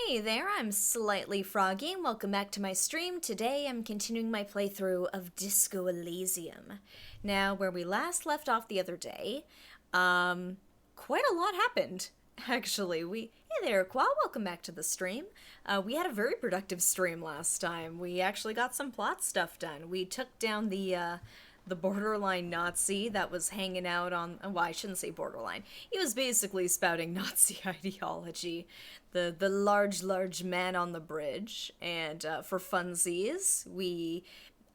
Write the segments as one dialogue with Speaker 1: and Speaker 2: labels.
Speaker 1: Hey there, I'm Slightly Froggy, and welcome back to my stream. Today I'm continuing my playthrough of Disco Elysium. Now, where we last left off the other day, quite a lot happened, actually. Hey there, Qua, welcome back to the stream. We had a very productive stream last time. We actually got some plot stuff done. We took down the borderline Nazi that was hanging out on, well, I shouldn't say borderline. He was basically spouting Nazi ideology. The large man on the bridge. And for funsies, we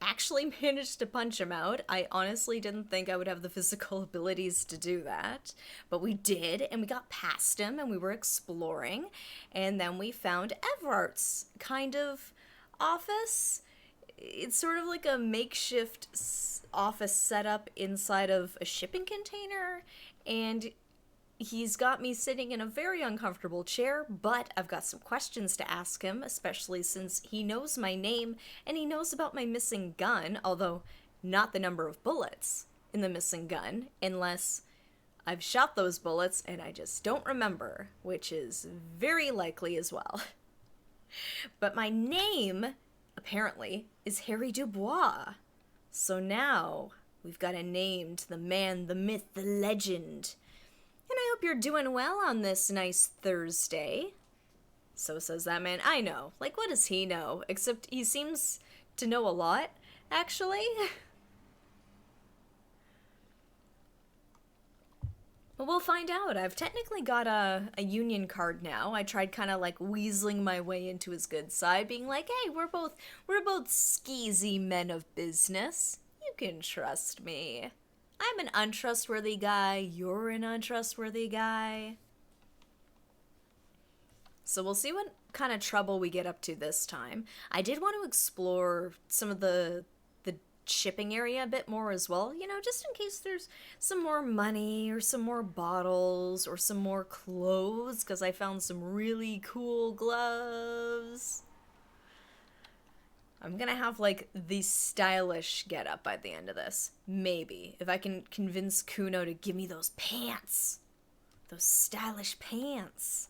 Speaker 1: actually managed to punch him out. I honestly didn't think I would have the physical abilities to do that, but we did, and we got past him, and we were exploring, and then we found Evrart's kind of office. It's sort of like a makeshift office setup inside of a shipping container, and he's got me sitting in a very uncomfortable chair, but I've got some questions to ask him, especially since he knows my name and he knows about my missing gun, although not the number of bullets in the missing gun, unless I've shot those bullets and I just don't remember, which is very likely as well. But my name, apparently, is Harry Dubois. So now we've got a name to the man, the myth, the legend. And I hope you're doing well on this nice Thursday. So says that man. I know. Like, what does he know? Except he seems to know a lot, actually. But we'll find out. I've technically got a union card now. I tried kind of like weaseling my way into his good side, being like, hey, we're both skeezy men of business. You can trust me. I'm an untrustworthy guy, you're an untrustworthy guy. So we'll see what kind of trouble we get up to this time. I did want to explore some of the shipping area a bit more as well, you know, just in case there's some more money or some more bottles or some more clothes, because I found some really cool gloves. I'm gonna have, like, the stylish getup by the end of this. Maybe. If I can convince Kuno to give me those pants. Those stylish pants.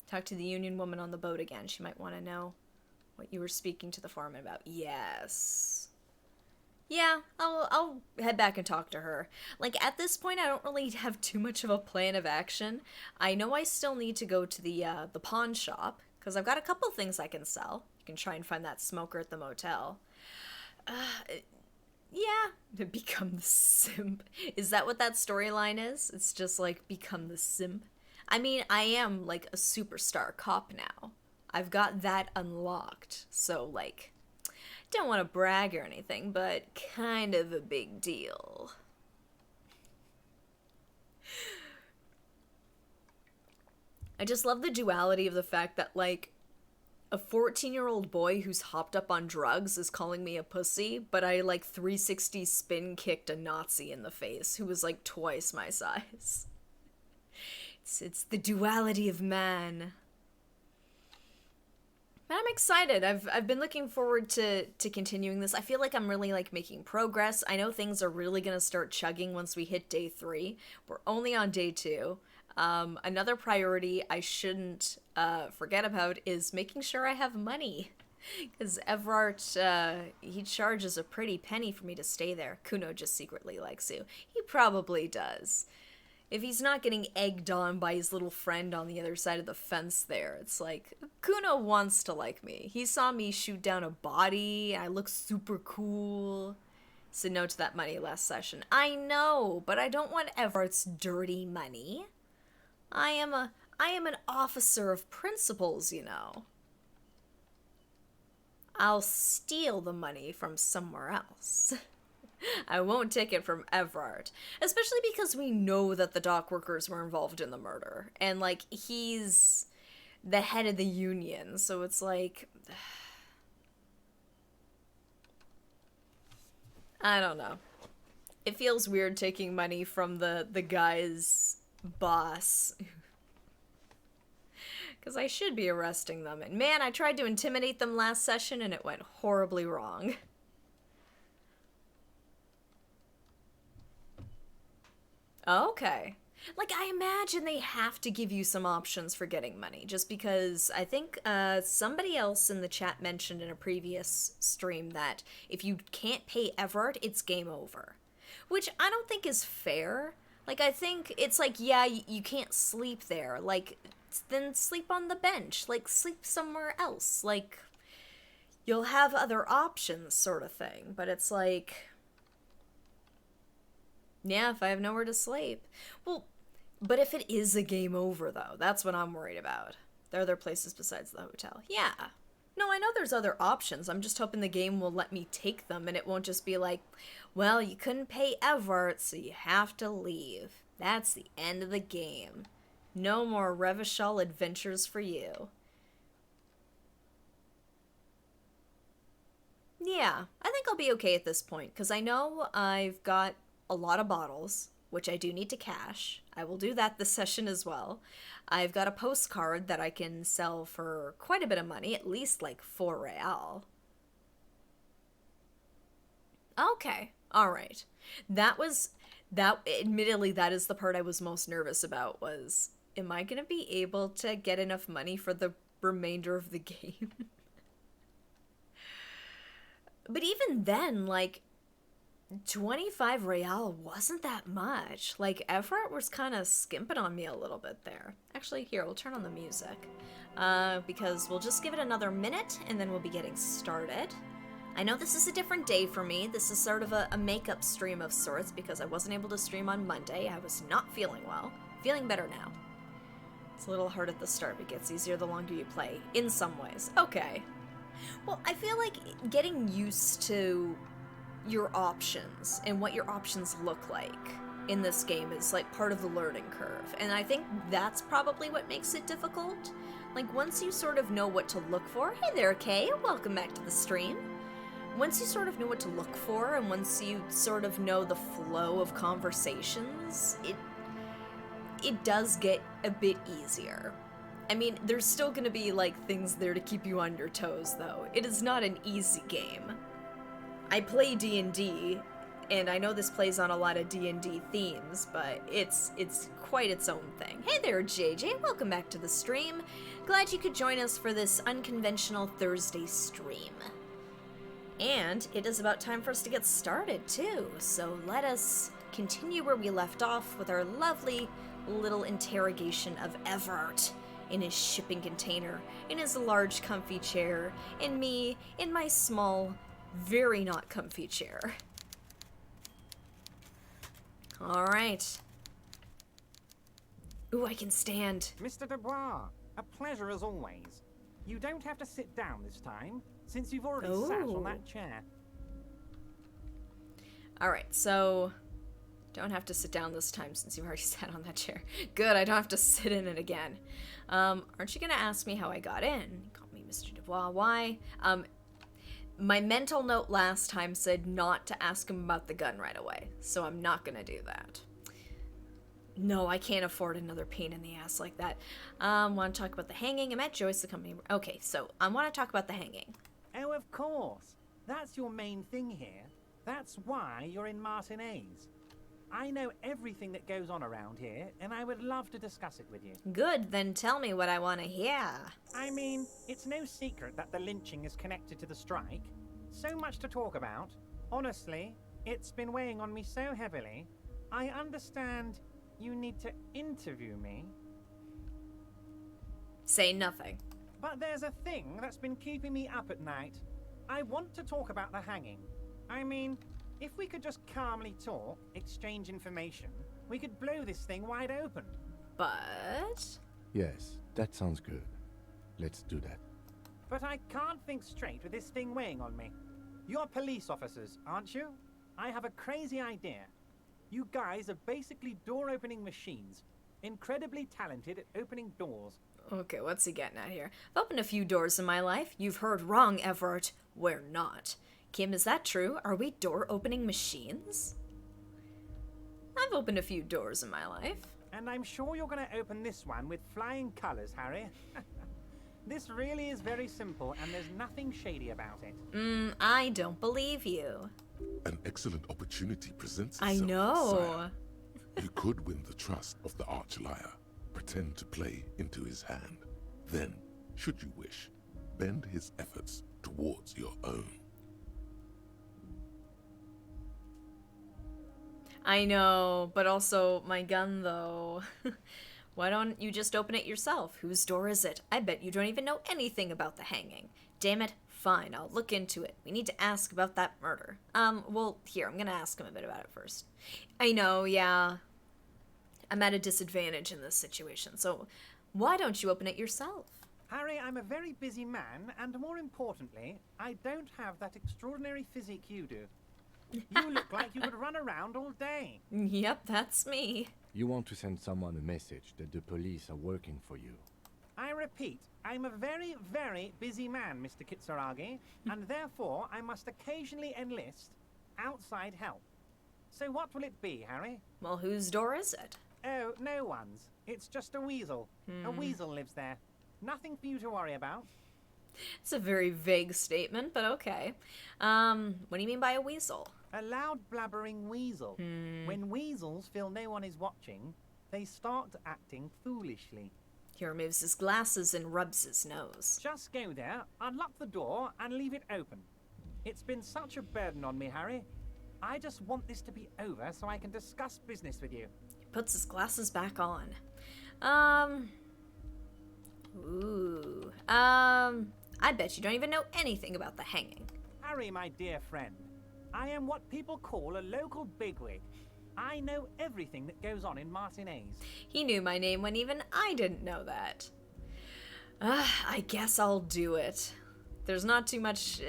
Speaker 1: Talk to the union woman on the boat again. She might want to know what you were speaking to the foreman about. Yes. Yeah, I'll head back and talk to her. Like, at this point, I don't really have too much of a plan of action. I know I still need to go to the pawn shop, because I've got a couple things I can sell. You can try and find that smoker at the motel. Yeah, become the simp. Is that what that storyline is? It's just like, become the simp? I mean, I am like a superstar cop now. I've got that unlocked. So, like, don't want to brag or anything, but kind of a big deal. I just love the duality of the fact that, like, a 14-year-old boy who's hopped up on drugs is calling me a pussy, but I, like, 360 spin kicked a Nazi in the face who was, like, twice my size. It's the duality of man. But I'm excited. I've been looking forward to continuing this. I feel like I'm really, like, making progress. I know things are really gonna start chugging once we hit day 3. We're only on day 2. Another priority I shouldn't forget about is making sure I have money. Because Evrart, he charges a pretty penny for me to stay there. Kuno just secretly likes you. He probably does. If he's not getting egged on by his little friend on the other side of the fence there, it's like, Kuno wants to like me. He saw me shoot down a body, I look super cool. Said no to that money last session. I know, but I don't want Evrart's dirty money. I am an officer of principles, you know. I'll steal the money from somewhere else. I won't take it from Evrart. Especially because we know that the dock workers were involved in the murder. And, like, he's the head of the union, so it's like, I don't know. It feels weird taking money from the guy's boss. Because I should be arresting them. And man, I tried to intimidate them last session and it went horribly wrong. Okay. Like, I imagine they have to give you some options for getting money, just because I think somebody else in the chat mentioned in a previous stream that if you can't pay Evrart, it's game over. Which I don't think is fair. Like, I think it's like, yeah, you can't sleep there. Like, then sleep on the bench. Like, sleep somewhere else. Like, you'll have other options, sort of thing. But it's like, yeah, if I have nowhere to sleep. Well, but if it is a game over, though, that's what I'm worried about. There are other places besides the hotel. Yeah. No, I know there's other options. I'm just hoping the game will let me take them and it won't just be like, well, you couldn't pay Evrart, so you have to leave. That's the end of the game. No more Revachol adventures for you. Yeah, I think I'll be okay at this point, because I know I've got a lot of bottles, which I do need to cash. I will do that this session as well. I've got a postcard that I can sell for quite a bit of money, at least like 4 real. Okay, alright. Admittedly, that is the part I was most nervous about, was, am I gonna be able to get enough money for the remainder of the game? But even then, like, 25 real wasn't that much. Like, Evrart was kind of skimping on me a little bit there. Actually, here, we'll turn on the music. Because we'll just give it another minute, and then we'll be getting started. I know this is a different day for me. This is sort of a makeup stream of sorts, because I wasn't able to stream on Monday. I was not feeling well. Feeling better now. It's a little hard at the start, but it gets easier the longer you play, in some ways. Okay. Well, I feel like getting used to your options and what your options look like in this game is like part of the learning curve, and I think that's probably what makes it difficult. Like, once you sort of know what to look for— hey there, Kay, welcome back to the stream. Once you sort of know what to look for, and once you sort of know the flow of conversations, it does get a bit easier. I mean, there's still gonna be, like, things there to keep you on your toes, though. It is not an easy game. I play D&D, and I know this plays on a lot of D&D themes, but it's quite its own thing. Hey there, JJ, welcome back to the stream. Glad you could join us for this unconventional Thursday stream. And it is about time for us to get started, too, so let us continue where we left off with our lovely little interrogation of Evrart in his shipping container, in his large comfy chair, and me in my small, very not comfy chair. Alright. Ooh, I can stand.
Speaker 2: Mr. Dubois, a pleasure as always. You don't have to sit down this time, since you've already sat on that chair.
Speaker 1: Alright, so don't have to sit down this time since you've already sat on that chair. Good, I don't have to sit in it again. Aren't you gonna ask me how I got in? You called me Mr. Dubois. Why? My mental note last time said not to ask him about the gun right away, so I'm not gonna do that. No, I can't afford another pain in the ass like that. Want to talk about the hanging? I met Joyce, the company. Okay, so I want to talk about the hanging.
Speaker 2: Oh, of course. That's your main thing here. That's why you're in Martinez. I know everything that goes on around here, and I would love to discuss it with you.
Speaker 1: Good, then tell me what I want to hear.
Speaker 2: I mean, it's no secret that the lynching is connected to the strike. So much to talk about. Honestly, it's been weighing on me so heavily. I understand you need to interview me.
Speaker 1: Say nothing.
Speaker 2: But there's a thing that's been keeping me up at night. I want to talk about the hanging. I mean, if we could just calmly talk, exchange information, we could blow this thing wide open.
Speaker 1: But...
Speaker 3: Yes, that sounds good. Let's do that.
Speaker 2: But I can't think straight with this thing weighing on me. You're police officers, aren't you? I have a crazy idea. You guys are basically door-opening machines. Incredibly talented at opening doors.
Speaker 1: Okay, what's he getting at here? I've opened a few doors in my life. You've heard wrong, Evrart. We're not. Kim, is that true? Are we door-opening machines? I've opened a few doors in my life.
Speaker 2: And I'm sure you're going to open this one with flying colors, Harry. This really is very simple, and there's nothing shady about it.
Speaker 1: I don't believe you.
Speaker 4: An excellent opportunity presents
Speaker 1: I
Speaker 4: itself,
Speaker 1: know.
Speaker 4: sire.
Speaker 3: You could win the trust of the arch-liar, pretend to play into his hand. Then, should you wish, bend his efforts towards your own.
Speaker 1: I know, but also my gun, though. Why don't you just open it yourself? Whose door is it? I bet you don't even know anything about the hanging. Damn it. Fine, I'll look into it. We need to ask about that murder. Well, here, I'm gonna ask him a bit about it first. I know, yeah. I'm at a disadvantage in this situation, so why don't you open it yourself?
Speaker 2: Harry, I'm a very busy man, and more importantly, I don't have that extraordinary physique you do. You look like you could run around all day.
Speaker 1: Yep, that's me.
Speaker 3: You want to send someone a message that the police are working for you.
Speaker 2: I repeat, I'm a very, very busy man, Mr. Kitsuragi, and therefore I must occasionally enlist outside help. So what will it be, Harry?
Speaker 1: Well, whose door is it?
Speaker 2: Oh, no one's. It's just a weasel. A weasel lives there. Nothing for you to worry about.
Speaker 1: It's a very vague statement, but okay. What do you mean by a weasel?
Speaker 2: A loud blabbering weasel. When weasels feel no one is watching, they start acting foolishly.
Speaker 1: He removes his glasses and rubs his nose.
Speaker 2: Just go there, unlock the door, and leave it open. It's been such a burden on me, Harry. I just want this to be over so I can discuss business with you.
Speaker 1: He puts his glasses back on. I bet you don't even know anything about the hanging.
Speaker 2: Harry, my dear friend, I am what people call a local bigwig. I know everything that goes on in Martinez.
Speaker 1: He knew my name when even I didn't know that. I guess I'll do it. There's not too much,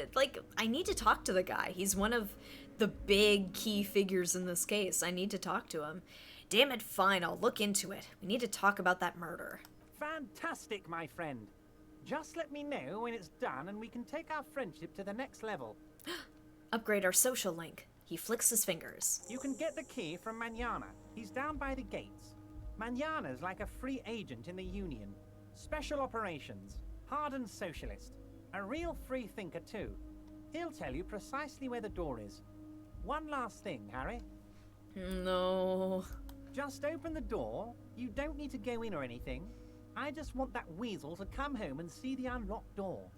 Speaker 1: I need to talk to the guy. He's one of the big key figures in this case. I need to talk to him. Damn it, fine, I'll look into it. We need to talk about that murder.
Speaker 2: Fantastic, my friend. Just let me know when it's done and we can take our friendship to the next level.
Speaker 1: Upgrade our social link. He flicks his fingers.
Speaker 2: You can get the key from Manana. He's down by the gates. Manana's like a free agent in the Union. Special operations. Hardened socialist. A real free thinker, too. He'll tell you precisely where the door is. One last thing, Harry.
Speaker 1: No.
Speaker 2: Just open the door. You don't need to go in or anything. I just want that weasel to come home and see the unlocked door.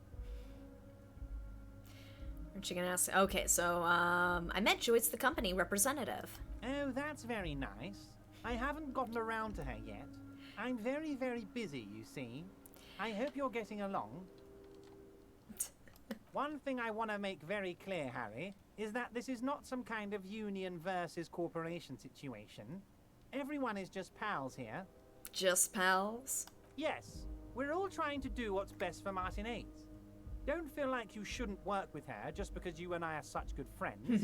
Speaker 1: Aren't you gonna ask? Okay, so, I met Joyce, the company representative.
Speaker 2: Oh, that's very nice. I haven't gotten around to her yet. I'm very, very busy, you see. I hope you're getting along. One thing I want to make very clear, Harry, is that this is not some kind of union versus corporation situation. Everyone is just pals here.
Speaker 1: Just pals?
Speaker 2: Yes, we're all trying to do what's best for Martinez. Don't feel like you shouldn't work with her just because you and I are such good friends.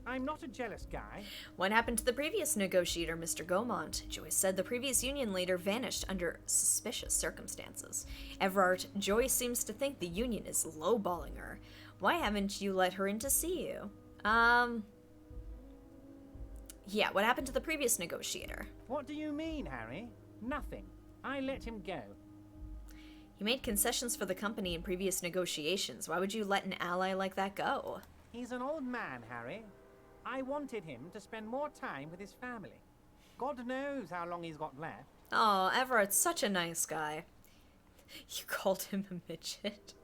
Speaker 2: I'm not a jealous guy.
Speaker 1: What happened to the previous negotiator, Mr. Gaumont? Joyce said the previous union leader vanished under suspicious circumstances. Evrart, Joyce seems to think the union is lowballing her. Why haven't you let her in to see you? Yeah, what happened to the previous negotiator?
Speaker 2: What do you mean, Harry? Nothing. I let him go.
Speaker 1: He made concessions for the company in previous negotiations. Why would you let an ally like that go?
Speaker 2: He's an old man, Harry. I wanted him to spend more time with his family. God knows how long he's got left.
Speaker 1: Oh, Everett's such a nice guy. You called him a midget.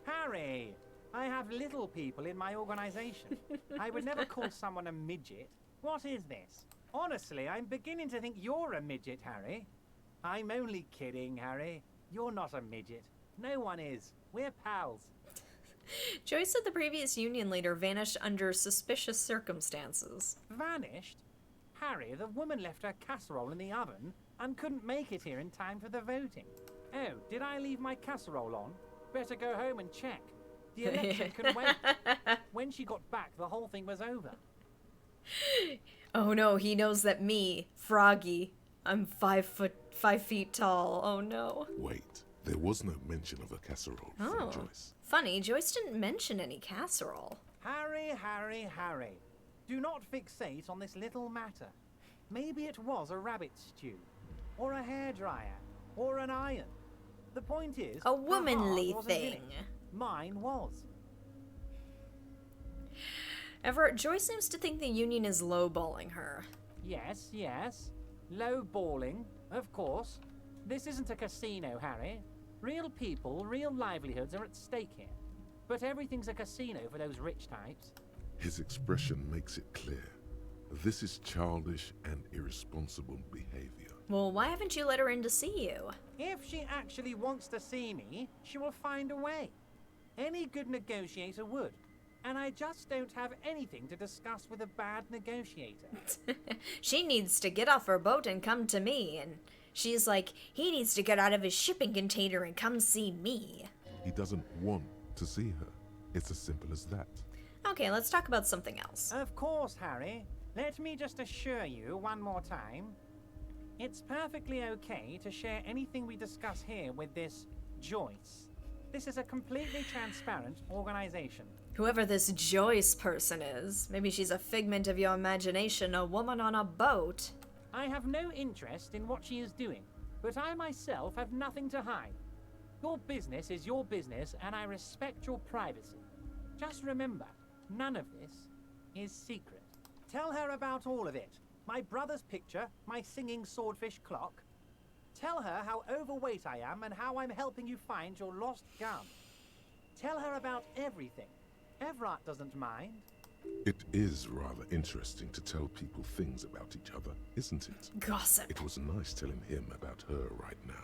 Speaker 2: Harry, I have little people in my organization. I would never call someone a midget. What is this? Honestly, I'm beginning to think you're a midget, Harry. I'm only kidding, Harry. You're not a midget. No one is. We're pals.
Speaker 1: Joyce said the previous union leader vanished under suspicious circumstances.
Speaker 2: Vanished? Harry, the woman left her casserole in the oven and couldn't make it here in time for the voting. Oh, did I leave my casserole on? Better go home and check. The election can wait. When she got back, the whole thing was over.
Speaker 1: Oh no, he knows that me, Froggy, I'm 5 feet tall. Oh no.
Speaker 3: Wait, there was no mention of a casserole from Joyce.
Speaker 1: Funny, Joyce didn't mention any casserole.
Speaker 2: Harry, Harry, Harry. Do not fixate on this little matter. Maybe it was a rabbit stew, or a hairdryer, or an iron. The point is,
Speaker 1: A womanly
Speaker 2: her heart wasn't in
Speaker 1: thing.
Speaker 2: it. Mine was.
Speaker 1: Everett, Joyce seems to think the union is lowballing her.
Speaker 2: Yes, yes. Low balling, of course. This isn't a casino, Harry. Real people, real livelihoods are at stake here. But everything's a casino for those rich types.
Speaker 3: His expression makes it clear. This is childish and irresponsible behavior.
Speaker 1: Well, why haven't you let her in to see you?
Speaker 2: If she actually wants to see me, she will find a way. Any good negotiator would. And I just don't have anything to discuss with a bad negotiator.
Speaker 1: She needs to get off her boat and come to me, and she's like, he needs to get out of his shipping container and come see me.
Speaker 3: He doesn't want to see her. It's as simple as that.
Speaker 1: Okay, let's talk about something else.
Speaker 2: Of course, Harry. Let me just assure you one more time. It's perfectly okay to share anything we discuss here with this Joyce. This is a completely transparent organization.
Speaker 1: Whoever this Joyce person is, maybe she's a figment of your imagination, a woman on a boat.
Speaker 2: I have no interest in what she is doing, but I myself have nothing to hide. Your business is your business, and I respect your privacy. Just remember, none of this is secret. Tell her about all of it. My brother's picture, my singing swordfish clock. Tell her how overweight I am and how I'm helping you find your lost gun. Tell her about everything. Evrart doesn't mind.
Speaker 3: It is rather interesting to tell people things about each other, isn't it?
Speaker 1: Gossip.
Speaker 3: It was nice telling him about her right now.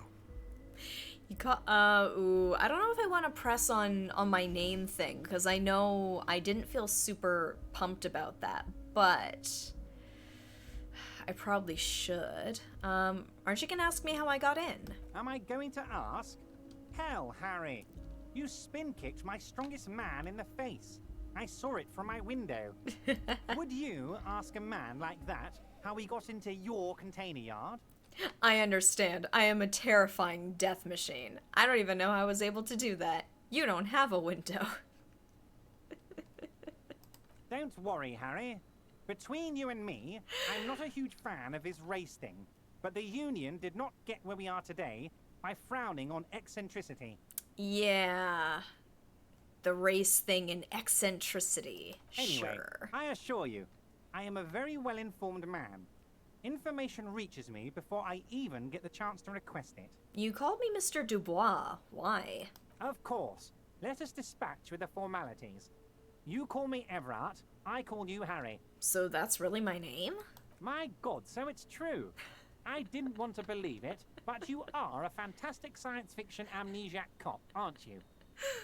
Speaker 1: You ooh, I don't know if I want to press on my name thing, because I know I didn't feel super pumped about that, but I probably should. Aren't you gonna ask me how I got in?
Speaker 2: Am I going to ask? Hell, Harry. You spin-kicked my strongest man in the face. I saw it from my window. Would you ask a man like that how he got into your container yard?
Speaker 1: I understand. I am a terrifying death machine. I don't even know how I was able to do that. You don't have a window.
Speaker 2: Don't worry, Harry. Between you and me, I'm not a huge fan of his race thing. But the Union did not get where we are today by frowning on eccentricity.
Speaker 1: Yeah. The race thing and eccentricity.
Speaker 2: Anyway,
Speaker 1: Sure.
Speaker 2: I assure you, I am a very well-informed man. Information reaches me before I even get the chance to request it.
Speaker 1: You called me Mr. Dubois. Why?
Speaker 2: Of course. Let us dispatch with the formalities. You call me Evrart, I call you Harry.
Speaker 1: So that's really my name?
Speaker 2: My God, so it's true. I didn't want to believe it, but you are a fantastic science fiction amnesiac cop, aren't you?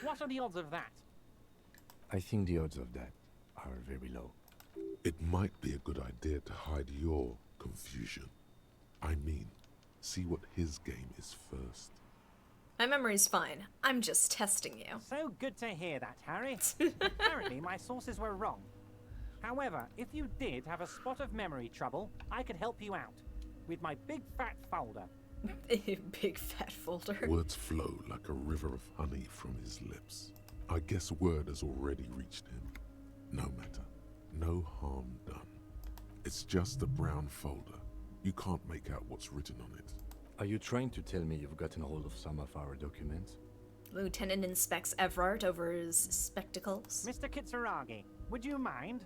Speaker 2: What are the odds of that?
Speaker 4: I think the odds of that are very low.
Speaker 3: It might be a good idea to hide your confusion. I mean, see what his game is first.
Speaker 1: My memory's fine. I'm just testing you.
Speaker 2: So good to hear that, Harry. Apparently my sources were wrong. However, if you did have a spot of memory trouble, I could help you out with my big fat folder.
Speaker 1: Big fat folder.
Speaker 3: Words flow like a river of honey from his lips. I guess word has already reached him. No matter. No harm done. It's just a brown folder. You can't make out what's written on it.
Speaker 4: Are you trying to tell me you've gotten hold of some of our documents?
Speaker 1: Lieutenant inspects Evrart over his spectacles.
Speaker 2: Mr. Kitsuragi, would you mind?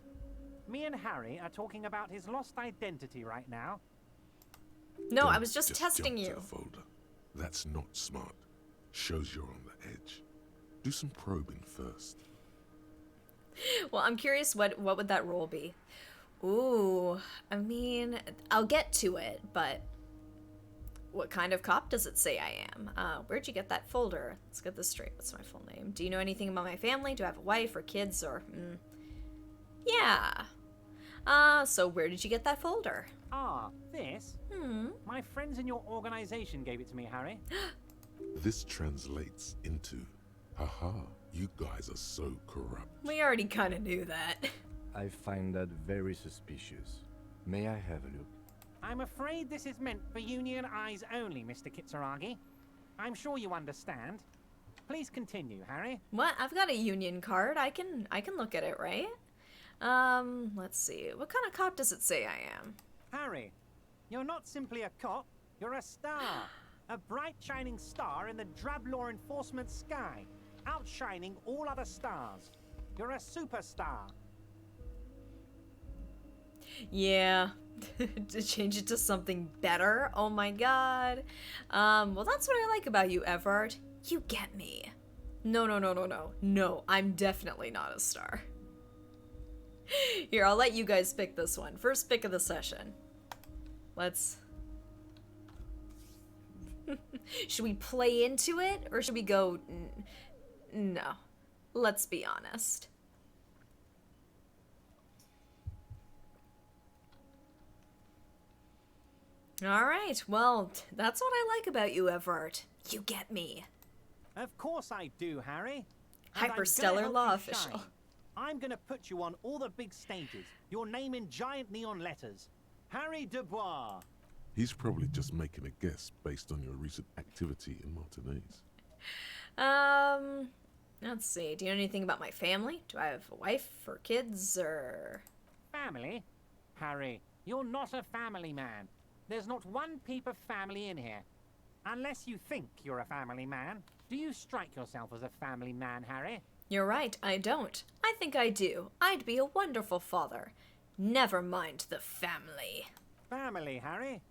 Speaker 2: Me and Harry are talking about his lost identity right now.
Speaker 1: No, I
Speaker 3: Don't
Speaker 1: was just testing
Speaker 3: jump to
Speaker 1: you.
Speaker 3: the folder. That's not smart. Shows you're on the edge. Do some probing first.
Speaker 1: Well, I'm curious what would that role be? Ooh, I mean, I'll get to it, but what kind of cop does it say I am? Where'd you get that folder? Let's get this straight. What's my full name? Do you know anything about my family? Do I have a wife or kids or... Yeah. So where did you get that folder?
Speaker 2: Ah, this? My friends in your organization gave it to me, Harry.
Speaker 3: This translates into, haha, you guys are so corrupt.
Speaker 1: We already kind of knew that.
Speaker 4: I find that very suspicious. May I have a look?
Speaker 2: I'm afraid this is meant for Union eyes only, Mr. Kitsuragi. I'm sure you understand. Please continue, Harry.
Speaker 1: What? I've got a union card. I can look at it, right? Let's see. What kind of cop does it say I am?
Speaker 2: Harry, you're not simply a cop, you're a star. A bright shining star in the drab law enforcement sky, outshining all other stars. You're a superstar.
Speaker 1: Yeah, To change it to something better? Oh my god. Well, that's what I like about you, Evrart. You get me. No, no, no, no, no. No, I'm definitely not a star. Here, I'll let you guys pick this one. First pick of the session. Let's... Should we play into it, or should we go... No. Let's be honest. Alright, well, that's what I like about you, Evrart. You get me.
Speaker 2: Of course I do, Harry. And I'm gonna
Speaker 1: Hyperstellar
Speaker 2: help
Speaker 1: law
Speaker 2: you
Speaker 1: official.
Speaker 2: shine. I'm gonna put you on all the big stages. Your name in giant neon letters. Harry Dubois.
Speaker 3: He's probably just making a guess based on your recent activity in Martinez.
Speaker 1: Let's see. Do you know anything about my family? Do I have a wife or kids, or...
Speaker 2: Family? Harry, you're not a family man. There's not one peep of family in here. Unless you think you're a family man. Do you strike yourself as a family man, Harry?
Speaker 1: You're right, I don't. I think I do. I'd be a wonderful father. Never mind the family.
Speaker 2: Family, Harry,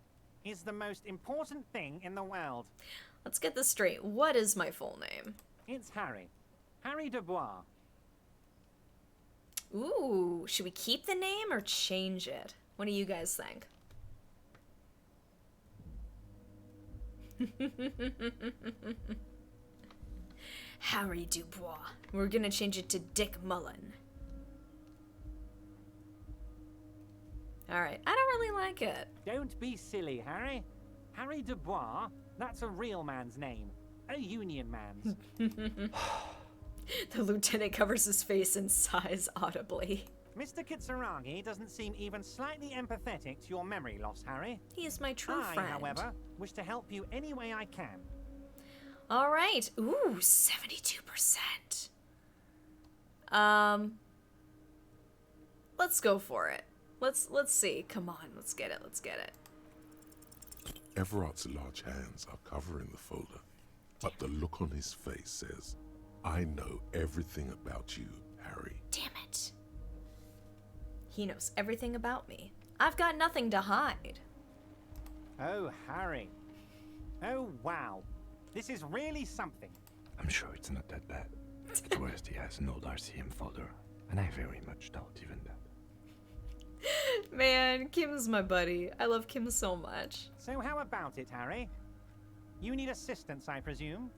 Speaker 2: is the most important thing in the world.
Speaker 1: Let's get this straight. What is my full name?
Speaker 2: It's Harry. Harry Dubois.
Speaker 1: Ooh, should we keep the name or change it? What do you guys think? Harry Dubois. We're gonna change it to Dick Mullen. Alright, I don't really like it.
Speaker 2: Don't be silly, Harry. Harry Dubois, that's a real man's name. A union man's.
Speaker 1: The lieutenant covers his face and sighs audibly.
Speaker 2: Mr. Kitsuragi doesn't seem even slightly empathetic to your memory loss, Harry.
Speaker 1: He is my true
Speaker 2: I,
Speaker 1: friend.
Speaker 2: however, wish to help you any way I can.
Speaker 1: Alright. Ooh, 72%. Let's go for it. Let's see. Come on, let's get it. Let's get it.
Speaker 3: Everart's large hands are covering the folder, but the look on his face says, I know everything about you, Harry.
Speaker 1: Damn it. He knows everything about me. I've got nothing to hide.
Speaker 2: Oh, Harry. Oh, wow. This is really something.
Speaker 4: I'm sure it's not that bad. At worst, he has an old RCM folder, and I very much doubt even that.
Speaker 1: Man, Kim's my buddy. I love Kim so much.
Speaker 2: So how about it, Harry? You need assistance, I presume?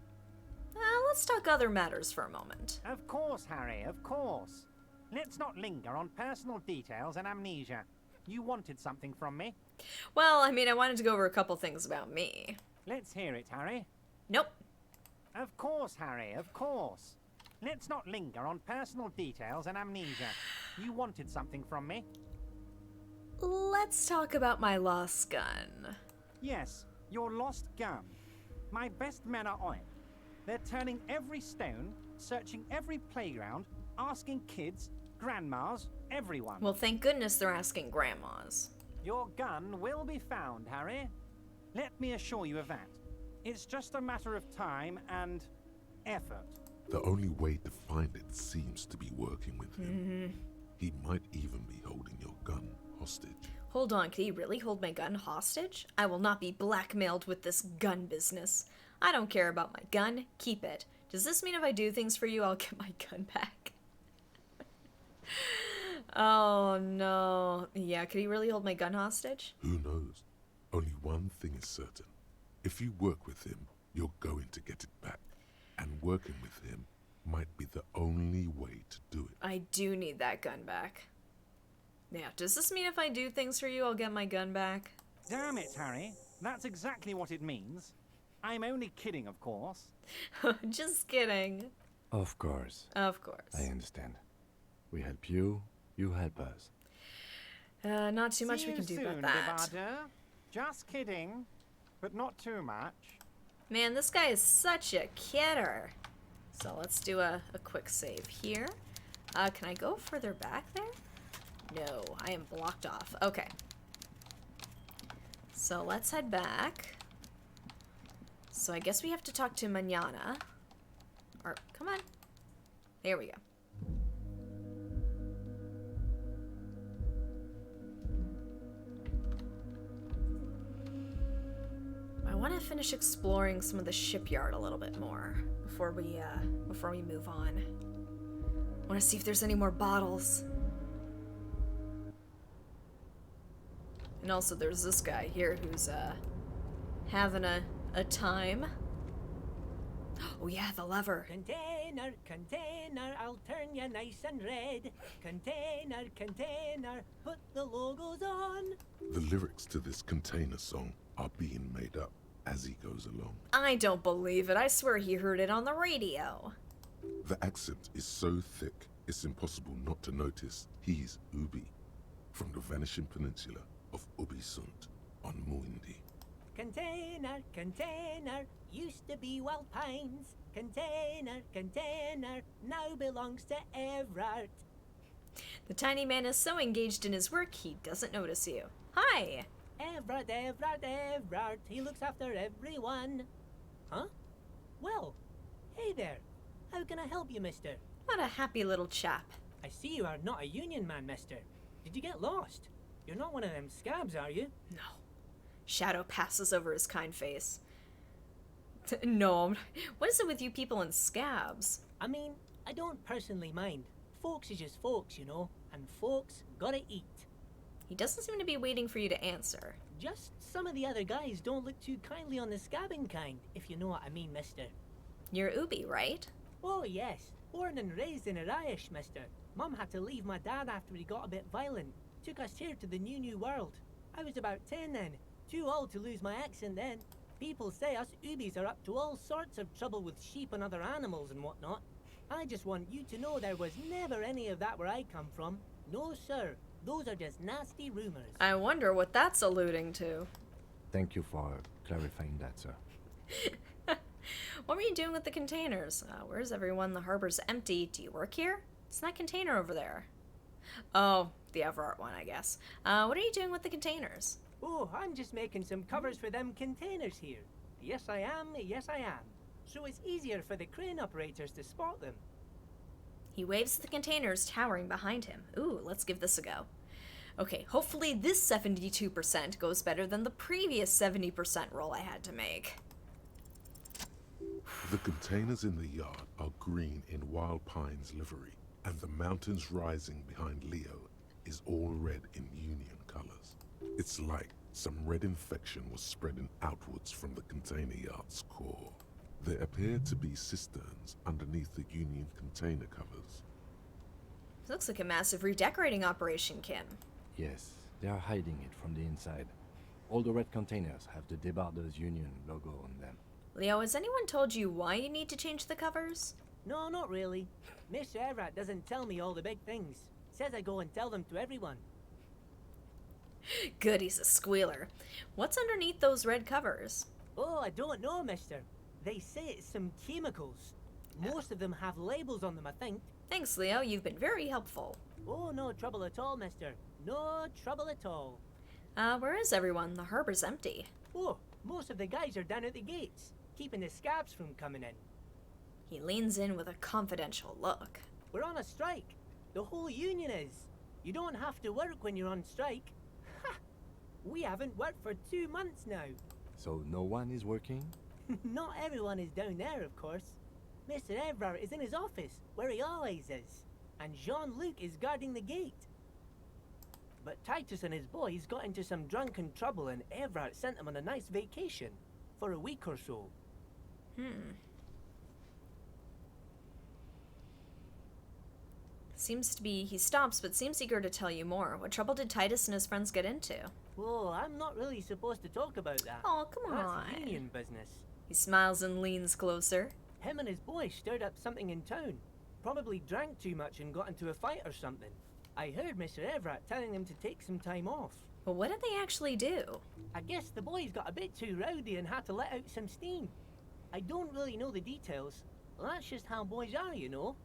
Speaker 1: Let's talk other matters for a moment.
Speaker 2: Of course, Harry, of course. Let's not linger on personal details and amnesia. You wanted something from me.
Speaker 1: Well, I mean, I wanted to go over a couple things about me.
Speaker 2: Let's hear it, Harry.
Speaker 1: Nope.
Speaker 2: Of course, Harry, of course. Let's not linger on personal details and amnesia. You wanted something from me.
Speaker 1: Let's talk about my lost gun.
Speaker 2: Yes, your lost gun. My best men are on it. They're turning every stone, searching every playground, asking kids, grandmas, everyone.
Speaker 1: Well, thank goodness they're asking grandmas.
Speaker 2: Your gun will be found, Harry. Let me assure you of that. It's just a matter of time and effort.
Speaker 3: The only way to find it seems to be working with him. He might even be holding your gun hostage.
Speaker 1: Hold on, can he really hold my gun hostage? I will not be blackmailed with this gun business. I don't care about my gun. Keep it. Does this mean if I do things for you, I'll get my gun back? Oh, no. Yeah, could he really hold my gun hostage?
Speaker 3: Who knows? Only one thing is certain. If you work with him, you're going to get it back. And working with him might be the only way to do it.
Speaker 1: I do need that gun back. Now, does this mean if I do things for you, I'll get my gun back?
Speaker 2: Damn it, Harry. That's exactly what it means. I'm only kidding, of course.
Speaker 1: Just kidding.
Speaker 4: Of course.
Speaker 1: Of course.
Speaker 4: I understand. We help you, you help us.
Speaker 1: Not too much
Speaker 2: See
Speaker 1: we
Speaker 2: you
Speaker 1: can do
Speaker 2: soon,
Speaker 1: about that.
Speaker 2: Divader. Just kidding, but not too much.
Speaker 1: Man, this guy is such a kidder. So let's do a quick save here. Can I go further back there? No, I am blocked off. Okay. So let's head back. So I guess we have to talk to Manana. Or, come on. There we go. want to finish exploring some of the shipyard a little bit more before we move on. I want to see if there's any more bottles. And also there's this guy here who's having a time. Oh yeah, the lever.
Speaker 5: Container, container, I'll turn you nice and red. Container, container, put the logos on.
Speaker 3: The lyrics to this container song are being made up as he goes along.
Speaker 1: I don't believe it. I swear he heard it on the radio.
Speaker 3: The accent is so thick, it's impossible not to notice he's Ubi, from the vanishing peninsula of Ubisunt on Muindi.
Speaker 5: Container, container, used to be Wild Pines. Container, container, now belongs to Evrart.
Speaker 1: The tiny man is so engaged in his work, he doesn't notice you. Hi!
Speaker 5: Evrart, Evrart, Evrart, he looks after everyone. Huh? Well, hey there. How can I help you, mister?
Speaker 1: What a happy little chap.
Speaker 5: I see you are not a union man, mister. Did you get lost? You're not one of them scabs, are you?
Speaker 1: No. Shadow passes over his kind face. No, what is it with you people and scabs?
Speaker 5: I mean, I don't personally mind. Folks is just folks, you know, and folks gotta eat.
Speaker 1: He doesn't seem to be waiting for you to answer.
Speaker 5: Just some of the other guys don't look too kindly on the scabbing kind, if you know what I mean, mister.
Speaker 1: You're Ubi, right?
Speaker 5: Oh, yes. Born and raised in Irish, mister. Mum had to leave my dad after he got a bit violent. Took us here to the new world. I was about 10 then. Too old to lose my accent then. People say us Ubis are up to all sorts of trouble with sheep and other animals and whatnot. I just want you to know there was never any of that where I come from. No, sir. Those are just nasty rumors.
Speaker 1: I wonder what that's alluding to.
Speaker 4: Thank you for clarifying that, sir.
Speaker 1: What were you doing with the containers? Where's everyone? The harbor's empty. Do you work here? It's that container over there. Oh, the Evrart one, I guess. What are you doing with the containers?
Speaker 5: Oh, I'm just making some covers for them containers here. Yes, I am. Yes, I am. So it's easier for the crane operators to spot them.
Speaker 1: He waves at the containers towering behind him. Ooh, let's give this a go. Okay, hopefully this 72% goes better than the previous 70% roll I had to make.
Speaker 3: The containers in the yard are green in Wild Pine's livery, and the mountains rising behind Leo is all red in Union colors. It's like some red infection was spreading outwards from the container yard's core. There appear to be cisterns underneath the Union container covers.
Speaker 1: Looks like a massive redecorating operation, Kim.
Speaker 4: Yes, they are hiding it from the inside. All the red containers have the Debarders Union logo on them.
Speaker 1: Leo, has anyone told you why you need to change the covers?
Speaker 5: No, not really. Mr. Evrart doesn't tell me all the big things. Says I go and tell them to everyone.
Speaker 1: Good, he's a squealer. What's underneath those red covers?
Speaker 5: Oh, I don't know, mister. They say it's some chemicals. Most of them have labels on them, I think.
Speaker 1: Thanks, Leo. You've been very helpful.
Speaker 5: Oh, no trouble at all, mister. No trouble at all.
Speaker 1: Where is everyone? The harbor's empty.
Speaker 5: Oh, most of the guys are down at the gates, keeping the scabs from coming in.
Speaker 1: He leans in with a confidential look.
Speaker 5: We're on a strike. The whole union is. You don't have to work when you're on strike. Ha! We haven't worked for 2 months now.
Speaker 4: So no one is working?
Speaker 5: Not everyone is down there, of course. Mr. Evrart is in his office, where he always is. And Jean-Luc is guarding the gate. But Titus and his boys got into some drunken trouble and Evrart sent them on a nice vacation. For a week or so.
Speaker 1: Seems to be, he stops, but seems eager to tell you more. What trouble did Titus and his friends get into?
Speaker 5: Whoa, I'm not really supposed to talk about that.
Speaker 1: Oh, come on.
Speaker 5: That's union business.
Speaker 1: He smiles and leans closer.
Speaker 5: Him and his boys stirred up something in town. Probably drank too much and got into a fight or something. I heard Mr. Evrart telling them to take some time off.
Speaker 1: But what did they actually do?
Speaker 5: I guess the boys got a bit too rowdy and had to let out some steam. I don't really know the details. That's just how boys are, you know.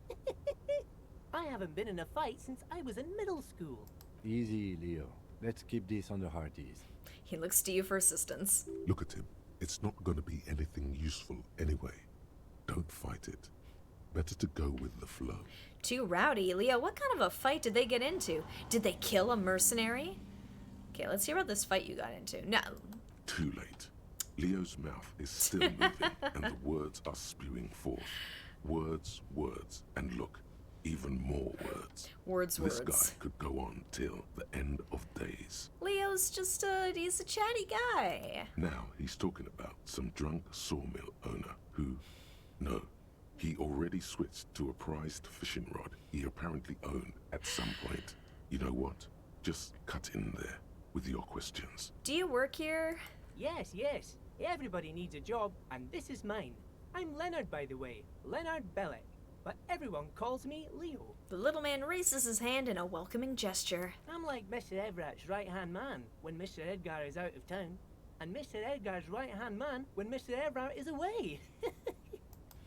Speaker 5: I haven't been in a fight since I was in middle school.
Speaker 4: Easy, Leo. Let's keep this on the heart ease.
Speaker 1: He looks to you for assistance.
Speaker 3: Look at him. It's not going to be anything useful anyway. Don't fight it. Better to go with the flow.
Speaker 1: Too rowdy. Leo, what kind of a fight did they get into? Did they kill a mercenary? Okay, let's hear about this fight you got into. No.
Speaker 3: Too late. Leo's mouth is still moving, and the words are spewing forth. Words, words, and look, even more words.
Speaker 1: Words.
Speaker 3: This guy could go on till the end of days.
Speaker 1: Leo's just he's a chatty guy.
Speaker 3: Now he's talking about some drunk sawmill owner who, no, he already switched to a prized fishing rod he apparently owned at some point. You know what? Just cut in there with your questions.
Speaker 1: Do you work here?
Speaker 5: Yes, yes. Everybody needs a job, and this is mine. I'm Leonard, by the way. Leonard Bellick. But everyone calls me Leo.
Speaker 1: The little man raises his hand in a welcoming gesture.
Speaker 5: I'm like Mr. Everart's right-hand man when Mr. Edgar is out of town, and Mr. Edgar's right-hand man when Mr. Evrart is away.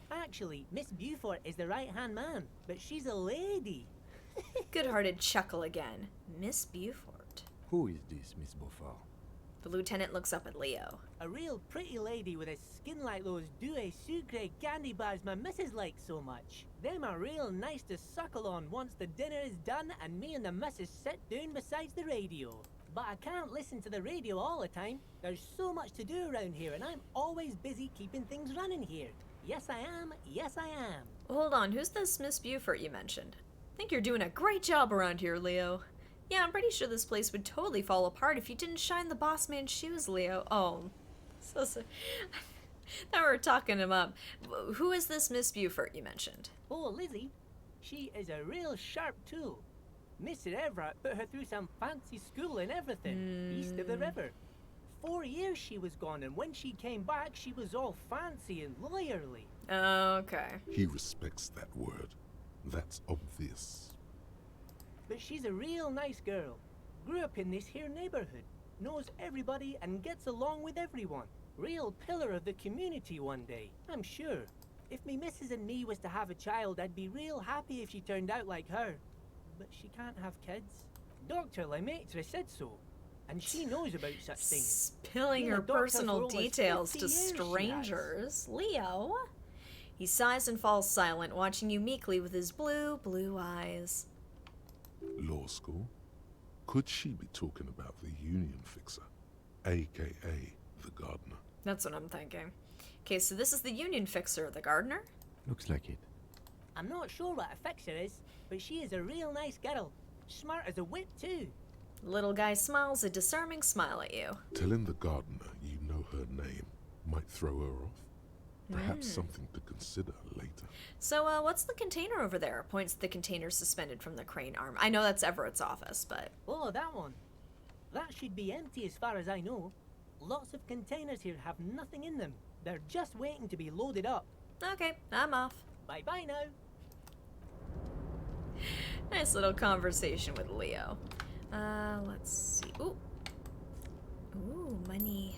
Speaker 5: Actually, Miss Beaufort is the right-hand man, but she's a lady.
Speaker 1: Good-hearted chuckle again. Miss Beaufort.
Speaker 4: Who is this, Miss Beaufort?
Speaker 1: The lieutenant looks up at Leo.
Speaker 5: A real pretty lady with a skin like those douce sucre candy bars my missus likes so much. Them are real nice to suckle on once the dinner is done and me and the missus sit down beside the radio. But I can't listen to the radio all the time. There's so much to do around here and I'm always busy keeping things running here. Yes I am, yes I am.
Speaker 1: Hold on, who's this Miss Beaufort you mentioned? I think you're doing a great job around here, Leo. Yeah, I'm pretty sure this place would totally fall apart if you didn't shine the boss man's shoes, Leo. Oh, so now we're talking him up. Who is this Miss Beaufort you mentioned?
Speaker 5: Oh, Lizzie. She is a real sharp tool. Mr. Evrart put her through some fancy school and everything, east of the river. 4 years she was gone, and when she came back, she was all fancy and lawyerly.
Speaker 1: Okay.
Speaker 3: He respects that word. That's obvious.
Speaker 5: But she's a real nice girl. Grew up in this here neighborhood. Knows everybody and gets along with everyone. Real pillar of the community one day, I'm sure. If me missus and me was to have a child, I'd be real happy if she turned out like her. But she can't have kids. Dr. Lemaitre said so. And she knows about such things.
Speaker 1: Spilling
Speaker 5: Being
Speaker 1: her
Speaker 5: a doctor for
Speaker 1: personal
Speaker 5: almost
Speaker 1: details
Speaker 5: 50
Speaker 1: to
Speaker 5: years, she has.
Speaker 1: strangers. Leo? He sighs and falls silent, watching you meekly with his blue eyes.
Speaker 3: Law school? Could she be talking about the union fixer, aka the gardener?
Speaker 1: That's what I'm thinking. Okay, so this is the union fixer, the gardener?
Speaker 4: Looks like it.
Speaker 5: I'm not sure what a fixer is, but she is a real nice girl. Smart as a whip, too.
Speaker 1: Little guy smiles a disarming smile at you.
Speaker 3: Telling the gardener you know her name might throw her off. Perhaps something to consider later.
Speaker 1: So, what's the container over there? Points to the container suspended from the crane arm. I know that's Everett's office, but...
Speaker 5: Oh, that one. That should be empty as far as I know. Lots of containers here have nothing in them. They're just waiting to be loaded up.
Speaker 1: Okay, I'm off.
Speaker 5: Bye-bye now.
Speaker 1: Nice little conversation with Leo. Let's see. Ooh. Ooh, money.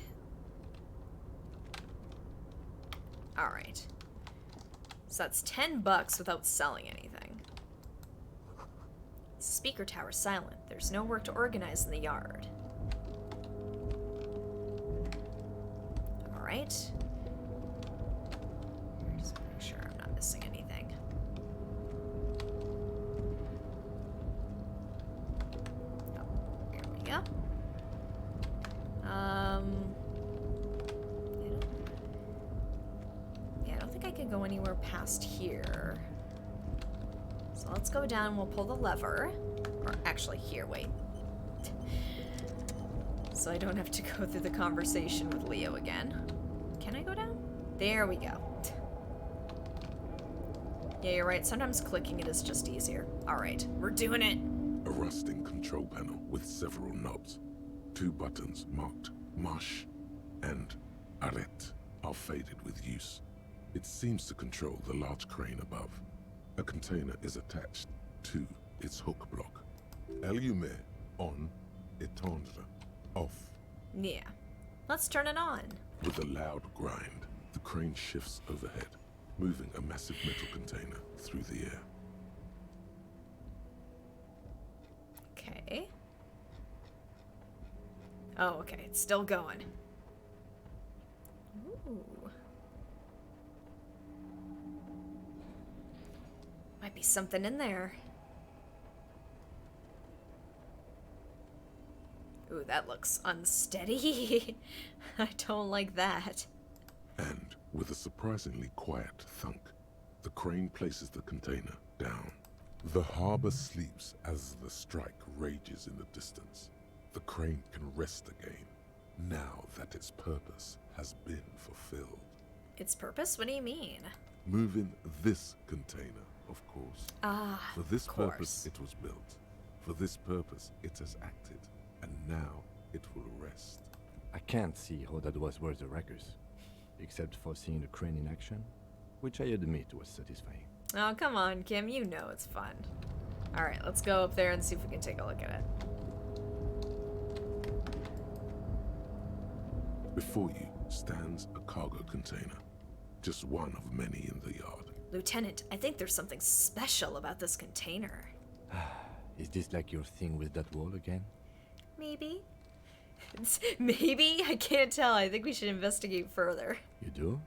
Speaker 1: Alright. So that's $10 without selling anything. Speaker tower silent. There's no work to organize in the yard. Alright. Just make sure I'm not missing anything. Oh, here we go. I don't think I can go anywhere past here. So let's go down, we'll pull the lever. Or actually here, wait. So I don't have to go through the conversation with Leo again. Can I go down? There we go. Yeah, you're right. Sometimes clicking it is just easier. Alright, we're doing it.
Speaker 3: A rusting control panel with several knobs. 2 buttons marked Marche and Arrête are faded with use. It seems to control the large crane above. A container is attached to its hook block. Allumer on, éteindre off.
Speaker 1: Yeah. Let's turn it on.
Speaker 3: With a loud grind, the crane shifts overhead, moving a massive metal container through the air.
Speaker 1: Okay. Oh, okay. It's still going. Ooh. Might be something in there. Ooh, that looks unsteady. I don't like that.
Speaker 3: And with a surprisingly quiet thunk, the crane places the container down. The harbor sleeps as the strike rages in the distance. The crane can rest again, now that its purpose has been fulfilled.
Speaker 1: Its purpose? What do you mean?
Speaker 3: Moving this container, of course.
Speaker 1: Ah,
Speaker 3: For this
Speaker 1: of course.
Speaker 3: purpose it was built. For this purpose it has acted. And now it will rest.
Speaker 4: I can't see how that was worth the ruckus, except for seeing the crane in action, which I admit was satisfying.
Speaker 1: Oh, come on, Kim. You know it's fun. Alright, let's go up there and see if we can take a look at it.
Speaker 3: Before you stands a cargo container, just one of many in the yard.
Speaker 1: Lieutenant, I think there's something special about this container.
Speaker 4: Is this like your thing with that wall again?
Speaker 1: Maybe? Maybe? I can't tell. I think we should investigate further.
Speaker 4: You do?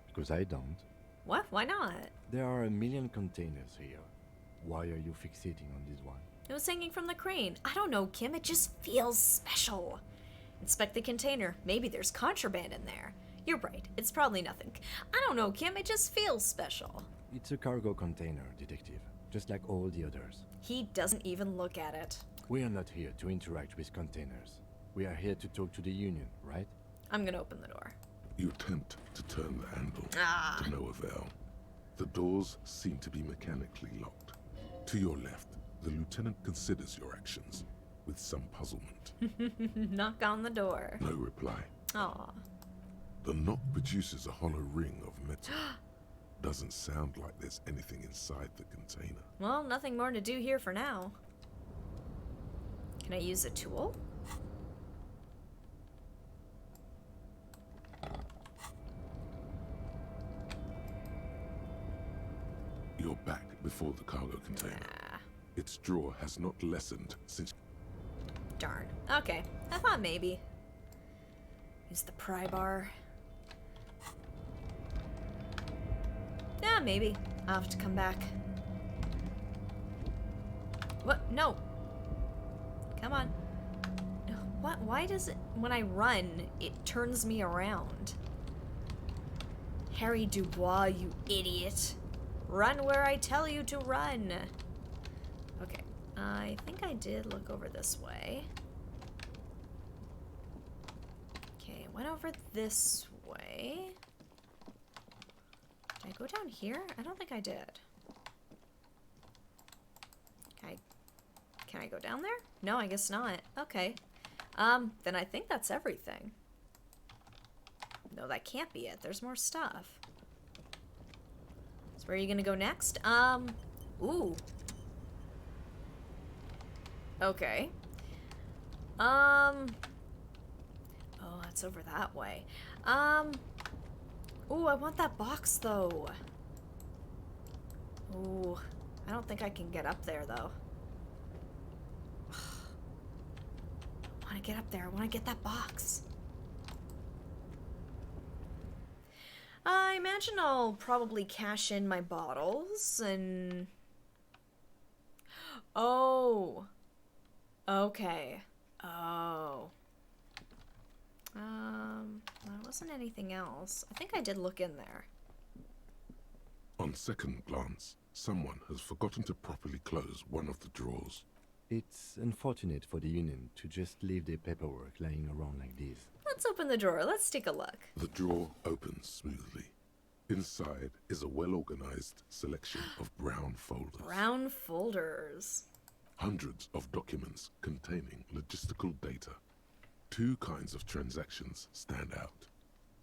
Speaker 4: Because I don't.
Speaker 1: What? Why not?
Speaker 4: There are a million containers here. Why are you fixating on this one?
Speaker 1: It was hanging from the crane. I don't know, Kim. It just feels special. Inspect the container. Maybe there's contraband in there. You're right. It's probably nothing. I don't know, Kim. It just feels special.
Speaker 4: It's a cargo container, detective, just like all the others.
Speaker 1: He doesn't even look at it.
Speaker 4: We are not here to interact with containers. We are here to talk to the Union, right?
Speaker 1: I'm gonna open the door.
Speaker 3: You attempt to turn the handle,
Speaker 1: Ah.
Speaker 3: to no avail. The doors seem to be mechanically locked. To your left, the lieutenant considers your actions with some puzzlement.
Speaker 1: Knock on the door.
Speaker 3: No reply.
Speaker 1: Aw.
Speaker 3: The knock produces a hollow ring of metal. Doesn't sound like there's anything inside the container.
Speaker 1: Well, nothing more to do here for now. Can I use a tool?
Speaker 3: You're back before the cargo container.
Speaker 1: Ah,
Speaker 3: Its drawer has not lessened since...
Speaker 1: darn. Okay, I thought maybe. Use the pry bar. Yeah, maybe. I'll have to come back. What? No. Come on. No, what? Why does it... When I run, it turns me around. Harry Dubois, you idiot. Run where I tell you to run. Okay. I think I did look over this way. Okay, went over this way. Did I go down here? I don't think I did. Can I go down there? No, I guess not. Okay. Then I think that's everything. No, that can't be it. There's more stuff. So where are you gonna go next? Ooh. Okay. Oh, that's over that way. Ooh, I want that box, though. Ooh, I don't think I can get up there, though. I want to get up there. I want to get that box. I imagine I'll probably cash in my bottles and... Oh. Okay. Oh. There wasn't anything else. I think I did look in there.
Speaker 3: On second glance, someone has forgotten to properly close one of the drawers.
Speaker 4: It's unfortunate for the Union to just leave their paperwork lying around like this.
Speaker 1: Let's open the drawer. Let's take a look.
Speaker 3: The drawer opens smoothly. Inside is a well-organized selection of brown folders.
Speaker 1: Brown folders.
Speaker 3: Hundreds of documents containing logistical data. Two kinds of transactions stand out.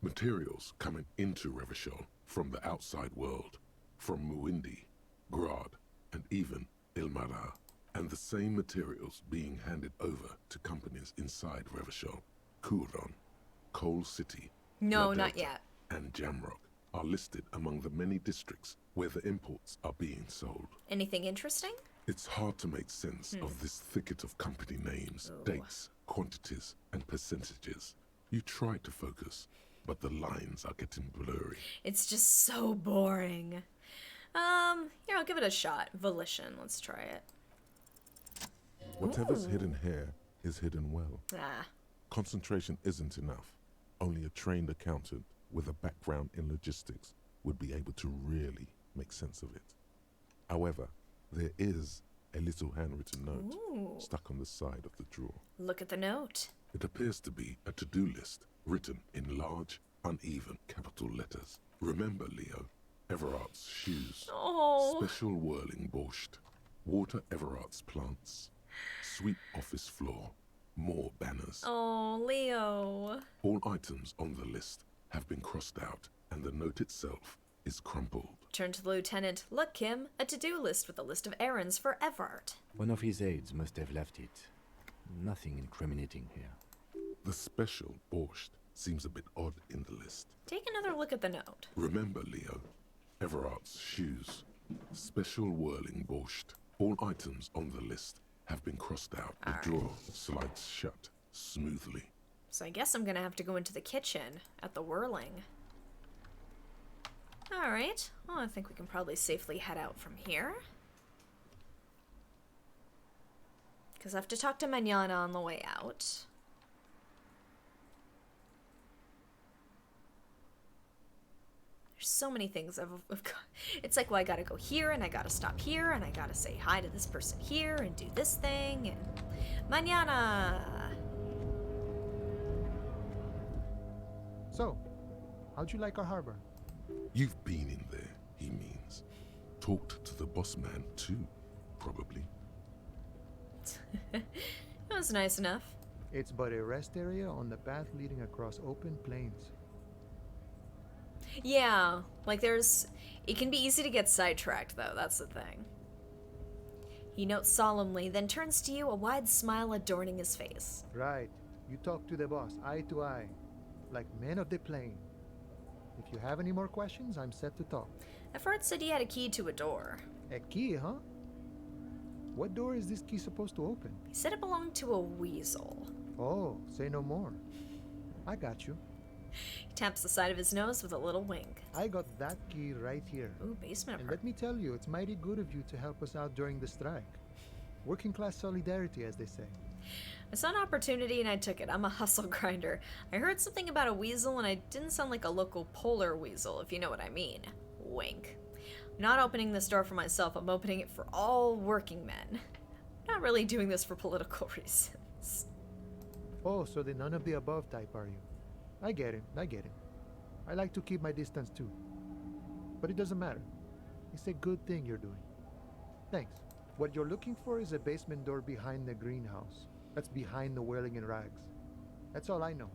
Speaker 3: Materials coming into Revachol from the outside world, from Muindi, Grad, and even Ilmara, and the same materials being handed over to companies inside Revachol. Kuron, Coal City,
Speaker 1: No,
Speaker 3: La
Speaker 1: not
Speaker 3: Delta,
Speaker 1: yet.
Speaker 3: and Jamrock are listed among the many districts where the imports are being sold.
Speaker 1: Anything interesting?
Speaker 3: It's hard to make sense of this thicket of company names,
Speaker 1: Ooh.
Speaker 3: dates, quantities, and percentages. You try to focus, but the lines are getting blurry.
Speaker 1: It's just so boring. Here, I'll give it a shot. Volition. Let's try it.
Speaker 3: Whatever's
Speaker 1: Ooh.
Speaker 3: hidden here is hidden well.
Speaker 1: Ah.
Speaker 3: Concentration isn't enough. Only a trained accountant with a background in logistics would be able to really make sense of it. However, there is a little handwritten note
Speaker 1: Ooh.
Speaker 3: stuck on the side of the drawer.
Speaker 1: Look at the note.
Speaker 3: It appears to be a to-do list written in large, uneven capital letters. Remember, Leo, Everart's shoes.
Speaker 1: Oh.
Speaker 3: Special whirling borscht. Water Everart's plants. Sweep office floor. More banners.
Speaker 1: Oh, Leo.
Speaker 3: All items on the list have been crossed out, and the note itself is crumpled.
Speaker 1: Turn to the lieutenant. Look, Kim, a to-do list with a list of errands for Evrart.
Speaker 4: One of his aides must have left it. Nothing incriminating here.
Speaker 3: The special borscht seems a bit odd in the list.
Speaker 1: Take another look at the note.
Speaker 3: Remember, Leo, Everart's shoes. Special whirling borscht. All items on the list have been crossed out. The drawer slides shut smoothly.
Speaker 1: So I guess I'm gonna have to go into the kitchen at the whirling. Alright, well, I think we can probably safely head out from here. Because I have to talk to Manana on the way out. There's so many things I've got. It's like, well, I gotta go here, and I gotta stop here, and I gotta say hi to this person here, and do this thing, and... Manana!
Speaker 6: So, how'd you like our harbor?
Speaker 3: You've been in there, he means. Talked to the boss man, too, probably.
Speaker 1: It was nice enough.
Speaker 6: It's but a rest area on the path leading across open plains.
Speaker 1: Yeah, like there's... It can be easy to get sidetracked, though, that's the thing. He notes solemnly, then turns to you, a wide smile adorning his face.
Speaker 6: Right. You talk to the boss, eye to eye. Like men of the plain. If you have any more questions, I'm set to talk.
Speaker 1: Evrart said he had a key to a door.
Speaker 6: A key, huh? What door is this key supposed to open?
Speaker 1: He said it belonged to a weasel.
Speaker 6: Oh, say no more. I got you.
Speaker 1: He taps the side of his nose with a little wink.
Speaker 6: I got that key right here.
Speaker 1: Ooh, basement
Speaker 6: And
Speaker 1: apartment.
Speaker 6: let me tell you, it's mighty good of you to help us out during the strike. Working class solidarity, as they say.
Speaker 1: I saw an opportunity and I took it. I'm a hustle grinder. I heard something about a weasel and it didn't sound like a local polar weasel, if you know what I mean. Wink. I'm not opening this door for myself, I'm opening it for all working men. I'm not really doing this for political reasons.
Speaker 6: Oh, so the none of the above type, are you? I get it, I get it. I like to keep my distance too. But it doesn't matter. It's a good thing you're doing. Thanks. What you're looking for is a basement door behind the greenhouse. That's behind the whirling in rags. That's all I know.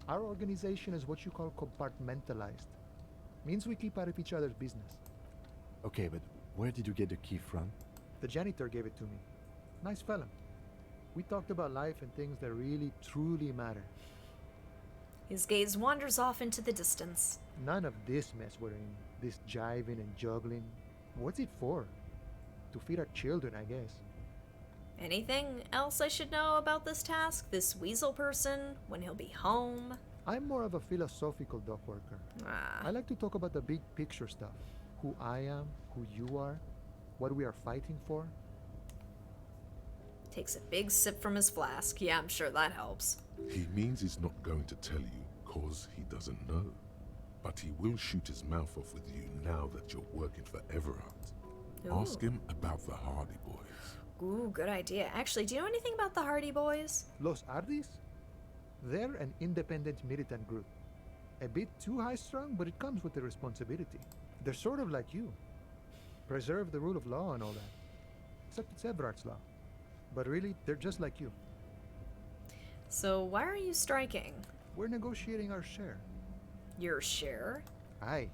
Speaker 6: Our organization is what you call compartmentalized. Means we keep out of each other's business.
Speaker 4: Okay, but where did you get the key from?
Speaker 6: The janitor gave it to me. Nice fella. We talked about life and things that really, truly matter.
Speaker 1: His gaze wanders off into the distance.
Speaker 6: None of this mess we're in. This jiving and juggling. What's it for? To feed our children, I guess.
Speaker 1: Anything else I should know about this task? This weasel person? When he'll be home?
Speaker 6: I'm more of a philosophical dock worker. I like to talk about the big picture stuff. Who I am, who you are, what we are fighting for.
Speaker 1: Takes a big sip from his flask. Yeah, I'm sure that helps.
Speaker 3: He means he's not going to tell you cause he doesn't know. But he will shoot his mouth off with you now that you're working for Evrart. Ask him about the Hardy Boys.
Speaker 1: Ooh, good idea. Actually, do you know anything about the Hardy Boys?
Speaker 6: Los Ardis? They're an independent militant group. A bit too high-strung, but it comes with the responsibility. They're sort of like you. Preserve the rule of law and all that. Except it's Everart's law. But really, they're just like you.
Speaker 1: So why are you striking?
Speaker 6: We're negotiating our share.
Speaker 1: Your share?
Speaker 6: Aye.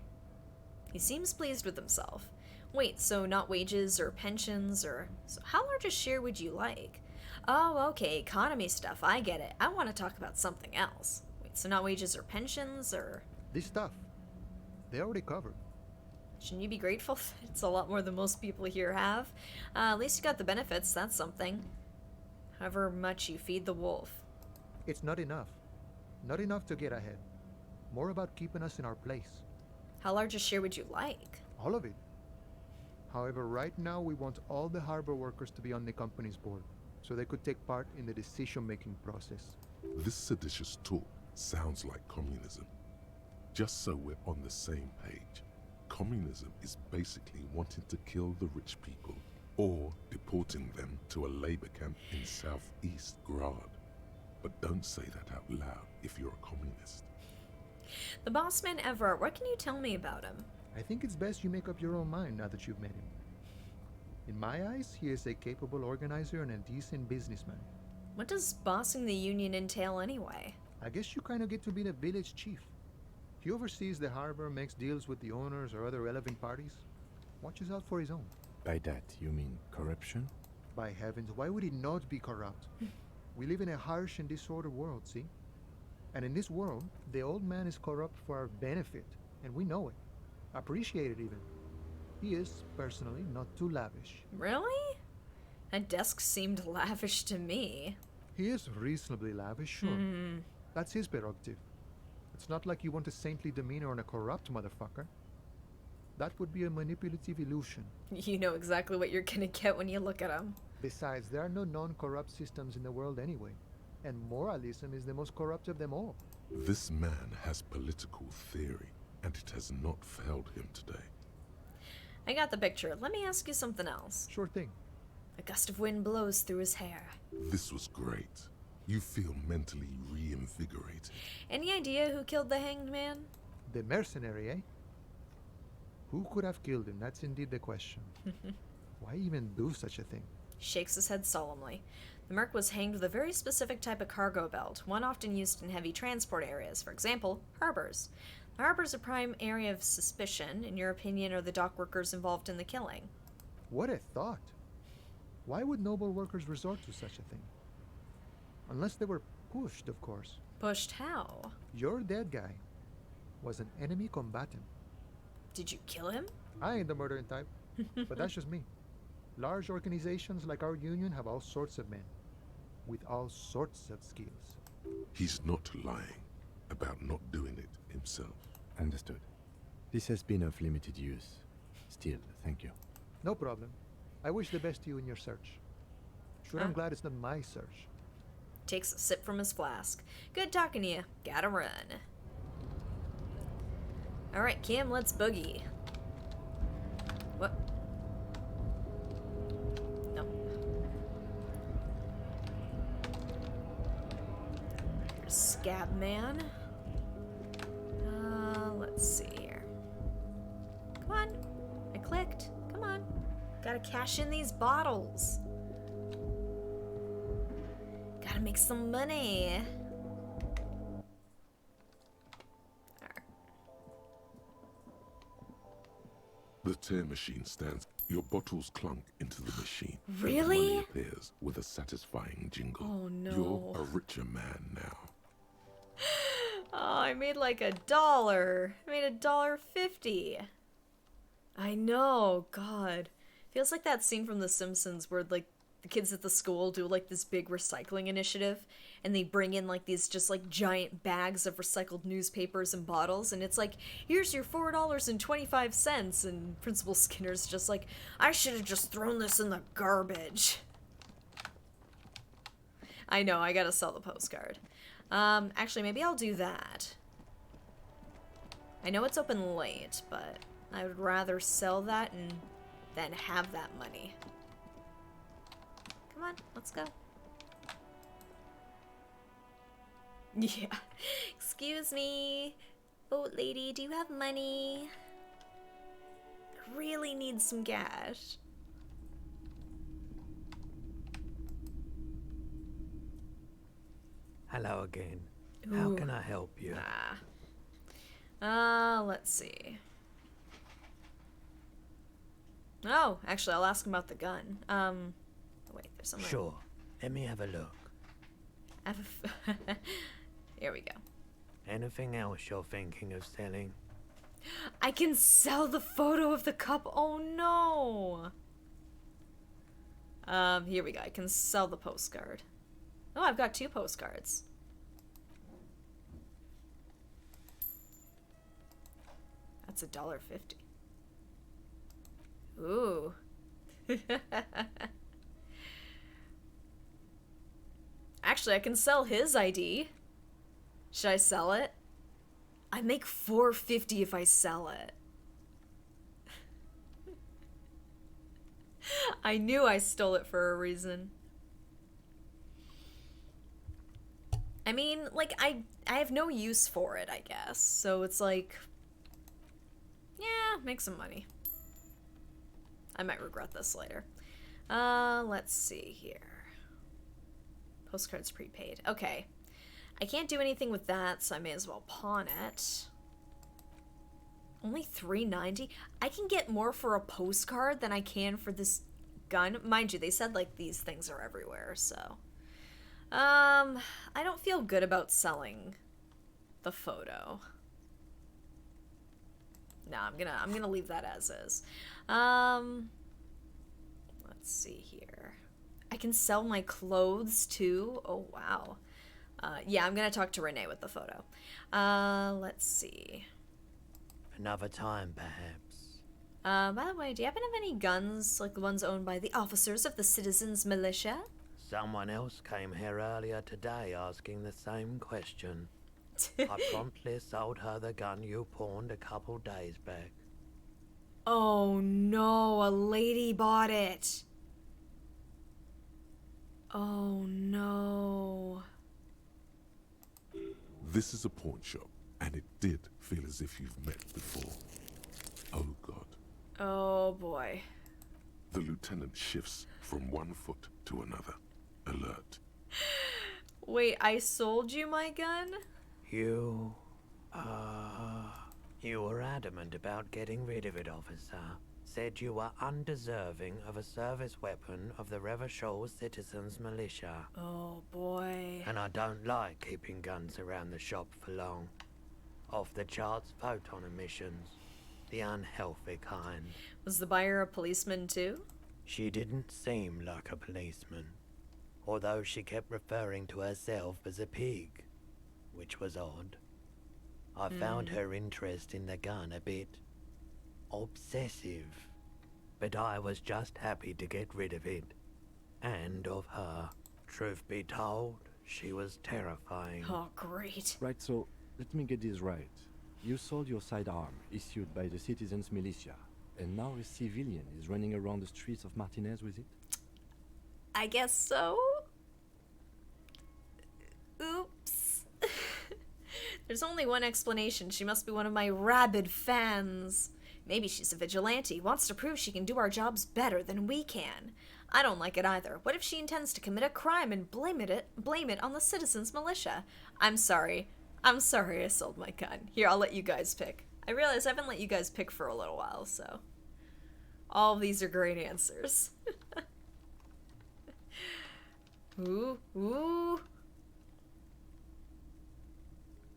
Speaker 1: He seems pleased with himself. Wait, so not wages or pensions or... So how large a share would you like? Oh, okay, economy stuff, I get it. I want to talk about something else. Wait, so not wages or pensions or...
Speaker 6: This stuff, they already covered.
Speaker 1: Shouldn't you be grateful? It's a lot more than most people here have. At least you got the benefits, that's something. However much you feed the wolf.
Speaker 6: It's not enough. Not enough to get ahead. More about keeping us in our place.
Speaker 1: How large a share would you like?
Speaker 6: All of it. However, right now we want all the harbor workers to be on the company's board. so they could take part in the decision-making process.
Speaker 3: This seditious talk sounds like communism. Just so we're on the same page, communism is basically wanting to kill the rich people or deporting them to a labor camp in southeast Grad. But don't say that out loud if you're a communist.
Speaker 1: The boss man Evrart, what can you tell me about him?
Speaker 6: I think it's best you make up your own mind now that you've met him. In my eyes, he is a capable organizer and a decent businessman.
Speaker 1: What does bossing the union entail anyway?
Speaker 6: I guess you kind of get to be the village chief. He oversees the harbor, makes deals with the owners or other relevant parties, watches out for his own.
Speaker 4: By that, you mean corruption?
Speaker 6: By heavens, why would he not be corrupt? We live in a harsh and disordered world, see? And in this world, the old man is corrupt for our benefit, and we know it. Appreciate it even. He is, personally, not too lavish.
Speaker 1: Really? That desk seemed lavish to me.
Speaker 6: He is reasonably lavish, sure. That's his prerogative. It's not like you want a saintly demeanor on a corrupt motherfucker. That would be a manipulative illusion.
Speaker 1: You know exactly what you're gonna get when you look at him.
Speaker 6: Besides, there are no non-corrupt systems in the world anyway. And moralism is the most corrupt of them all.
Speaker 3: This man has political theory, and it has not failed him today.
Speaker 1: I got the picture. Let me ask you something else.
Speaker 6: Sure thing.
Speaker 1: A gust of wind blows through his hair.
Speaker 3: This was great. You feel mentally reinvigorated.
Speaker 1: Any idea who killed the hanged man?
Speaker 6: The mercenary, eh? Who could have killed him? That's indeed the question. Why even do such a thing?
Speaker 1: Shakes his head solemnly. The merc was hanged with a very specific type of cargo belt, one often used in heavy transport areas, for example, harbors. The harbor's a prime area of suspicion. In your opinion, are the dock workers involved in the killing?
Speaker 6: What a thought. Why would noble workers resort to such a thing? Unless they were pushed, of course.
Speaker 1: Pushed how?
Speaker 6: Your dead guy was an enemy combatant.
Speaker 1: Did you kill him?
Speaker 6: I ain't the murdering type, but that's just me. Large organizations like our union have all sorts of men, with all sorts of skills.
Speaker 3: He's not lying about not doing it himself.
Speaker 4: Understood. This has been of limited use. Still, thank you.
Speaker 6: No problem. I wish the best to you in your search. Sure, I'm glad it's not my search.
Speaker 1: Takes a sip from his flask. Good talking to you. Gotta run. Alright, Kim, let's boogie. What? No. Here's Scab Man. Let's see here. Come on. I clicked. Come on. Gotta cash in these bottles. Gotta make some money.
Speaker 3: The tear machine stands. Your bottles clunk into the machine.
Speaker 1: Really?
Speaker 3: Money appears with a satisfying jingle.
Speaker 1: Oh, no.
Speaker 3: You're a richer man now.
Speaker 1: Oh, I made like $1. I made $1.50. I know, God. Feels like that scene from The Simpsons where like the kids at the school do like this big recycling initiative and they bring in like these just like giant bags of recycled newspapers and bottles and it's like, here's your $4.25 and Principal Skinner's just like, I should have just thrown this in the garbage. I know, I gotta sell the postcard. Actually, maybe I'll do that. I know it's open late, but I would rather sell that and then have that money. Come on, let's go. Yeah. Excuse me. Boat lady, do you have money? I really need some cash.
Speaker 5: Hello again. How can I help you?
Speaker 1: Let's see. Oh, actually, I'll ask him about the gun. Wait, there's something.
Speaker 5: Sure. Let me have a look.
Speaker 1: Here we go.
Speaker 5: Anything else you're thinking of selling?
Speaker 1: I can sell the photo of the cup. Oh no. Here we go. I can sell the postcard. Oh, I've got 2 postcards. That's $1.50. Ooh. Actually, I can sell his ID. Should I sell it? I make $4.50 if I sell it. I knew I stole it for a reason. I mean, like, I have no use for it, I guess. So it's like, yeah, make some money. I might regret this later. Let's see here. Postcards prepaid. Okay. I can't do anything with that, so I may as well pawn it. Only $3.90? I can get more for a postcard than I can for this gun. Mind you, they said, like, these things are everywhere, so... I don't feel good about selling the photo. No, I'm gonna leave that as is. Let's see here. I can sell my clothes too. Oh wow. Yeah, I'm gonna talk to Renee with the photo. Let's see.
Speaker 7: Another time, perhaps.
Speaker 1: By the way, do you happen to have any guns like the ones owned by the officers of the Citizens Militia?
Speaker 7: Someone else came here earlier today asking the same question. I promptly sold her the gun you pawned a couple days back.
Speaker 1: Oh no, a lady bought it. Oh no.
Speaker 3: This is a pawn shop, and it did feel as if you've met before. Oh god.
Speaker 1: Oh boy.
Speaker 3: The lieutenant shifts from one foot to another. Alert.
Speaker 1: Wait, I sold you my gun?
Speaker 7: You were adamant about getting rid of it, officer. Said you were undeserving of a service weapon of the Revachol Citizens Militia.
Speaker 1: Oh boy.
Speaker 7: And I don't like keeping guns around the shop for long. Off the charts photon emissions. The unhealthy kind.
Speaker 1: Was the buyer a policeman too?
Speaker 7: She didn't seem like a policeman. Although she kept referring to herself as a pig, which was odd. I found her interest in the gun a bit obsessive, but I was just happy to get rid of it, and of her. Truth be told, she was terrifying.
Speaker 1: Oh, great.
Speaker 4: Right, so let me get this right. You sold your sidearm, issued by the Citizens Militia, and now a civilian is running around the streets of Martinez with it?
Speaker 1: I guess so. Oops. There's only one explanation. She must be one of my rabid fans. Maybe she's a vigilante, wants to prove she can do our jobs better than we can. I don't like it either. What if she intends to commit a crime and blame it on the Citizens Militia? I'm sorry I sold my gun. Here, I'll let you guys pick. I realize I haven't let you guys pick for a little while, so... all of these are great answers. Ooh, ooh.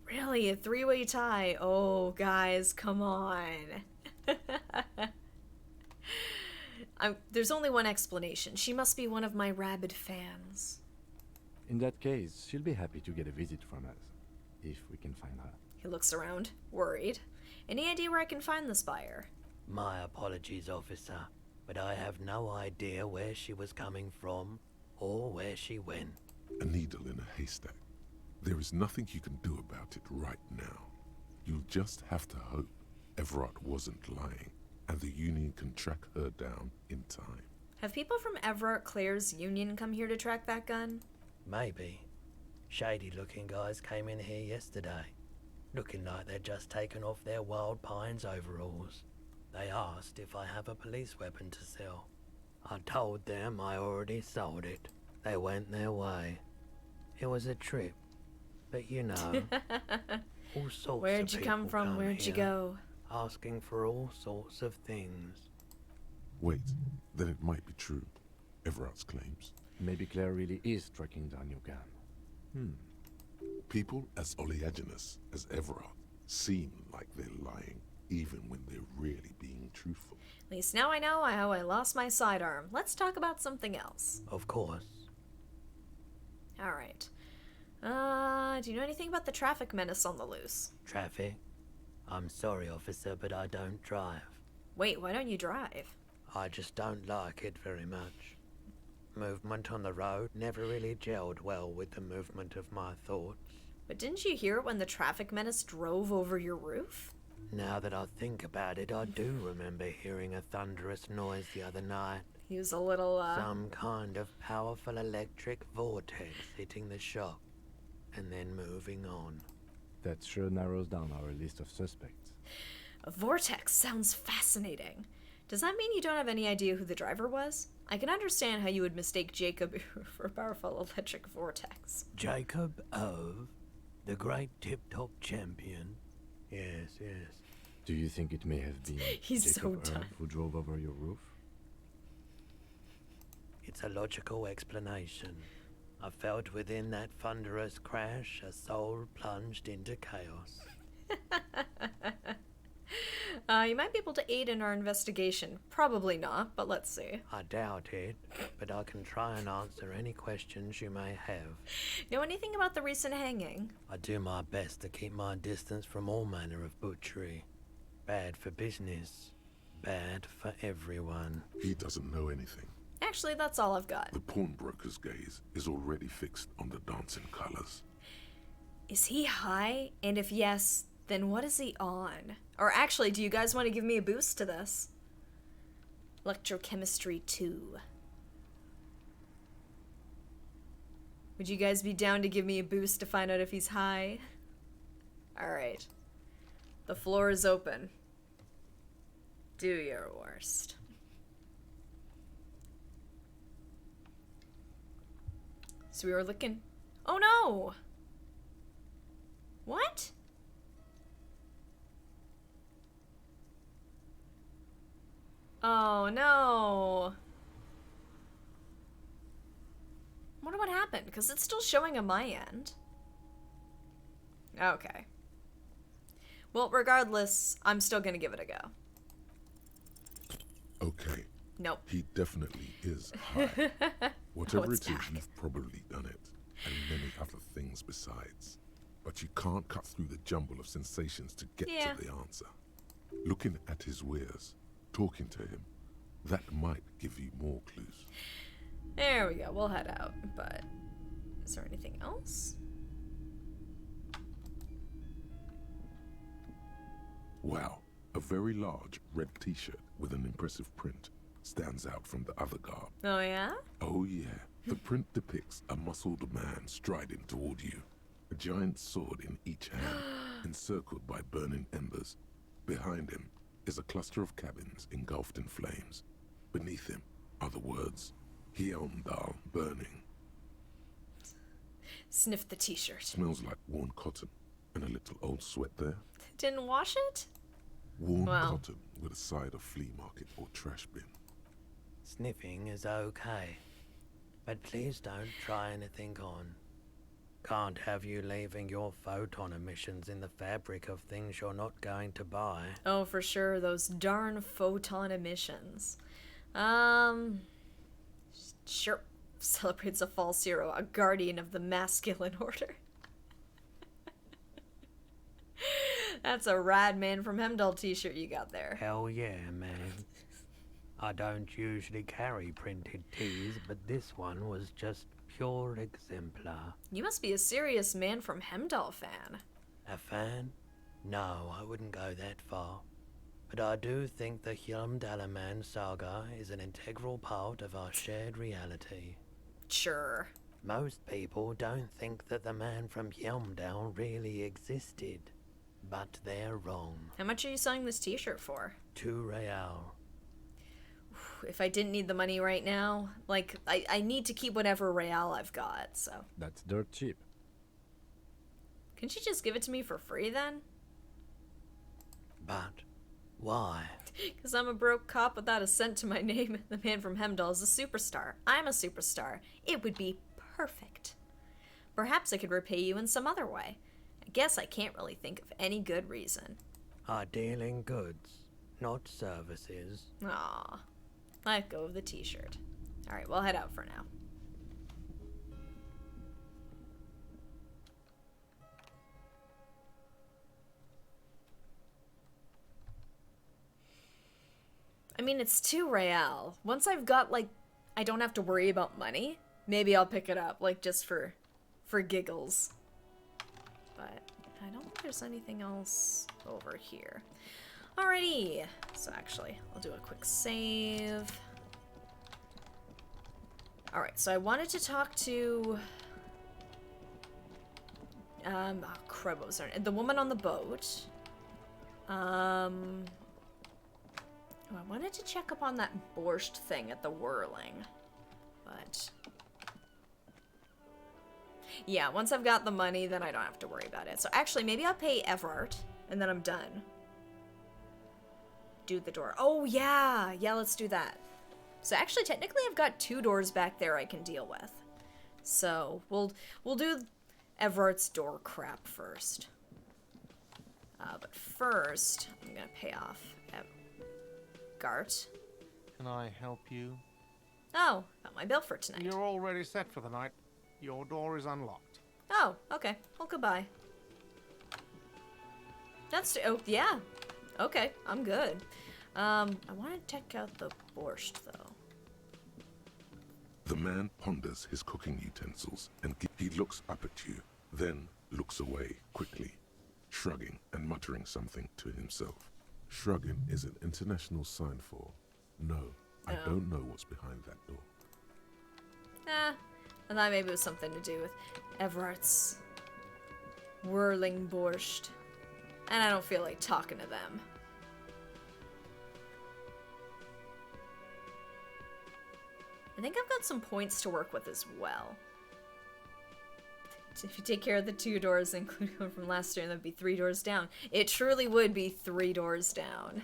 Speaker 1: Really, a three-way tie? Oh, guys, come on. There's only one explanation. She must be one of my rabid fans.
Speaker 4: In that case, she'll be happy to get a visit from us, if we can find her.
Speaker 1: He looks around, worried. Any idea where I can find this buyer?
Speaker 7: My apologies, officer, but I have no idea where she was coming from or where she went.
Speaker 3: A needle in a haystack. There is nothing you can do about it right now. You'll just have to hope Evrart wasn't lying, and the Union can track her down in time.
Speaker 1: Have people from Evrart Claire's Union come here to track that gun?
Speaker 7: Maybe. Shady-looking guys came in here yesterday, looking like they'd just taken off their Wild Pines overalls. They asked if I have a police weapon to sell. I told them I already sold it. They went their way. It was a trip, but you know, all sorts
Speaker 1: Where'd
Speaker 7: of
Speaker 1: you
Speaker 7: people
Speaker 1: come from? Where'd you
Speaker 7: here,
Speaker 1: go?
Speaker 7: asking for all sorts of things.
Speaker 3: Wait, then it might be true. Everart's claims.
Speaker 4: Maybe Claire really is tracking down your gun.
Speaker 3: People as oleaginous as Evrart seem like they're lying, even when they're really being truthful.
Speaker 1: At least now I know how I lost my sidearm. Let's talk about something else.
Speaker 7: Of course.
Speaker 1: Alright. Do you know anything about the traffic menace on the loose?
Speaker 7: Traffic? I'm sorry, officer, but I don't drive.
Speaker 1: Wait, why don't you drive?
Speaker 7: I just don't like it very much. movement on the road never really gelled well with the movement of my thoughts.
Speaker 1: But didn't you hear it when the traffic menace drove over your roof?
Speaker 7: Now that I think about it, I do remember hearing a thunderous noise the other night.
Speaker 1: He was a little,
Speaker 7: Some kind of powerful electric vortex hitting the shop, and then moving on.
Speaker 4: That sure narrows down our list of suspects.
Speaker 1: A vortex sounds fascinating. Does that mean you don't have any idea who the driver was? I can understand how you would mistake Jacob for a powerful electric vortex.
Speaker 7: Jacob of the great tip-top champion. Yes, yes.
Speaker 4: Do you think it may have been
Speaker 1: He's
Speaker 4: Jacob
Speaker 1: so
Speaker 4: Earl
Speaker 1: done.
Speaker 4: who drove over your roof?
Speaker 7: It's a logical explanation. I felt within that thunderous crash a soul plunged into chaos.
Speaker 1: You might be able to aid in our investigation. Probably not, but let's see.
Speaker 7: I doubt it, but I can try and answer any questions you may have.
Speaker 1: Know anything about the recent hanging?
Speaker 7: I do my best to keep my distance from all manner of butchery. Bad for business, bad for everyone.
Speaker 3: He doesn't know anything.
Speaker 1: Actually, that's all I've got.
Speaker 3: The pawnbroker's gaze is already fixed on the dancing colors.
Speaker 1: Is he high? And if yes, then what is he on? Or actually, do you guys want to give me a boost to this? Electrochemistry 2. Would you guys be down to give me a boost to find out if he's high? Alright. The floor is open. Do your worst. So we were looking... Oh no! What? Oh no! I wonder what happened, because it's still showing on my end. Okay. Well, regardless, I'm still gonna give it a go.
Speaker 3: Okay,
Speaker 1: Nope.
Speaker 3: he definitely is high. Whatever
Speaker 1: it's
Speaker 3: it is,
Speaker 1: back.
Speaker 3: you've probably done it, and many other things besides. But you can't cut through the jumble of sensations to get
Speaker 1: Yeah.
Speaker 3: to the answer. Looking at his wares, talking to him, that might give you more clues.
Speaker 1: There we go, we'll head out, but... Is there anything else?
Speaker 3: Wow, a very large red t-shirt with an impressive print stands out from the other garb.
Speaker 1: Oh yeah?
Speaker 3: Oh yeah, the print depicts a muscled man striding toward you, a giant sword in each hand, encircled by burning embers. Behind him is a cluster of cabins engulfed in flames. Beneath him are the words, Hyundal burning.
Speaker 1: Sniff the t-shirt.
Speaker 3: Smells like worn cotton and a little old sweat there.
Speaker 1: Didn't wash it?
Speaker 3: Worn
Speaker 1: Wow.
Speaker 3: cotton with a side of flea market or trash bin.
Speaker 7: Sniffing is okay, but please don't try anything on. Can't have you leaving your photon emissions in the fabric of things you're not going to buy.
Speaker 1: Oh, for sure, those darn photon emissions. Sure. Celebrates a false hero, a guardian of the masculine order. That's a rad Man from Hemdall t-shirt you got there.
Speaker 7: Hell yeah, man. I don't usually carry printed tees, but this one was just pure exemplar.
Speaker 1: You must be a serious Man from Hemdall fan.
Speaker 7: A fan? No, I wouldn't go that far. But I do think the Hyundalaman saga is an integral part of our shared reality.
Speaker 1: Sure.
Speaker 7: Most people don't think that the man from Hyundal really existed. But they're wrong.
Speaker 1: How much are you selling this t-shirt for?
Speaker 7: 2 real.
Speaker 1: If I didn't need the money right now, like, I need to keep whatever real I've got, so.
Speaker 4: That's dirt cheap.
Speaker 1: Couldn't you just give it to me for free then?
Speaker 7: But why?
Speaker 1: Because I'm a broke cop without a cent to my name. The Man from Hemdall is a superstar. I'm a superstar. It would be perfect. Perhaps I could repay you in some other way. I guess I can't really think of any good reason.
Speaker 7: I deal in goods, not services.
Speaker 1: Aw. Let go of the t-shirt. Alright, we'll head out for now. I mean, it's 2 real. Once I've got, like, I don't have to worry about money, maybe I'll pick it up, like, just for giggles. But I don't think there's anything else over here. Alrighty. So actually, I'll do a quick save. Alright, so I wanted to talk to... oh crap, what was her name? The woman on the boat. Oh, I wanted to check up on that borscht thing at the whirling. But... yeah, once I've got the money, then I don't have to worry about it. So actually, maybe I'll pay Evrart, and then I'm done. Do the door. Oh, yeah! Yeah, let's do that. So actually, technically, I've got 2 doors back there I can deal with. So, we'll do Evrat's door crap first. But first, I'm gonna pay off Gart.
Speaker 8: Can I help you?
Speaker 1: Oh, got my bill for tonight.
Speaker 8: You're already set for the night. Your door is unlocked.
Speaker 1: Oh, okay. Well, goodbye. That's... oh, yeah. Okay, I'm good. I want to check out the borscht, though.
Speaker 3: The man ponders his cooking utensils and he looks up at you, then looks away quickly, shrugging and muttering something to himself. Shrugging is an international sign for, no, I don't know what's behind that door.
Speaker 1: I thought maybe it was something to do with Evrat's whirling borscht. And I don't feel like talking to them. I think I've got some points to work with as well. If you take care of the 2 doors, including one from last year, that'd be 3 doors down. It truly would be 3 doors down.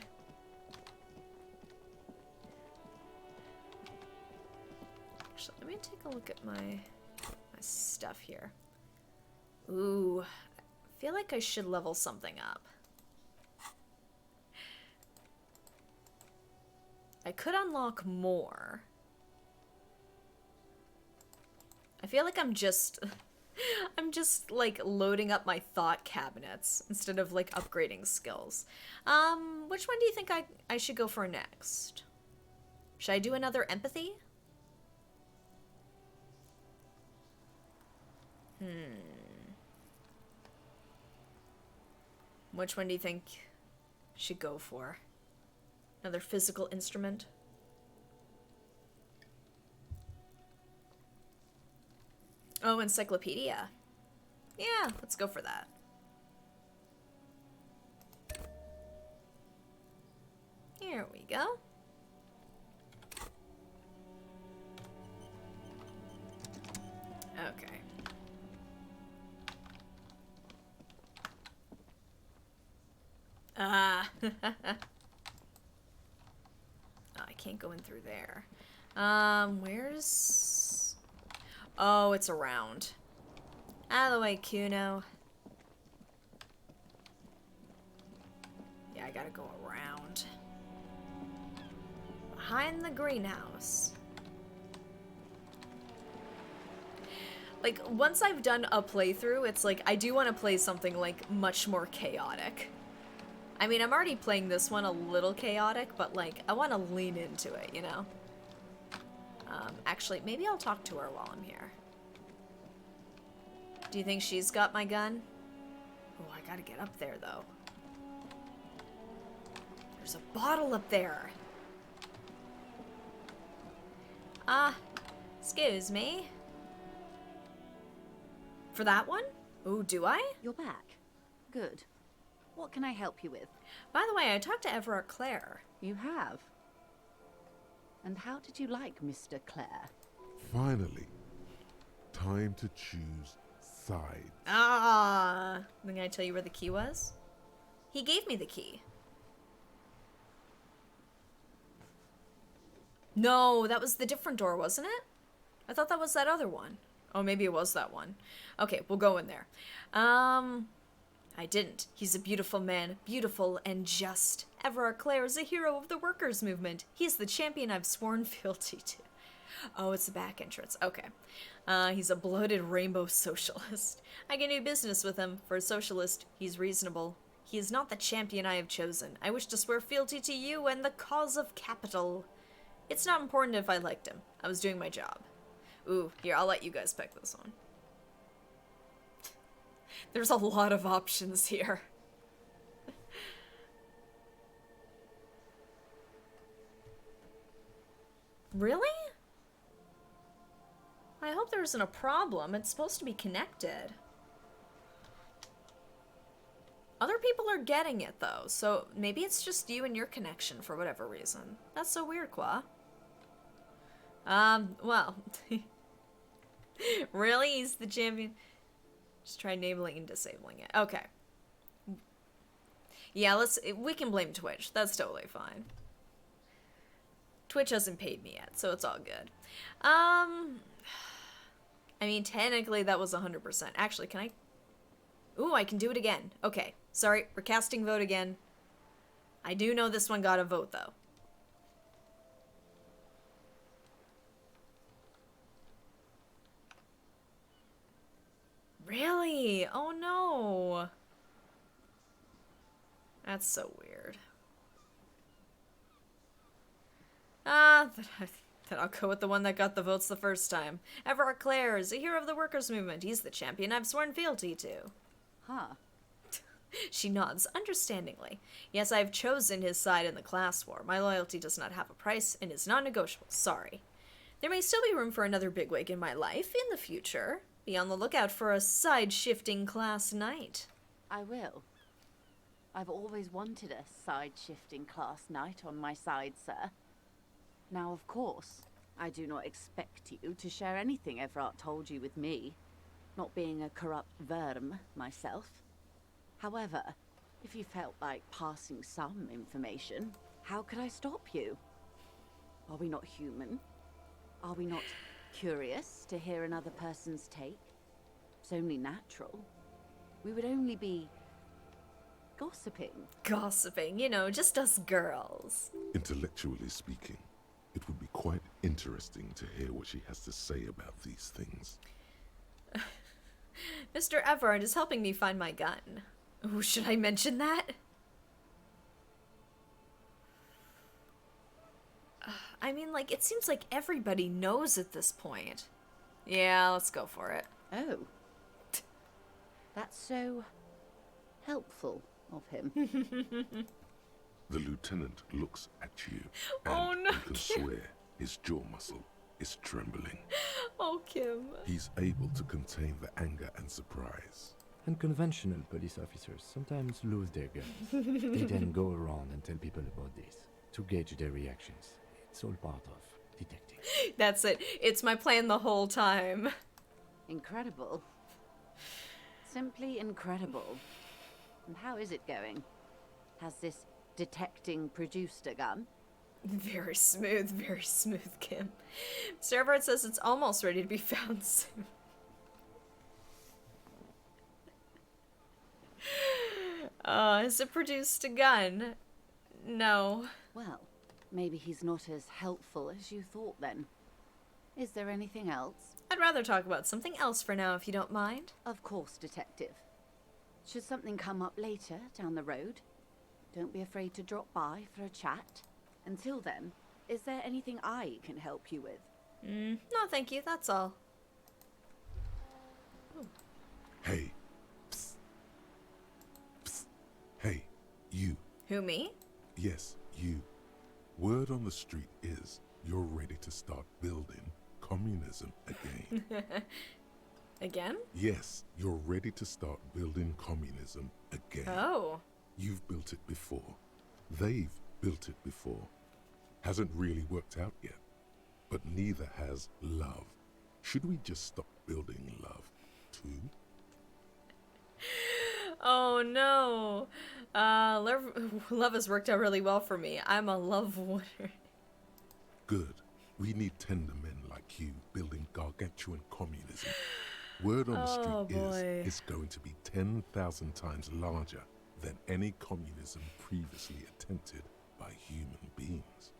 Speaker 1: Actually, let me take a look at my stuff here. Ooh, I feel like I should level something up. I could unlock more. I feel like I'm just like loading up my thought cabinets instead of like upgrading skills. Which one do you think I should go for next? Should I do another empathy? Which one do you think I should go for? Another physical instrument? Oh, encyclopedia. Yeah, let's go for that. Here we go. Okay. Ah. Oh, I can't go in through there. Where's... oh, it's around. Out of the way, Kuno. Yeah, I gotta go around. Behind the greenhouse. Like, once I've done a playthrough, it's like, I do want to play something, like, much more chaotic. I mean, I'm already playing this one a little chaotic, but, like, I want to lean into it, you know? Actually, maybe I'll talk to her while I'm here. Do you think she's got my gun? Oh, I gotta get up there, though. There's a bottle up there. Excuse me. For that one? Ooh, do I?
Speaker 9: You're back. Good. What can I help you with?
Speaker 1: By the way, I talked to Evrart Clare.
Speaker 9: You have? And how did you like Mr. Clare?
Speaker 3: Finally, time to choose sides.
Speaker 1: Then I tell you where the key was? He gave me the key. No, that was the different door, wasn't it? I thought that was that other one. Oh, maybe it was that one. Okay, we'll go in there. I didn't. He's a beautiful man, beautiful and just. Evrart Clare is a hero of the workers' movement. He's the champion I've sworn fealty to. Oh, it's the back entrance. Okay. He's a bloated rainbow socialist. I can do business with him. For a socialist, he's reasonable. He is not the champion I have chosen. I wish to swear fealty to you and the cause of capital. It's not important if I liked him. I was doing my job. Ooh, here, I'll let you guys pick this one. There's a lot of options here. Really? I hope there isn't a problem. It's supposed to be connected. Other people are getting it, though, so maybe it's just you and your connection for whatever reason. That's so weird, Qua. Well. Really? He's the champion? Just try enabling and disabling it. Okay. Yeah, we can blame Twitch. That's totally fine. Twitch hasn't paid me yet, so it's all good. I mean, technically that was 100%. Actually, can I? Ooh, I can do it again. Okay. Sorry, we're casting vote again. I do know this one got a vote, though. Really? Oh no. That's so weird. Then I'll go with the one that got the votes the first time. Evrart Clare is a hero of the workers' movement. He's the champion I've sworn fealty to.
Speaker 9: Huh.
Speaker 1: She nods understandingly. Yes, I have chosen his side in the class war. My loyalty does not have a price and is non-negotiable. Sorry. There may still be room for another bigwig in my life in the future. Be on the lookout for a side-shifting class knight.
Speaker 9: I will. I've always wanted a side-shifting class knight on my side, sir. Now, of course, I do not expect you to share anything Evrart told you with me, not being a corrupt verm myself. However, if you felt like passing some information, how could I stop you? Are we not human? Are we not curious to hear another person's take? It's only natural. We would only be gossiping.
Speaker 1: Gossiping, you know, just us girls.
Speaker 3: Intellectually speaking, it would be quite interesting to hear what she has to say about these things.
Speaker 1: Mr. Evrart is helping me find my gun. Ooh, should I mention that? I mean, like, it seems like everybody knows at this point. Yeah, let's go for it.
Speaker 9: Oh. That's so helpful of him.
Speaker 3: The lieutenant looks at you,
Speaker 1: Oh,
Speaker 3: and
Speaker 1: no,
Speaker 3: you can
Speaker 1: Kim.
Speaker 3: swear his jaw muscle is trembling.
Speaker 1: Oh, Kim.
Speaker 3: He's able to contain the anger and surprise.
Speaker 4: And conventional police officers sometimes lose their guns. They then go around and tell people about this to gauge their reactions. It's all part of detecting.
Speaker 1: That's it. It's my plan the whole time.
Speaker 9: Incredible. Simply incredible. And how is it going? Has this detecting produced a gun?
Speaker 1: Very smooth, Kim. Mr. Evrart says it's almost ready to be found soon. Has it produced a gun? No.
Speaker 9: Well, maybe he's not as helpful as you thought then. Is there anything else?
Speaker 1: I'd rather talk about something else for now, if you don't mind.
Speaker 9: Of course, Detective. Should something come up later down the road, don't be afraid to drop by for a chat. Until then, is there anything I can help you with?
Speaker 1: No, thank you. That's all.
Speaker 3: Hey. Psst. Psst. Hey, you.
Speaker 1: Who, me?
Speaker 3: Yes, you. Word on the street is you're ready to start building communism again.
Speaker 1: Again?
Speaker 3: Yes, you're ready to start building communism again.
Speaker 1: Oh.
Speaker 3: You've built it before. They've built it before. Hasn't really worked out yet. But neither has love. Should we just stop building love, too?
Speaker 1: Oh, no. Love has worked out really well for me. I'm a love warrior.
Speaker 3: Good. We need tender men like you building gargantuan communism. Word on the street is it's going to be 10,000 times larger than any communism previously attempted by human beings.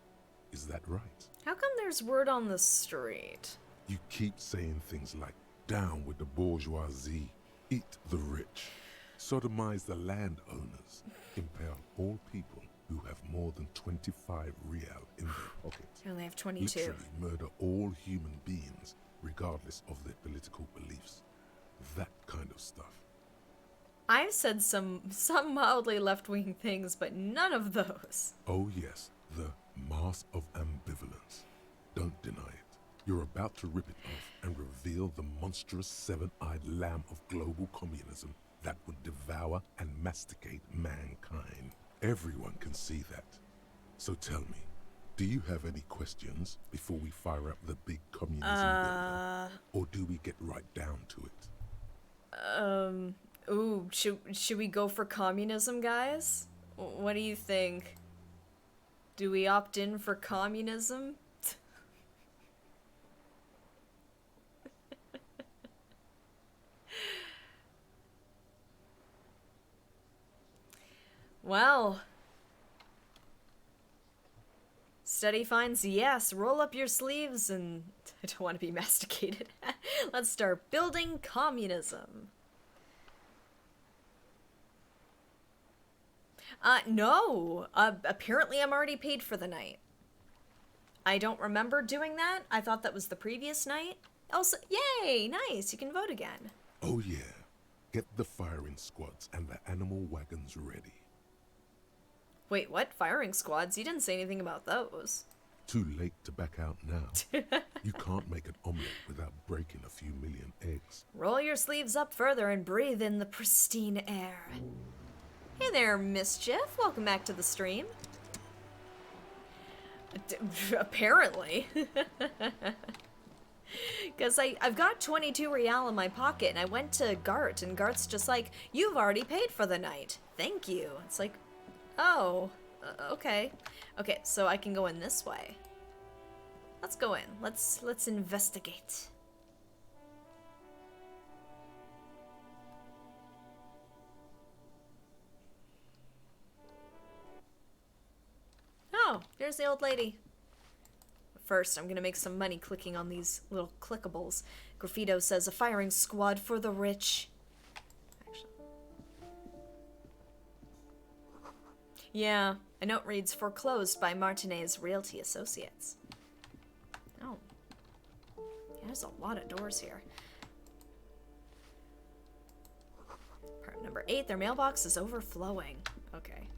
Speaker 3: Is that right?
Speaker 1: How come there's word on the street?
Speaker 3: You keep saying things like, down with the bourgeoisie, eat the rich, sodomize the landowners, impale all people, who have more than 25 real in their pockets.
Speaker 1: I only have 22.
Speaker 3: Literally murder all human beings, regardless of their political beliefs. That kind of stuff.
Speaker 1: I've said some mildly left-wing things, but none of those.
Speaker 3: Oh yes, the mask of ambivalence. Don't deny it. You're about to rip it off and reveal the monstrous seven-eyed lamb of global communism that would devour and masticate mankind. Everyone can see that. So tell me, do you have any questions before we fire up the big communism builder? Or do we get right down to it?
Speaker 1: Ooh, should we go for communism, guys? What do you think? Do we opt in for communism? Well, study finds yes. Roll up your sleeves and I don't want to be masticated. Let's start building communism. No. Apparently I'm already paid for the night. I don't remember doing that. I thought that was the previous night. Also, yay! Nice. You can vote again.
Speaker 3: Oh yeah. Get the firing squads and the animal wagons ready.
Speaker 1: Wait, what? Firing squads? You didn't say anything about those.
Speaker 3: Too late to back out now. You can't make an omelette without breaking a few million eggs.
Speaker 1: Roll your sleeves up further and breathe in the pristine air. Hey there, Mischief. Welcome back to the stream. Apparently. Because I've got 22 real in my pocket, and I went to Gart, and Gart's just like, you've already paid for the night. Thank you. It's like, oh, okay. Okay, so I can go in this way. Let's go in. Let's investigate. Oh, there's the old lady. First, I'm gonna make some money clicking on these little clickables. Graffito says, a firing squad for the rich. Actually. Yeah, a note reads, foreclosed by Martinez Realty Associates. Oh. Yeah, there's a lot of doors here. Part number 8, their mailbox is overflowing. Okay.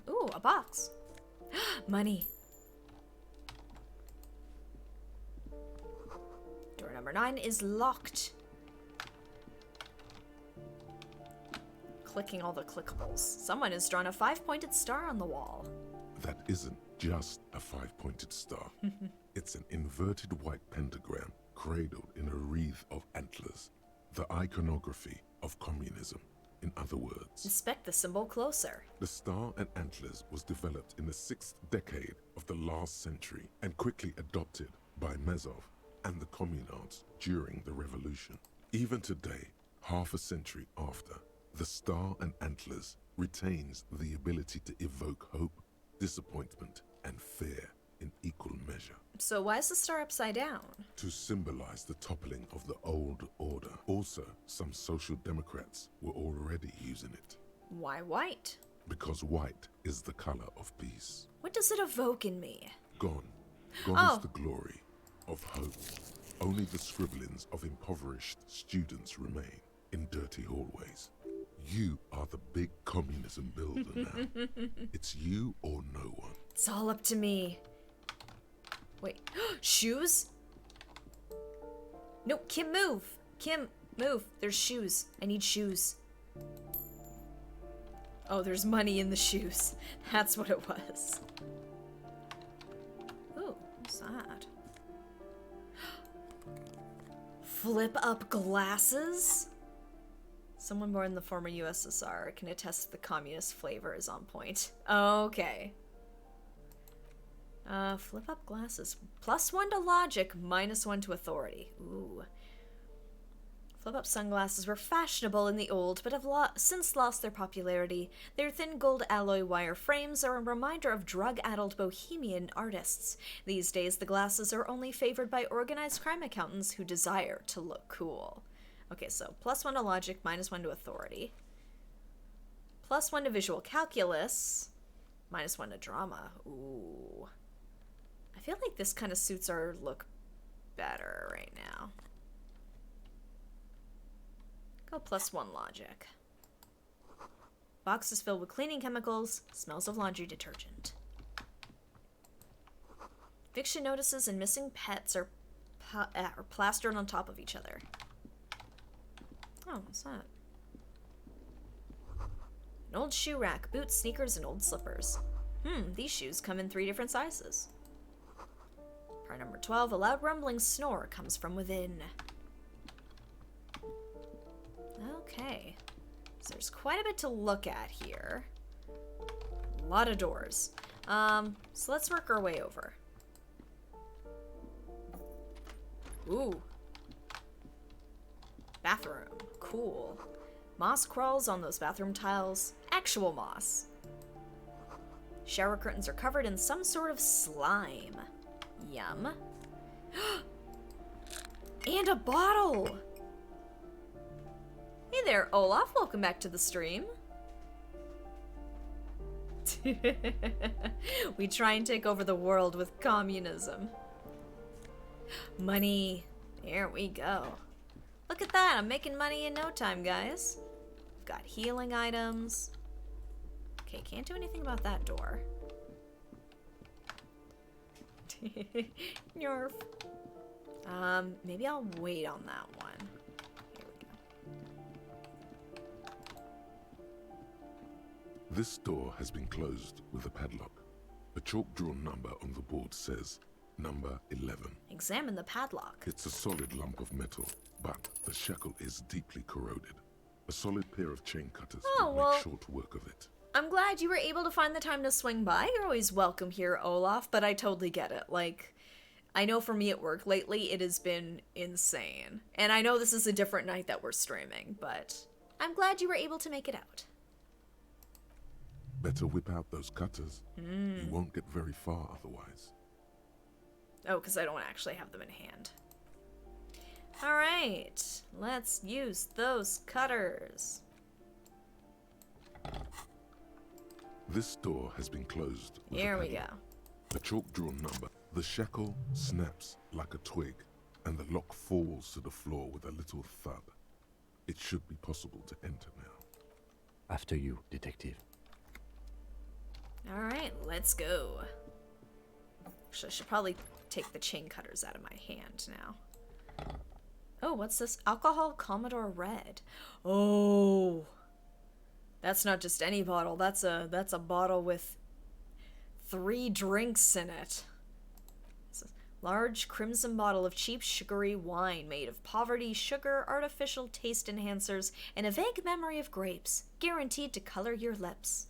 Speaker 1: Ooh, a box. Money. Door number 9 is locked. Clicking all the clickables. Someone has drawn a 5-pointed star on the wall.
Speaker 3: That isn't just a 5-pointed star. It's an inverted white pentagram cradled in a wreath of antlers. The iconography of communism, in other words.
Speaker 1: Inspect the symbol closer.
Speaker 3: The star and antlers was developed in the 6th decade of the last century and quickly adopted by Mezov and the communards during the revolution. Even today, half a century after, the star and antlers retains the ability to evoke hope, disappointment, and fear in equal measure.
Speaker 1: So why is the star upside down?
Speaker 3: To symbolize the toppling of the old order. Also, some social democrats were already using it.
Speaker 1: Why white?
Speaker 3: Because white is the color of peace.
Speaker 1: What does it evoke in me?
Speaker 3: Gone. Gone is the glory of hope. Only the scribblings of impoverished students remain in dirty hallways. You are the big communism builder now. It's you or no one.
Speaker 1: It's all up to me. Wait, shoes? No, Kim, move. Kim, move. There's shoes. I need shoes. Oh, there's money in the shoes. That's what it was. Ooh, what's that? Flip up glasses? Someone born in the former USSR can attest the communist flavor is on point. Okay. Flip up glasses. +1 to logic, -1 to authority. Ooh. Flip up sunglasses were fashionable in the old, but have since lost their popularity. Their thin gold alloy wire frames are a reminder of drug-addled bohemian artists. These days, the glasses are only favored by organized crime accountants who desire to look cool. Okay, so +1 to logic, -1 to authority. +1 to visual calculus, -1 to drama. Ooh. I feel like this kind of suits our look better right now. Go +1 logic. Box is filled with cleaning chemicals, smells of laundry detergent. Eviction notices and missing pets are plastered on top of each other. Oh, what's that? An old shoe rack, boots, sneakers, and old slippers. These shoes come in 3 different sizes. Part number 12, a loud rumbling snore comes from within. Okay. So there's quite a bit to look at here. A lot of doors. So let's work our way over. Ooh. Bathroom. Cool. Moss crawls on those bathroom tiles. Actual moss. Shower curtains are covered in some sort of slime. Yum. And a bottle! Hey there, Olaf. Welcome back to the stream. We try and take over the world with communism. Money. There we go. Look at that. I'm making money in no time, guys. Got healing items. Okay, can't do anything about that door. Nerf. Maybe I'll wait on that one. Here we go.
Speaker 3: This door has been closed with a padlock. A chalk-drawn number on the board says number 11.
Speaker 1: Examine the padlock.
Speaker 3: It's a solid lump of metal, but the shackle is deeply corroded. A solid pair of chain cutters will make short work of it.
Speaker 1: I'm glad you were able to find the time to swing by. You're always welcome here, Olaf, but I totally get it. Like, I know for me at work lately, it has been insane. And I know this is a different night that we're streaming, but I'm glad you were able to make it out.
Speaker 3: Better whip out those cutters. You won't get very far otherwise.
Speaker 1: Oh, because I don't actually have them in hand. Alright, let's use those cutters.
Speaker 3: This door has been closed with
Speaker 1: Here
Speaker 3: a
Speaker 1: we go.
Speaker 3: padlock. A chalk-drawn number. The shackle snaps like a twig, and the lock falls to the floor with a little thud. It should be possible to enter now.
Speaker 4: After you, detective.
Speaker 1: Alright, let's go. Actually, I should probably take the chain cutters out of my hand now. Oh, what's this? Alcohol Commodore Red. Oh, that's not just any bottle. That's a bottle with 3 drinks in it. It's a large crimson bottle of cheap sugary wine made of poverty, sugar, artificial taste enhancers, and a vague memory of grapes, guaranteed to color your lips.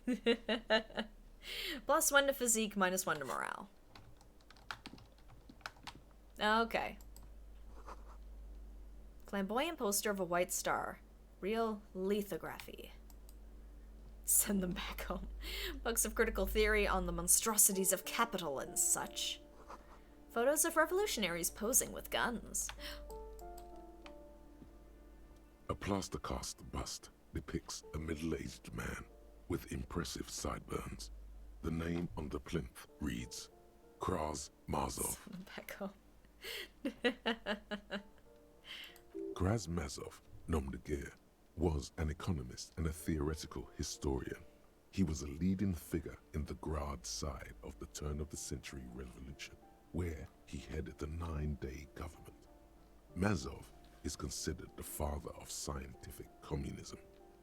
Speaker 1: +1 to physique, -1 to morale. Okay. Flamboyant poster of a white star. Real lithography. Send them back home. Books of critical theory on the monstrosities of capital and such. Photos of revolutionaries posing with guns.
Speaker 3: A plaster cast bust depicts a middle-aged man with impressive sideburns. The name on the plinth reads Kraz Mazov.
Speaker 1: Send them back home.
Speaker 3: Krazmazov, nom de guerre, was an economist and a theoretical historian. He was a leading figure in the Grad side of the turn-of-the-century revolution, where he headed the 9-day government. Mazov is considered the father of scientific communism,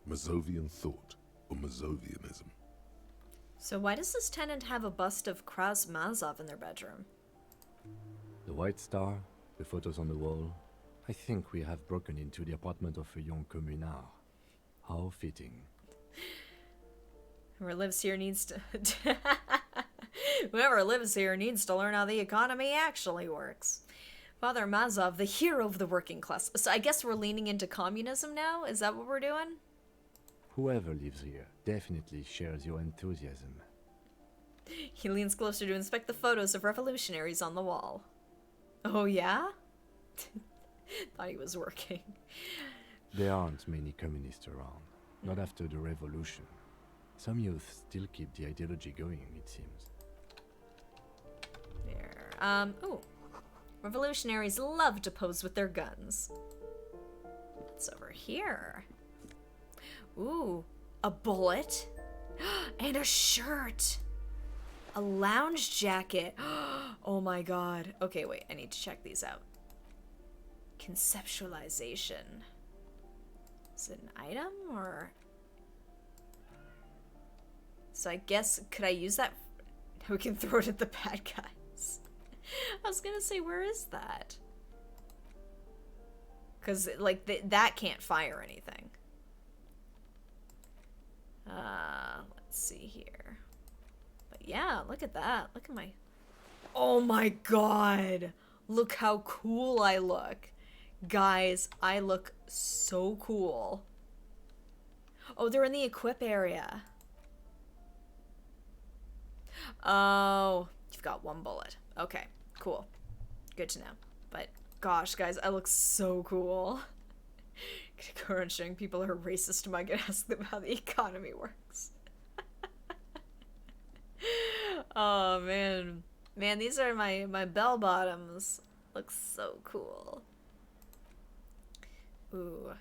Speaker 3: Mazovian thought, or Mazovianism.
Speaker 1: So why does this tenant have a bust of Kraz-Mazov in their bedroom?
Speaker 4: The white star, the photos on the wall. I think we have broken into the apartment of a young communard. How fitting.
Speaker 1: Whoever lives here needs to... Whoever lives here needs to learn how the economy actually works. Father Mazov, the hero of the working class. So I guess we're leaning into communism now? Is that what we're doing?
Speaker 4: Whoever lives here definitely shares your enthusiasm.
Speaker 1: He leans closer to inspect the photos of revolutionaries on the wall. Oh yeah? Thought he was working.
Speaker 4: There aren't many communists around. Not after the revolution. Some youth still keep the ideology going, it seems.
Speaker 1: There. Ooh. Revolutionaries love to pose with their guns. What's over here? Ooh. A bullet. And a shirt. A lounge jacket. Oh my god. Okay, wait. I need to check these out. Conceptualization. Is it an item or... So I guess, could I use that? We can throw it at the bad guys. I was gonna say, where is that? Because, like, that can't fire anything. Let's see here. But yeah, look at that. Look at my... Oh my god! Look how cool I look. Guys, I look so cool. Oh, they're in the equip area. Oh, you've got one bullet. Okay, cool. Good to know. But gosh, guys, I look so cool. Gonna go around showing people are racist am I gonna ask them how the economy works. Oh man. Man, these are my bell bottoms. Looks so cool. Ooh.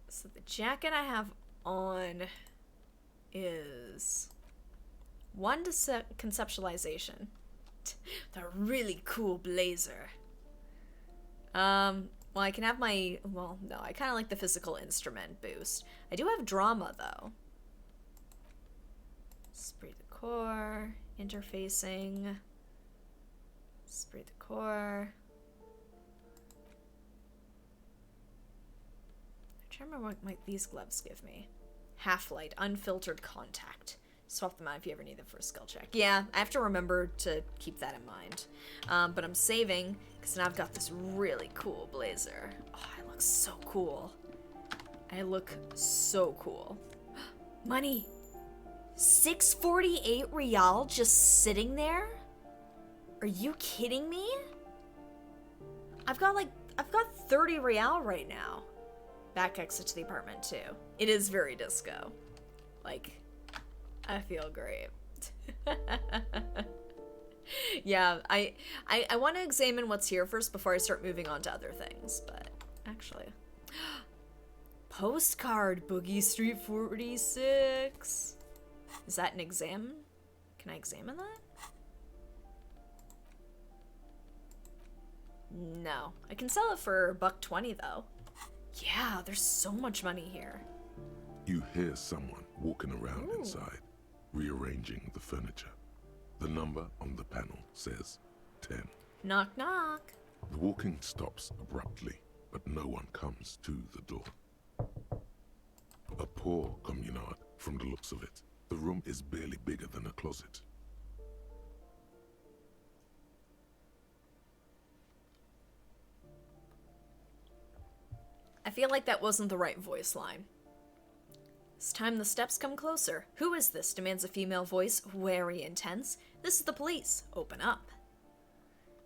Speaker 1: So the jacket I have on is one to conceptualization. The really cool blazer. Well, I can have my, well, no, I kind of like the physical instrument boost. I do have drama, though. Esprit de corps, interfacing, esprit de corps. I'm trying to remember what might these gloves give me. Half-light, unfiltered contact. Swap them out if you ever need them for a skill check. Yeah, I have to remember to keep that in mind. But I'm saving, because now I've got this really cool blazer. Oh, I look so cool. I look so cool. Money! 648 real just sitting there? Are you kidding me? I've got 30 real right now. Back exit to the apartment too. It is very disco. Like, I feel great. Yeah, I want to examine what's here first before I start moving on to other things, but actually. Postcard, Boogie Street 46. Is that an exam? Can I examine that? No. I can sell it for $1.20 though. Yeah, there's so much money here.
Speaker 3: You hear someone walking around
Speaker 1: Ooh.
Speaker 3: inside, rearranging the furniture. The number on the panel says 10.
Speaker 1: Knock, knock.
Speaker 3: The walking stops abruptly, but no one comes to the door. A poor communard, from the looks of it. The room is barely bigger than a closet.
Speaker 1: I feel like that wasn't the right voice line. This time the steps come closer. Who is this? Demands a female voice, wary intense. This is the police. Open up.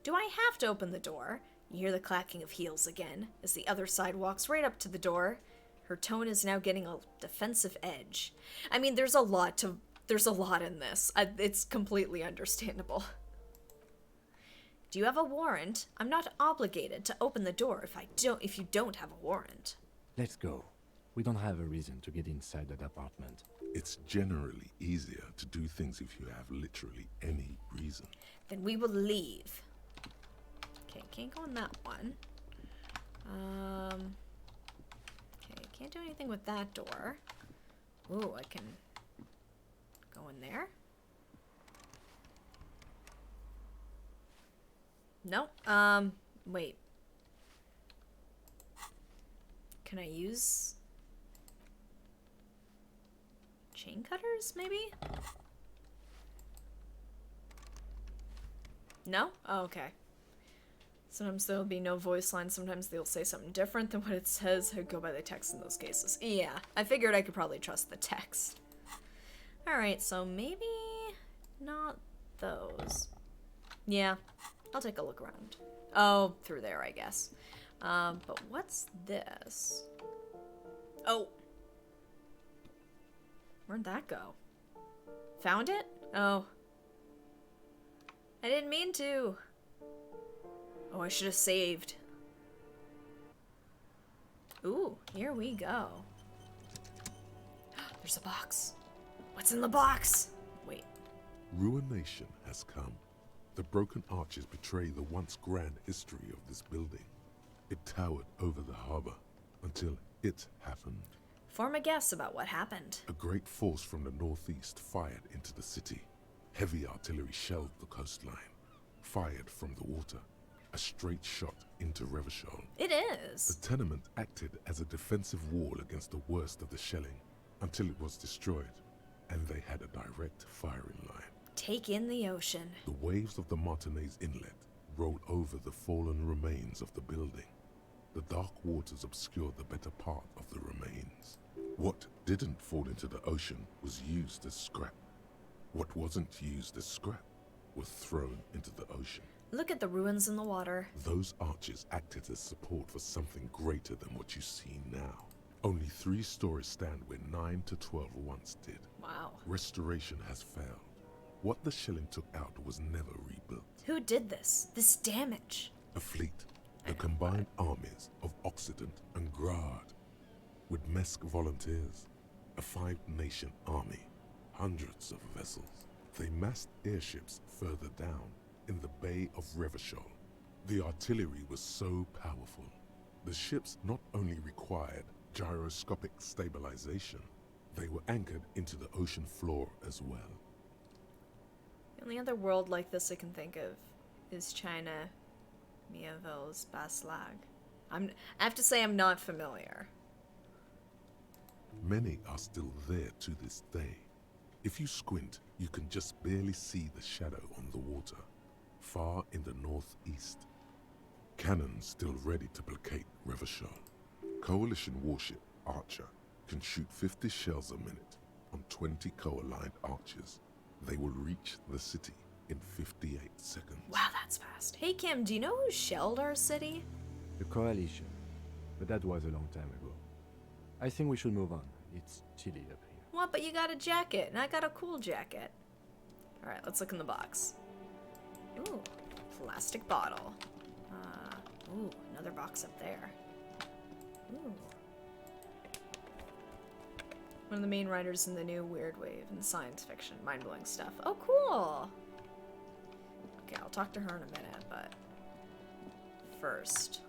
Speaker 1: Do I have to open the door? You hear the clacking of heels again, as the other side walks right up to the door. Her tone is now getting a defensive edge. I mean, there's a lot in this. It's completely understandable. Do you have a warrant? I'm not obligated to open the door if you don't have a warrant.
Speaker 4: Let's go. We don't have a reason to get inside that apartment.
Speaker 3: It's generally easier to do things if you have literally any reason.
Speaker 1: Then we will leave. Okay, can't go in that one. Okay, can't do anything with that door. Ooh, I can go in there. No, wait. Can I use chain cutters, maybe? No? Oh, okay. Sometimes there'll be no voice line, sometimes they'll say something different than what it says. I go by the text in those cases. Yeah, I figured I could probably trust the text. Alright, so maybe not those. Yeah, I'll take a look around. Oh, through there, I guess. But what's this? Oh. Where'd that go? Found it? Oh. I didn't mean to. Oh, I should have saved. Ooh, here we go. There's a box. What's in the box? Wait.
Speaker 3: Ruination has come. The broken arches betray the once grand history of this building. It towered over the harbor until it happened.
Speaker 1: Form a guess about what happened.
Speaker 3: A great force from the northeast fired into the city. Heavy artillery shelled the coastline. Fired from the water. A straight shot into Revachol.
Speaker 1: It is.
Speaker 3: The tenement acted as a defensive wall against the worst of the shelling until it was destroyed, and they had a direct firing line.
Speaker 1: Take in the ocean.
Speaker 3: The waves of the Martinez Inlet rolled over the fallen remains of the building. The dark waters obscured the better part of the remains. What didn't fall into the ocean was used as scrap. What wasn't used as scrap was thrown into the ocean.
Speaker 1: Look at the ruins in the water.
Speaker 3: Those arches acted as support for something greater than what you see now. Only 3 stories stand where 9 to 12 once did.
Speaker 1: Wow.
Speaker 3: Restoration has failed. What the shelling took out was never rebuilt.
Speaker 1: Who did this? This damage?
Speaker 3: A fleet, the combined armies of Occident and Grad, with Mesk volunteers, a 5-nation army, hundreds of vessels. They massed airships further down in the Bay of Revachol. The artillery was so powerful. The ships not only required gyroscopic stabilization, they were anchored into the ocean floor as well.
Speaker 1: The only other world like this I can think of is China, Miavil's Baslag. I have to say I'm not familiar.
Speaker 3: Many are still there to this day. If you squint, you can just barely see the shadow on the water, far in the northeast. Cannons still ready to placate Revachol. Coalition warship Archer can shoot 50 shells a minute on 20 co-aligned archers. They will reach the city in 58 seconds.
Speaker 1: Wow, that's fast. Hey Kim, do you know who shelled our city?
Speaker 4: The Coalition. But that was a long time ago. I think we should move on. It's chilly up here.
Speaker 1: What? But you got a jacket, and I got a cool jacket. Alright, let's look in the box. Ooh, plastic bottle. Ooh, another box up there. Ooh. One of the main writers in the new Weird Wave in science fiction, mind-blowing stuff. Oh, cool! Okay, I'll talk to her in a minute, but first,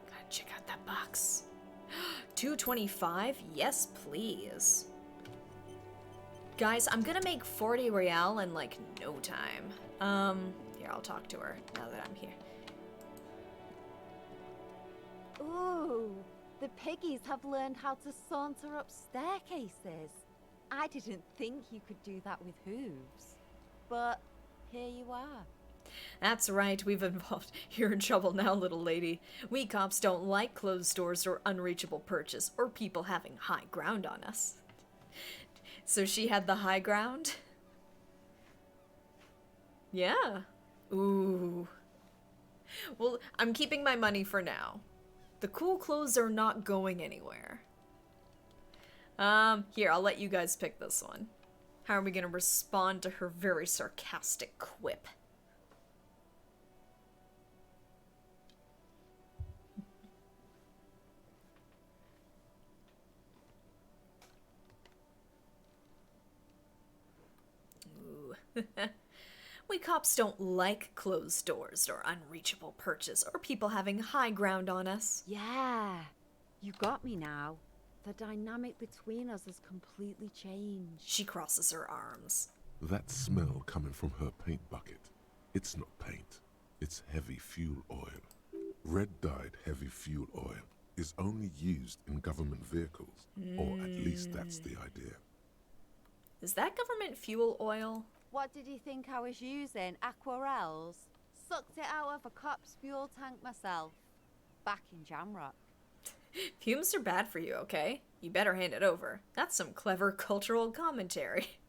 Speaker 1: gotta check out that box. 225? Yes, please. Guys, I'm gonna make 40 real in like no time. Here, I'll talk to her now that I'm here.
Speaker 10: Ooh, the piggies have learned how to saunter up staircases. I didn't think you could do that with hooves. But here you are.
Speaker 1: That's right, we've evolved. You're in trouble now, little lady. We cops don't like closed doors or unreachable perches or people having high ground on us. So she had the high ground? Yeah. Ooh. Well, I'm keeping my money for now. The cool clothes are not going anywhere. Here, I'll let you guys pick this one. How are we gonna respond to her very sarcastic quip? Ooh. We cops don't like closed doors or unreachable perches or people having high ground on us.
Speaker 10: Yeah, you got me now. The dynamic between us has completely changed.
Speaker 1: She crosses her arms.
Speaker 3: That smell coming from her paint bucket, it's not paint, it's heavy fuel oil. Red-dyed heavy fuel oil is only used in government vehicles, or at least that's the idea.
Speaker 1: Is that government fuel oil?
Speaker 10: What did you think I was using? Aquarels? Sucked it out of a cop's fuel tank myself. Back in Jamrock.
Speaker 1: Fumes are bad for you, okay? You better hand it over. That's some clever cultural commentary.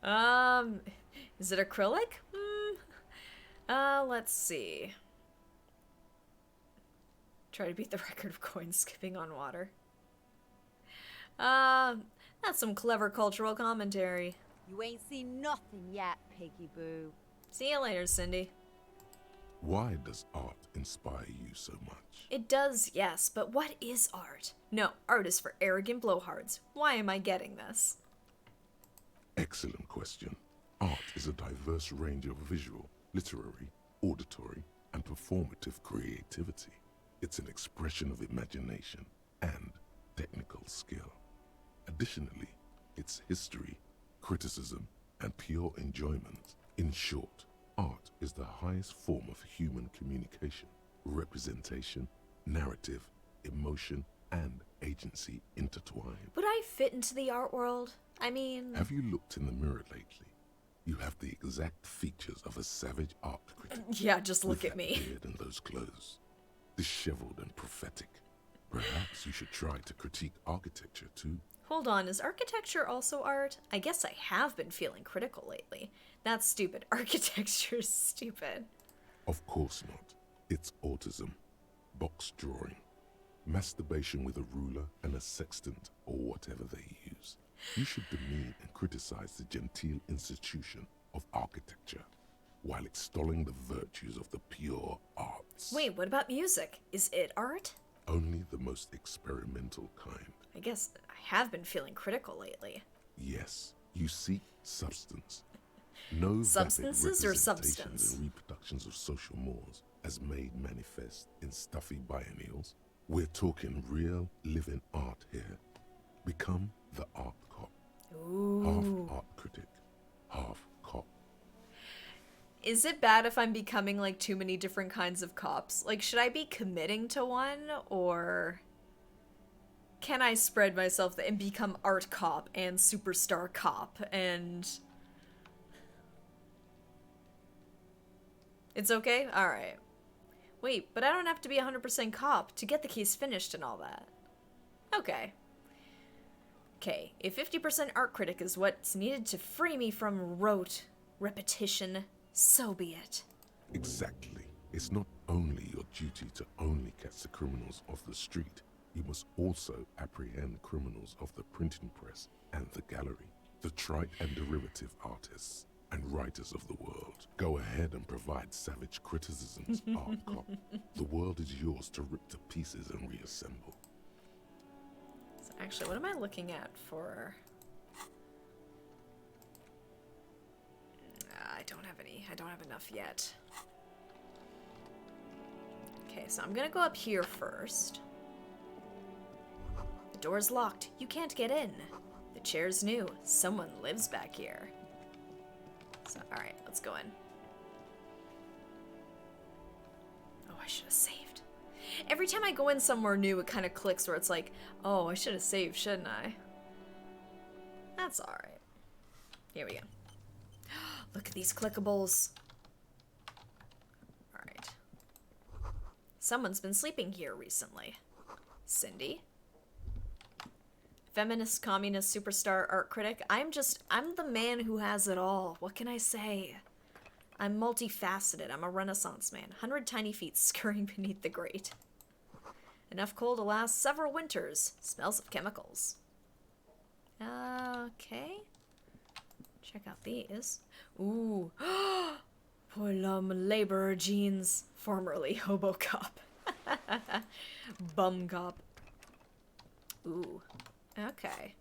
Speaker 1: Is it acrylic? Let's see. Try to beat the record of coins skipping on water. That's some clever cultural commentary.
Speaker 10: You ain't seen nothing yet, Piggy Boo.
Speaker 1: See you later, Cindy.
Speaker 3: Why does art inspire you so much?
Speaker 1: It does, yes, but what is art? No, art is for arrogant blowhards. Why am I getting this?
Speaker 3: Excellent question. Art is a diverse range of visual, literary, auditory, and performative creativity. It's an expression of imagination and technical skill. Additionally, it's history, criticism, and pure enjoyment. In short, art is the highest form of human communication, representation, narrative, emotion, and agency intertwined.
Speaker 1: Would I fit into the art world? I mean...
Speaker 3: Have you looked in the mirror lately? You have the exact features of a savage art critic.
Speaker 1: Yeah, just look
Speaker 3: with
Speaker 1: at
Speaker 3: that
Speaker 1: me.
Speaker 3: beard and those clothes. Disheveled and prophetic. Perhaps you should try to critique architecture too.
Speaker 1: Hold on, is architecture also art? I guess I have been feeling critical lately. That's stupid. Architecture is stupid.
Speaker 3: Of course not. It's autism, box drawing, masturbation with a ruler and a sextant or whatever they use. You should demean and criticize the genteel institution of architecture while extolling the virtues of the pure arts.
Speaker 1: Wait, what about music? Is it art?
Speaker 3: Only the most experimental kind.
Speaker 1: I guess I have been feeling critical lately.
Speaker 3: Yes, you seek substance. No
Speaker 1: Substances
Speaker 3: vapid
Speaker 1: or
Speaker 3: representations
Speaker 1: substance?
Speaker 3: and reproductions of social mores as made manifest in stuffy biennials. We're talking real living art here. Become the art cop.
Speaker 1: Ooh.
Speaker 3: Half art critic, half cop.
Speaker 1: Is it bad if I'm becoming like too many different kinds of cops? Like, should I be committing to one, or can I spread myself and become art cop and superstar cop and... It's okay? Alright. Wait, but I don't have to be 100% cop to get the case finished and all that. Okay. Okay, if 50% art critic is what's needed to free me from rote repetition, so be it.
Speaker 3: Exactly. It's not only your duty to only catch the criminals off the street, you must also apprehend criminals of the printing press and the gallery, the trite and derivative artists and writers of the world. Go ahead and provide savage criticisms, art cop. The world is yours to rip to pieces and reassemble.
Speaker 1: So actually, what am I looking at for... I don't have any. I don't have enough yet. Okay, so I'm gonna go up here first. The door's locked. You can't get in. The chair's new. Someone lives back here. So, alright, let's go in. Oh, I should have saved. Every time I go in somewhere new, it kind of clicks where it's like, oh, I should have saved, shouldn't I? That's alright. Here we go. Look at these clickables. Alright. Someone's been sleeping here recently. Cindy? Feminist, communist, superstar, art critic. I'm the man who has it all. What can I say? I'm multifaceted. I'm a renaissance man. 100 tiny feet scurrying beneath the grate. Enough coal to last several winters. Smells of chemicals. Okay. Check out these. Ooh. Poor laborer jeans. Formerly hobo cop. Bum cop. Ooh. Okay.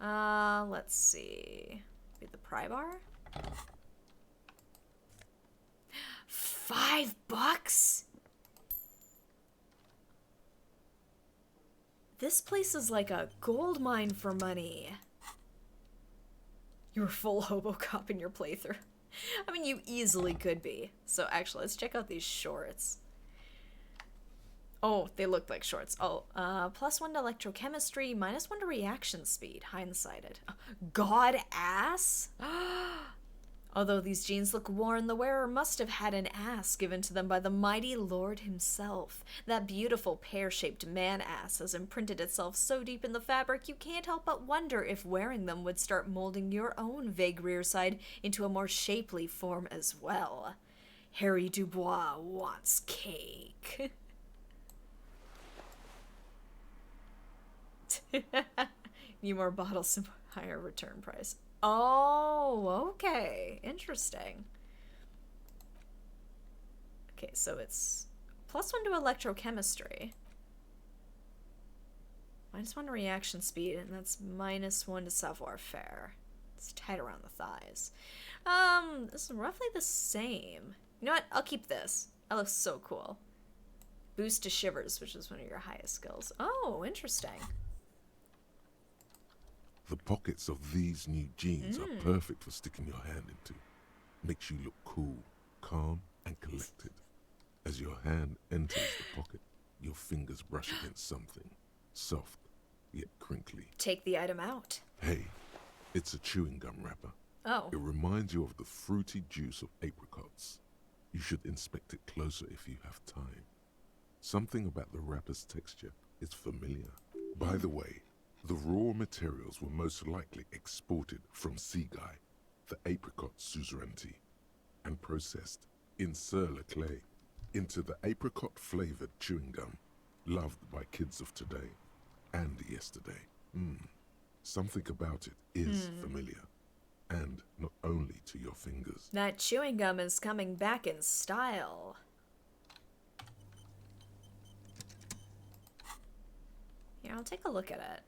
Speaker 1: Let's see. Read the pry bar. $5? This place is like a gold mine for money. You were full hobo cop in your playthrough. I mean, you easily could be. So actually, let's check out these shorts. Oh, they look like shorts. Oh, +1 to electrochemistry, -1 to reaction speed. Hindsighted. God ass? Although these jeans look worn, the wearer must have had an ass given to them by the mighty Lord himself. That beautiful pear-shaped man ass has imprinted itself so deep in the fabric you can't help but wonder if wearing them would start molding your own vague rear side into a more shapely form as well. Harry Dubois wants cake. Need more bottles, some higher return price. Oh, okay. Interesting. Okay, so it's +1 to electrochemistry. -1 to reaction speed, and that's -1 to savoir-faire. It's tight around the thighs. This is roughly the same. You know what? I'll keep this. That looks so cool. Boost to shivers, which is one of your highest skills. Oh, interesting.
Speaker 3: The pockets of these new jeans are perfect for sticking your hand into. Makes you look cool, calm, and collected. As your hand enters the pocket, your fingers brush against something. Soft, yet crinkly.
Speaker 1: Take the item out.
Speaker 3: Hey, it's a chewing gum wrapper.
Speaker 1: Oh.
Speaker 3: It reminds you of the fruity juice of apricots. You should inspect it closer if you have time. Something about the wrapper's texture is familiar. By the way, the raw materials were most likely exported from Seaguy, the apricot suzerainty, and processed in Sur-le-Clay into the apricot-flavored chewing gum loved by kids of today and yesterday. Something about it is familiar, and not only to your fingers.
Speaker 1: That chewing gum is coming back in style. Here, I'll take a look at it.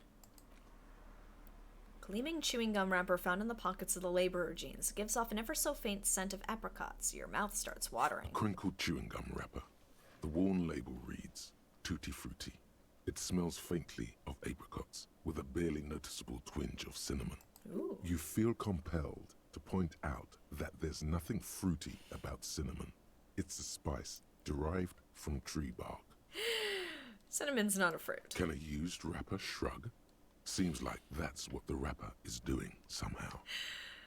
Speaker 1: Gleaming chewing gum wrapper found in the pockets of the laborer jeans. It gives off an ever so faint scent of apricots. Your mouth starts watering.
Speaker 3: Crinkled chewing gum wrapper. The worn label reads, Tutti Frutti. It smells faintly of apricots, with a barely noticeable twinge of cinnamon.
Speaker 1: Ooh.
Speaker 3: You feel compelled to point out that there's nothing fruity about cinnamon. It's a spice derived from tree bark.
Speaker 1: Cinnamon's not a fruit.
Speaker 3: Can a used wrapper shrug? Seems like that's what the wrapper is doing, somehow.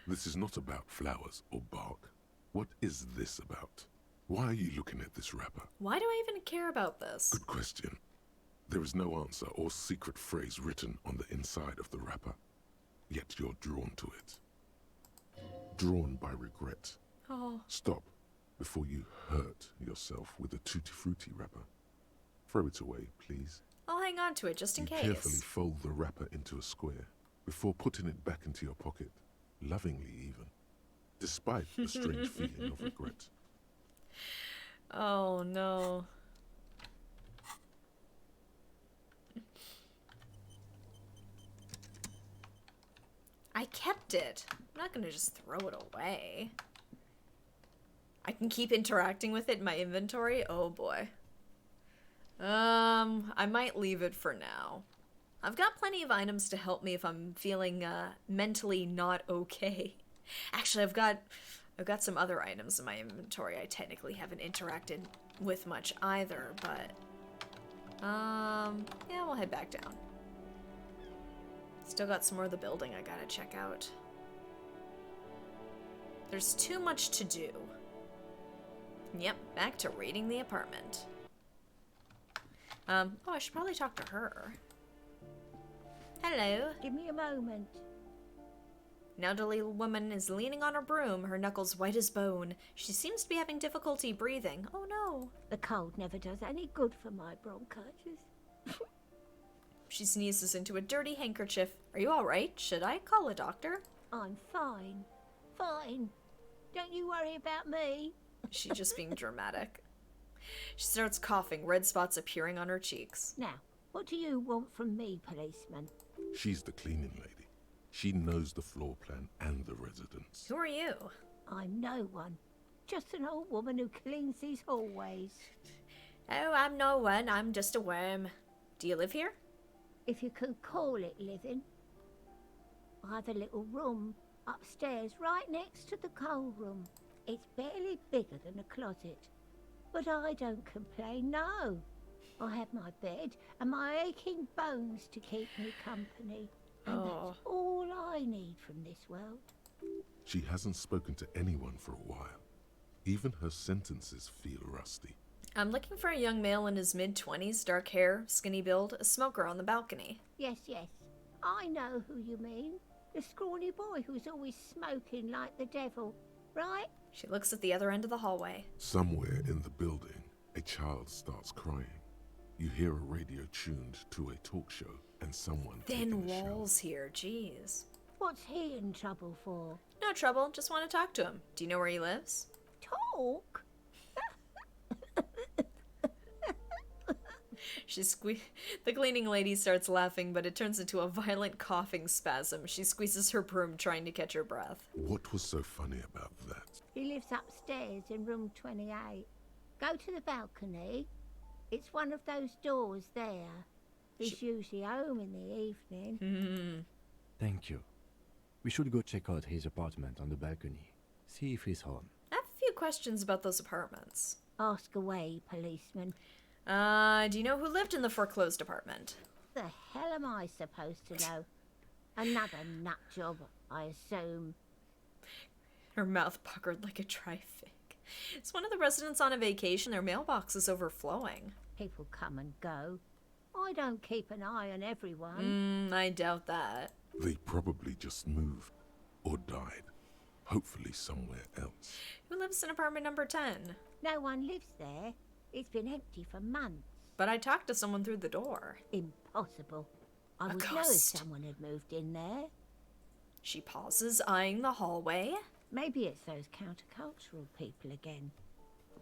Speaker 3: This is not about flowers or bark. What is this about? Why are you looking at this wrapper?
Speaker 1: Why do I even care about this?
Speaker 3: Good question. There is no answer or secret phrase written on the inside of the wrapper. Yet you're drawn to it. Drawn by regret.
Speaker 1: Oh.
Speaker 3: Stop before you hurt yourself with a Tutti Frutti wrapper. Throw it away, please.
Speaker 1: I'll hang on to it just in
Speaker 3: You
Speaker 1: case.
Speaker 3: carefully fold the wrapper into a square before putting it back into your pocket, lovingly even, despite the strange feeling of regret.
Speaker 1: Oh no. I kept it. I'm not gonna just throw it away. I can keep interacting with it in my inventory. Oh boy. I might leave it for now. I've got plenty of items to help me if I'm feeling mentally not okay. Actually, I've got some other items in my inventory I technically haven't interacted with much either, but yeah, we'll head back down. Still got some more of the building I gotta check out. There's too much to do. Yep, back to raiding the apartment. Oh, I should probably talk to her. Hello.
Speaker 11: Give me a moment.
Speaker 1: An elderly woman is leaning on her broom, her knuckles white as bone. She seems to be having difficulty breathing. Oh no.
Speaker 11: The cold never does any good for my bronchitis.
Speaker 1: She sneezes into a dirty handkerchief. Are you alright? Should I call a doctor?
Speaker 11: I'm fine. Fine. Don't you worry about me.
Speaker 1: She's just being dramatic. She starts coughing, red spots appearing on her cheeks.
Speaker 11: Now, what do you want from me, policeman?
Speaker 3: She's the cleaning lady. She knows the floor plan and the residence.
Speaker 1: Who are you?
Speaker 11: I'm no one. Just an old woman who cleans these hallways.
Speaker 1: Oh, I'm no one. I'm just a worm. Do you live here?
Speaker 11: If you can call it living. I have a little room upstairs right next to the coal room. It's barely bigger than a closet. But I don't complain, no. I have my bed and my aching bones to keep me company. And that's all I need from this world.
Speaker 3: She hasn't spoken to anyone for a while. Even her sentences feel rusty.
Speaker 1: I'm looking for a young male in his mid-20s, dark hair, skinny build, a smoker on the balcony.
Speaker 11: Yes, yes. I know who you mean. The scrawny boy who's always smoking like the devil, right?
Speaker 1: She looks at the other end of the hallway.
Speaker 3: Somewhere in the building, a child starts crying. You hear a radio tuned to a talk show and someone
Speaker 1: Thin
Speaker 3: taking a shower.
Speaker 1: walls here, jeez.
Speaker 11: What's he in trouble for?
Speaker 1: No trouble, just want to talk to him. Do you know where he lives?
Speaker 11: Talk?
Speaker 1: The cleaning lady starts laughing, but it turns into a violent coughing spasm. She squeezes her broom, trying to catch her breath.
Speaker 3: What was so funny about that?
Speaker 11: He lives upstairs in room 28. Go to the balcony. It's one of those doors there. He's usually home in the evening.
Speaker 4: Thank you. We should go check out his apartment on the balcony. See if he's home.
Speaker 1: I have a few questions about those apartments.
Speaker 11: Ask away, policeman.
Speaker 1: Do you know who lived in the foreclosed apartment?
Speaker 11: The hell am I supposed to know? Another nut job, I assume.
Speaker 1: Her mouth puckered like a dry fig. Is one of the residents on a vacation? Their mailbox is overflowing.
Speaker 11: People come and go. I don't keep an eye on everyone.
Speaker 1: I doubt that.
Speaker 3: They probably just moved or died. Hopefully somewhere else.
Speaker 1: Who lives in apartment number 10?
Speaker 11: No one lives there. It's been empty for months.
Speaker 1: But I talked to someone through the door.
Speaker 11: Impossible. I
Speaker 1: A
Speaker 11: would know if
Speaker 1: ghost.
Speaker 11: someone had moved in there.
Speaker 1: She pauses, eyeing the hallway.
Speaker 11: Maybe it's those countercultural people again.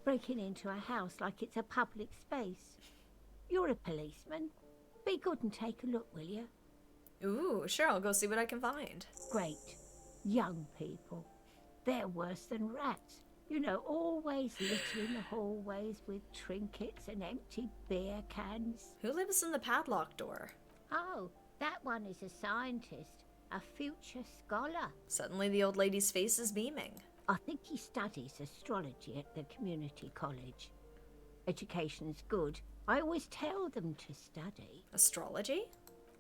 Speaker 11: Breaking into a house like it's a public space. You're a policeman. Be good and take a look, will you?
Speaker 1: Ooh, sure, I'll go see what I can find.
Speaker 11: Great. Young people. They're worse than rats. You know, always littering the hallways with trinkets and empty beer cans.
Speaker 1: Who lives in the padlock door?
Speaker 11: Oh, that one is a scientist, a future scholar.
Speaker 1: Suddenly the old lady's face is beaming.
Speaker 11: I think he studies astrology at the community college. Education's good. I always tell them to study.
Speaker 1: Astrology?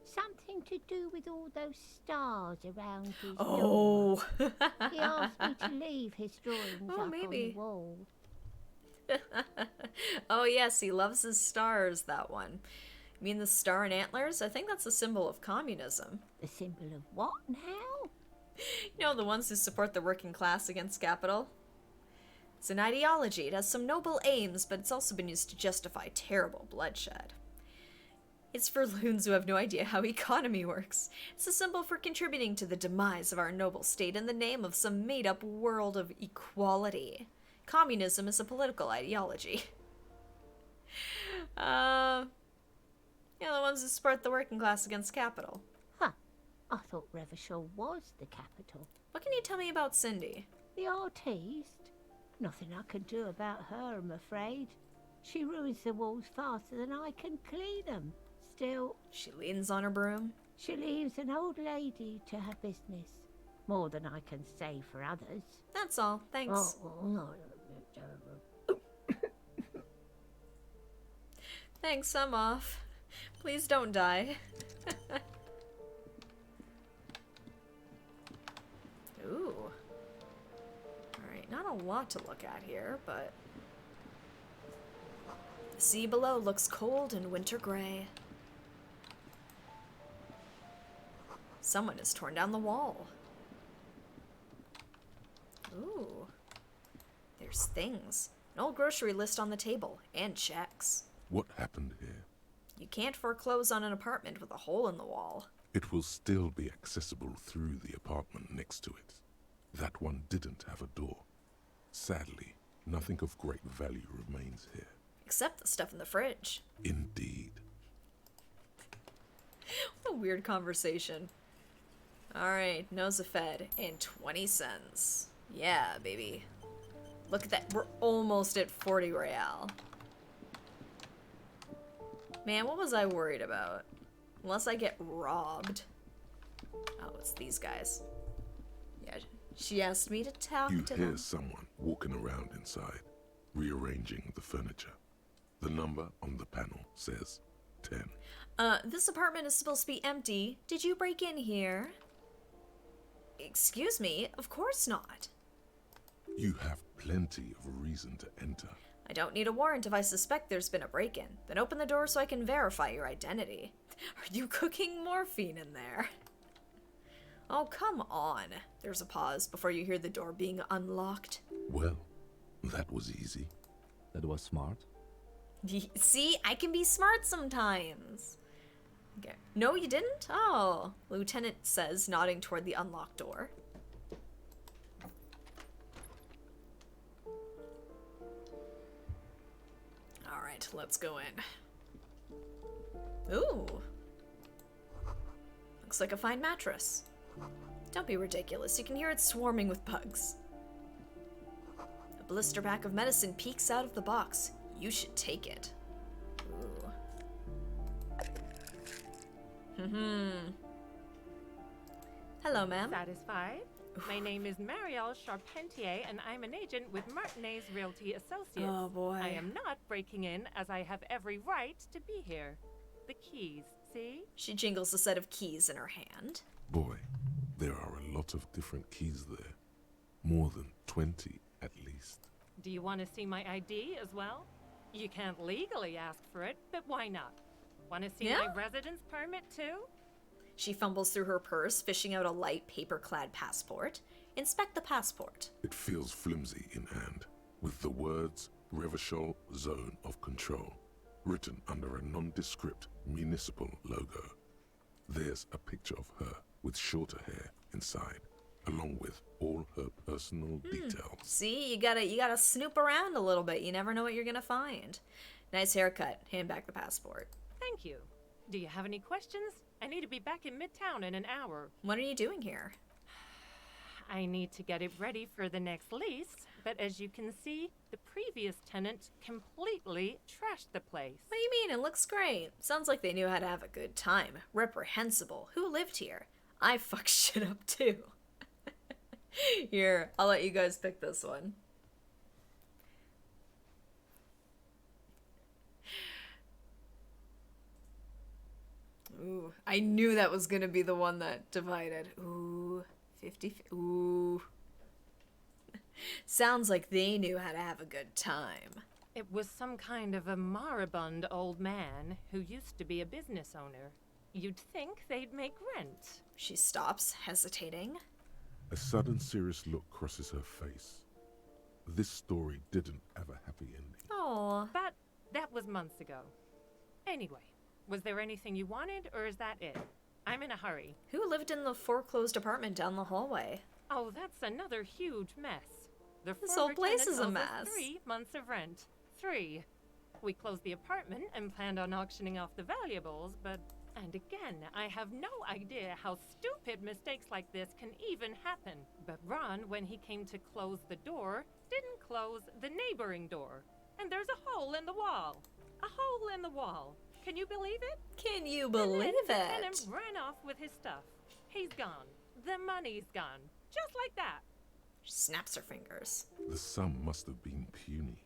Speaker 11: Something to do with all those stars around his
Speaker 1: Oh.
Speaker 11: door. He asked me to leave his drawings
Speaker 1: Oh,
Speaker 11: up
Speaker 1: maybe.
Speaker 11: on the wall.
Speaker 1: Oh, yes, he loves his stars, that one. You mean the star and antlers? I think that's a symbol of communism.
Speaker 11: The symbol of what now?
Speaker 1: You know, the ones who support the working class against capital? It's an ideology. It has some noble aims, but it's also been used to justify terrible bloodshed. It's for loons who have no idea how economy works. It's a symbol for contributing to the demise of our noble state in the name of some made-up world of equality. Communism is a political ideology. Yeah, the ones who support the working class against capital.
Speaker 11: Huh. I thought Revachol was the capital.
Speaker 1: What can you tell me about Cindy?
Speaker 11: The artiste? Nothing I can do about her, I'm afraid. She ruins the walls faster than I can clean them. Still,
Speaker 1: She leans on her broom.
Speaker 11: she leaves an old lady to her business. More than I can say for others.
Speaker 1: That's all. Thanks. Thanks, I'm off. Please don't die. Ooh. Alright, not a lot to look at here, but... The sea below looks cold and winter gray. Someone has torn down the wall. Ooh. There's things. An old grocery list on the table, and checks.
Speaker 3: What happened here?
Speaker 1: You can't foreclose on an apartment with a hole in the wall.
Speaker 3: It will still be accessible through the apartment next to it. That one didn't have a door. Sadly, nothing of great value remains here.
Speaker 1: Except the stuff in the fridge.
Speaker 3: Indeed.
Speaker 1: What a weird conversation. Alright, nose a fed, and 20 cents. Yeah, baby. Look at that, we're almost at 40 real. Man, what was I worried about? Unless I get robbed. Oh, it's these guys. Yeah, she asked me to talk
Speaker 3: You
Speaker 1: to
Speaker 3: hear
Speaker 1: them.
Speaker 3: someone walking around inside, rearranging the furniture. The number on the panel says 10.
Speaker 1: This apartment is supposed to be empty. Did you break in here? Excuse me? Of course not.
Speaker 3: You have plenty of reason to enter.
Speaker 1: I don't need a warrant if I suspect there's been a break-in. Then open the door so I can verify your identity. Are you cooking morphine in there? Oh, come on. There's a pause before you hear the door being unlocked.
Speaker 3: Well, that was easy.
Speaker 4: That was smart.
Speaker 1: See, I can be smart sometimes. Okay. No, you didn't? Oh, Lieutenant says, nodding toward the unlocked door. Alright, let's go in. Ooh. Looks like a fine mattress. Don't be ridiculous. You can hear it swarming with bugs. A blister pack of medicine peeks out of the box. You should take it. Ooh. Hello, ma'am.
Speaker 12: Satisfied? My name is Marielle Charpentier, and I'm an agent with Martinez Realty Associates.
Speaker 1: Oh, boy.
Speaker 12: I am not breaking in, as I have every right to be here. The keys, see?
Speaker 1: She jingles a set of keys in her hand.
Speaker 3: Boy, there are a lot of different keys there. More than 20, at least.
Speaker 12: Do you want to see my ID as well? You can't legally ask for it, but why not? Want to see my residence permit too?
Speaker 1: She fumbles through her purse, fishing out a light paper-clad passport. Inspect the passport.
Speaker 3: It feels flimsy in hand, with the words Revachol Zone of Control written under a nondescript municipal logo. There's a picture of her with shorter hair inside, along with all her personal details.
Speaker 1: See, you gotta snoop around a little bit. You never know what you're gonna find. Nice haircut. Hand back the passport.
Speaker 12: Thank you. Do you have any questions? I need to be back in Midtown in an hour.
Speaker 1: What are you doing here?
Speaker 12: I need to get it ready for the next lease, but as you can see, the previous tenant completely trashed the place.
Speaker 1: What do you mean? It looks great. Sounds like they knew how to have a good time. Reprehensible. Who lived here? I fuck shit up too. Here, I'll let you guys pick this one. Ooh, I knew that was gonna be the one that divided. Ooh, 50. Ooh. Sounds like they knew how to have a good time.
Speaker 12: It was some kind of a moribund old man who used to be a business owner. You'd think they'd make rent.
Speaker 1: She stops, hesitating.
Speaker 3: A sudden serious look crosses her face. This story didn't have a happy ending.
Speaker 1: Oh.
Speaker 12: But that was months ago. Anyway, was there anything you wanted, or is that it? I'm in a hurry.
Speaker 1: Who lived in the foreclosed apartment down the hallway?
Speaker 12: Oh, that's another huge mess. The
Speaker 1: This whole place is a
Speaker 12: tenant owes us
Speaker 1: mess.
Speaker 12: 3 months of rent. 3. We closed the apartment and planned on auctioning off the valuables, but... And again, I have no idea how stupid mistakes like this can even happen. But Ron, when he came to close the door, didn't close the neighboring door. And there's a hole in the wall. A hole in the wall. Can you believe it?
Speaker 1: Can you believe
Speaker 12: and then the
Speaker 1: it?
Speaker 12: tenant ran off with his stuff. He's gone. The money's gone. Just like that.
Speaker 1: She snaps her fingers.
Speaker 3: The sum must have been puny.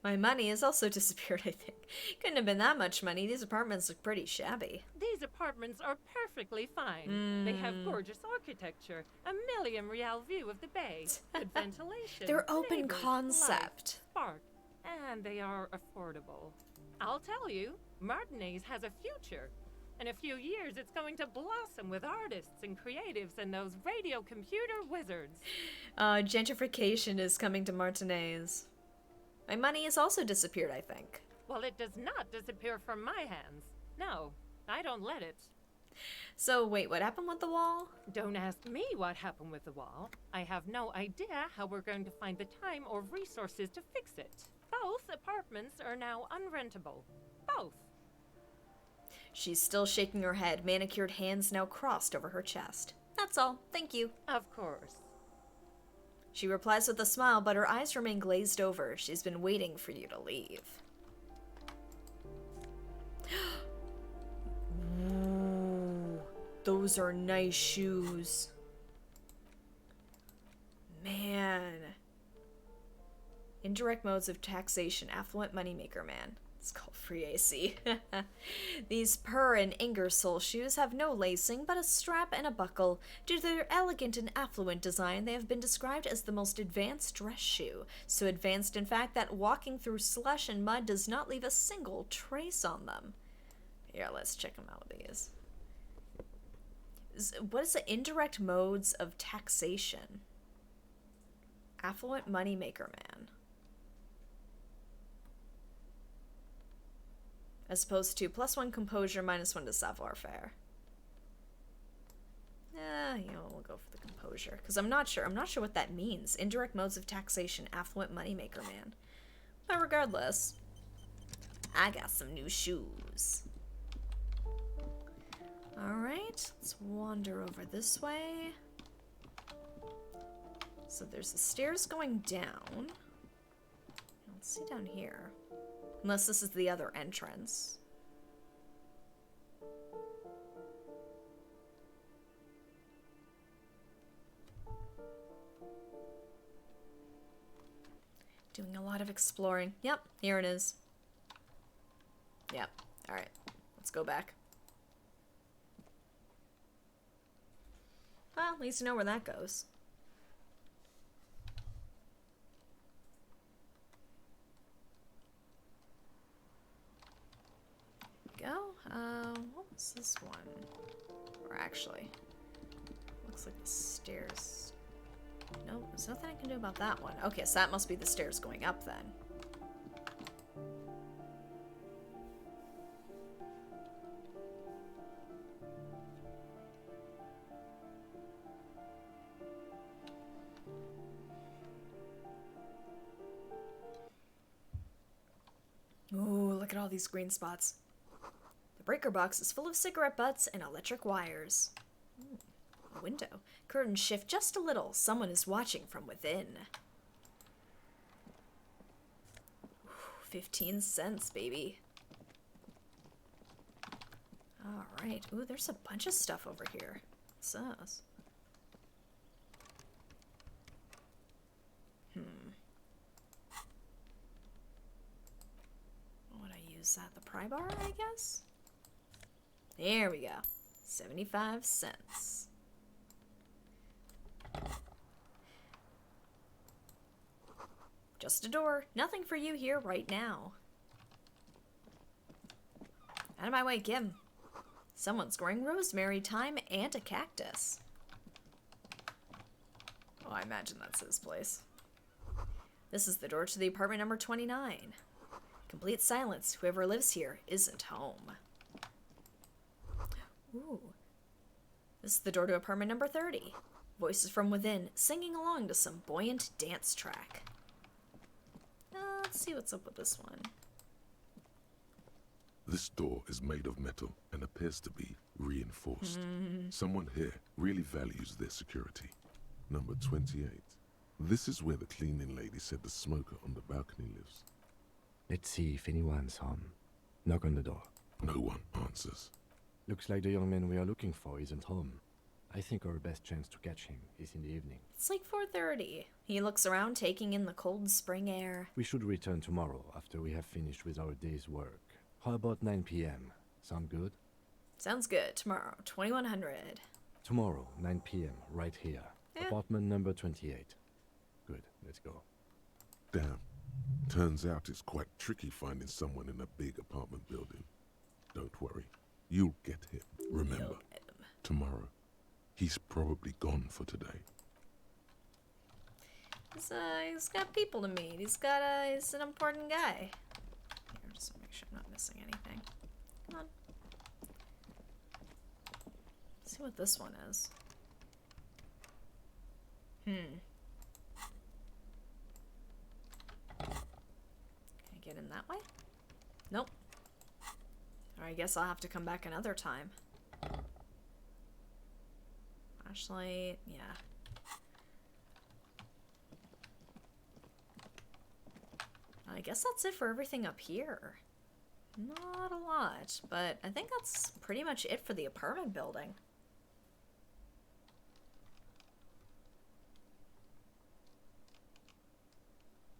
Speaker 1: My money has also disappeared, I think. Couldn't have been that much money. These apartments look pretty shabby.
Speaker 12: These apartments are perfectly fine. They have gorgeous architecture, a million real view of the bay, good ventilation.
Speaker 1: They're open
Speaker 12: neighbors,
Speaker 1: concept.
Speaker 12: life, spark, and they are affordable. I'll tell you, Martinez has a future. In a few years, it's going to blossom with artists and creatives and those radio computer wizards.
Speaker 1: Gentrification is coming to Martinez. My money has also disappeared, I think.
Speaker 12: Well, it does not disappear from my hands. No, I don't let it.
Speaker 1: So, wait, what happened with the wall?
Speaker 12: Don't ask me what happened with the wall. I have no idea how we're going to find the time or resources to fix it. Both apartments are now unrentable. Both.
Speaker 1: She's still shaking her head, manicured hands now crossed over her chest. That's all. Thank you.
Speaker 12: Of course.
Speaker 1: She replies with a smile, but her eyes remain glazed over. She's been waiting for you to leave. Ooh, those are nice shoes. Man. Indirect modes of taxation. Affluent moneymaker man. It's called free AC. These Purr and Ingersoll shoes have no lacing, but a strap and a buckle. Due to their elegant and affluent design, they have been described as the most advanced dress shoe. So advanced, in fact, that walking through slush and mud does not leave a single trace on them. Here, let's check them out with these. What is the indirect modes of taxation? Affluent moneymaker man. as opposed to +1 composure, -1 to savoir-faire. We'll go for the composure, because I'm not sure what that means. Indirect modes of taxation, affluent moneymaker man. But regardless, I got some new shoes. Alright, let's wander over this way. So there's the stairs going down. Let's see down here. Unless this is the other entrance. Doing a lot of exploring. Yep, here it is. Yep, alright. Let's go back. Well, at least you know where that goes. Go. What was this one? Or actually, looks like the stairs. Nope, there's nothing I can do about that one. Okay, so that must be the stairs going up then. Ooh, look at all these green spots. The breaker box is full of cigarette butts and electric wires. A window. Curtains shift just a little. Someone is watching from within. Ooh, 15 cents, baby. Alright. Ooh, there's a bunch of stuff over here. What's this? What would I use that? The pry bar, I guess? There we go. 75 cents. Just a door. Nothing for you here right now. Out of my way, Kim. Someone's growing rosemary, thyme, and a cactus. Oh, I imagine that's his place. This is the door to the apartment number 29. Complete silence. Whoever lives here isn't home. Ooh. This is the door to apartment number 30. Voices from within, singing along to some buoyant dance track. Let's see what's up with this one.
Speaker 3: This door is made of metal and appears to be reinforced. Someone here really values their security. Number 28. This is where the cleaning lady said the smoker on the balcony lives.
Speaker 4: Let's see if anyone's home. Knock on the door.
Speaker 3: No one answers.
Speaker 4: Looks like the young man we are looking for isn't home. I think our best chance to catch him is in the evening.
Speaker 1: It's like 4:30. He looks around, taking in the cold spring air.
Speaker 4: We should return tomorrow after we have finished with our day's work. How about 9 p.m.? Sound good?
Speaker 1: Sounds good. Tomorrow, 2100.
Speaker 4: Tomorrow, 9 p.m., right here.
Speaker 1: Yeah.
Speaker 4: Apartment number 28. Good, let's go.
Speaker 3: Damn. Turns out it's quite tricky finding someone in a big apartment building. Don't worry. You'll get him. Remember, tomorrow. He's probably gone for today.
Speaker 1: He's got people to meet. He's an important guy. Here, just to make sure I'm not missing anything. Come on. Let's see what this one is. Can I get in that way? Nope. Or I guess I'll have to come back another time. Flashlight, yeah. I guess that's it for everything up here. Not a lot, but I think that's pretty much it for the apartment building.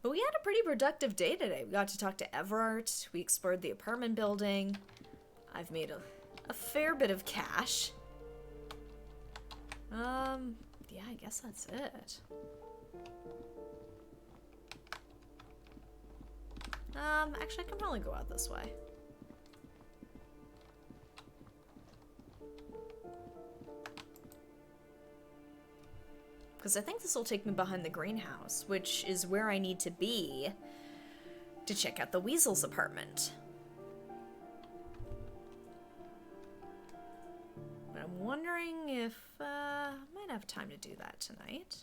Speaker 1: But we had a pretty productive day today. We got to talk to Evrart, we explored the apartment building. I've made a fair bit of cash. Yeah, I guess that's it. Actually, I can probably go out this way. Because I think this will take me behind the greenhouse, which is where I need to be to check out the weasel's apartment. wondering if I might have time to do that tonight.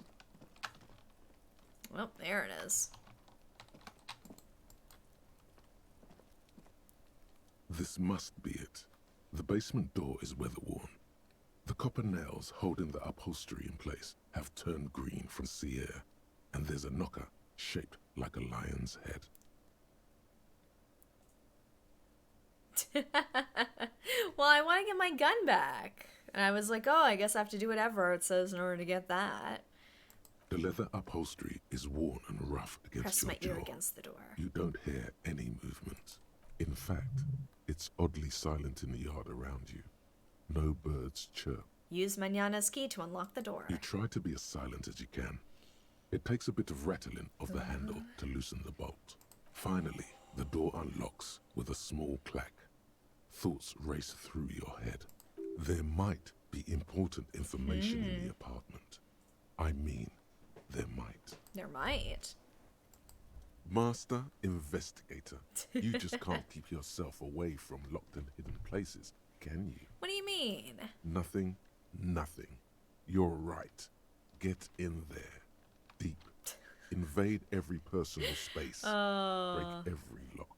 Speaker 1: Well, there it is.
Speaker 3: This must be it. The basement door is weather-worn. The copper nails holding the upholstery in place have turned green from sea air, and there's a knocker shaped like a lion's head.
Speaker 1: Well, I want to get my gun back. And I was like, oh, I guess I have to do whatever it says in order to get that.
Speaker 3: The leather upholstery is worn and rough
Speaker 1: Press
Speaker 3: against your
Speaker 1: my
Speaker 3: jaw.
Speaker 1: ear against the door.
Speaker 3: You don't hear any movement. In fact, it's oddly silent in the yard around you. No birds chirp.
Speaker 1: Use Manana's key to unlock the door.
Speaker 3: You try to be as silent as you can. It takes a bit of rattling of the handle to loosen the bolt. Finally, the door unlocks with a small clack. Thoughts race through your head. There might be important information in the apartment. I mean, there might.
Speaker 1: There might.
Speaker 3: Master investigator, you just can't keep yourself away from locked and hidden places, can you?
Speaker 1: What do you mean?
Speaker 3: Nothing, nothing. You're right. Get in there. Deep. Invade every personal space. Break every lock.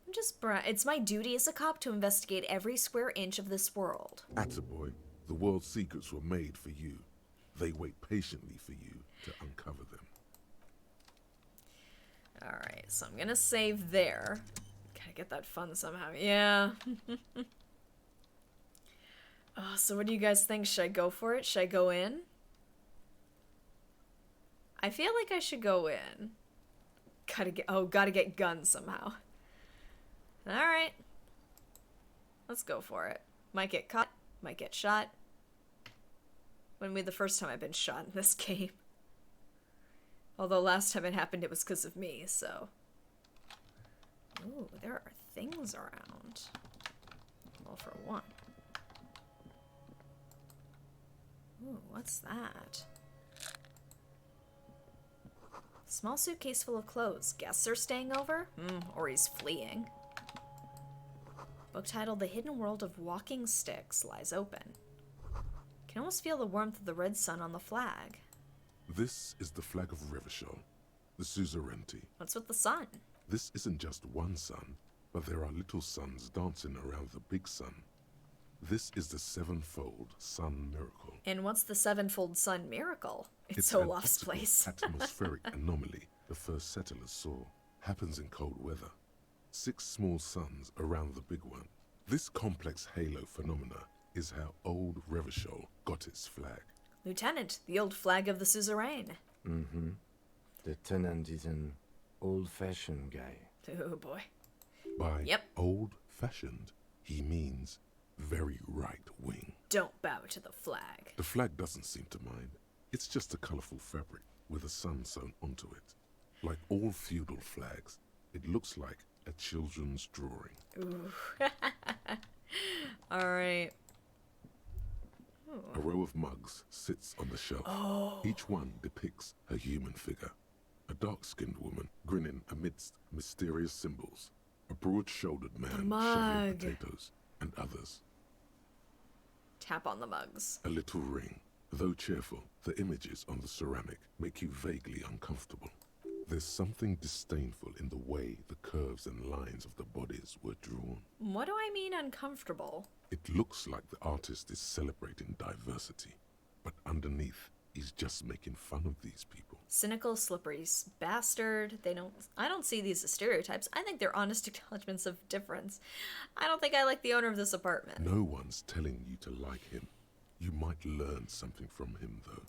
Speaker 1: I'm just it's my duty as a cop to investigate every square inch of this world.
Speaker 3: Attaboy, the world's secrets were made for you. They wait patiently for you to uncover them.
Speaker 1: Alright, so I'm gonna save there. Gotta get that fun somehow. Yeah. Oh, so what do you guys think? Should I go for it? Should I go in? I feel like I should go in. Gotta get guns somehow. Alright. Let's go for it. Might get caught, might get shot. Wouldn't be the first time I've been shot in this game. Although last time it happened, it was because of me, so. Ooh, there are things around. Well, for one. Ooh, what's that? Small suitcase full of clothes. Guests are staying over? Or he's fleeing. Book titled The Hidden World of Walking Sticks lies open. Can almost feel the warmth of the red sun on the flag.
Speaker 3: This is the flag of Revachol, the suzerainty.
Speaker 1: What's with the sun?
Speaker 3: This isn't just one sun, but there are little suns dancing around the big sun. This is the sevenfold sun miracle.
Speaker 1: And what's the sevenfold sun miracle? It's
Speaker 3: an
Speaker 1: Olaf's
Speaker 3: optical
Speaker 1: place.
Speaker 3: atmospheric anomaly the first settlers saw. Happens in cold weather. 6 small suns around the big one. This complex halo phenomena is how old Revachol got its flag.
Speaker 1: Lieutenant, the old flag of the suzerain.
Speaker 4: Mm-hmm. The tenant is an old-fashioned guy.
Speaker 1: Oh boy.
Speaker 3: By old-fashioned, he means very right-wing.
Speaker 1: Don't bow to the flag.
Speaker 3: The flag doesn't seem to mind. It's just a colourful fabric with a sun sewn onto it. Like all feudal flags, it looks like a children's drawing.
Speaker 1: Ooh. Alright.
Speaker 3: A row of mugs sits on the shelf. Each one depicts a human figure. A dark-skinned woman grinning amidst mysterious symbols. A broad-shouldered man shoveling potatoes, and others.
Speaker 1: Tap on the mugs.
Speaker 3: A little ring. Though cheerful, the images on the ceramic make you vaguely uncomfortable. There's something disdainful in the way the curves and lines of the bodies were drawn.
Speaker 1: What do I mean uncomfortable?
Speaker 3: It looks like the artist is celebrating diversity, but underneath, he's just making fun of these people.
Speaker 1: Cynical, slippery bastard. I don't see these as stereotypes. I think they're honest acknowledgements of difference. I don't think I like the owner of this apartment.
Speaker 3: No one's telling you to like him. You might learn something from him, though.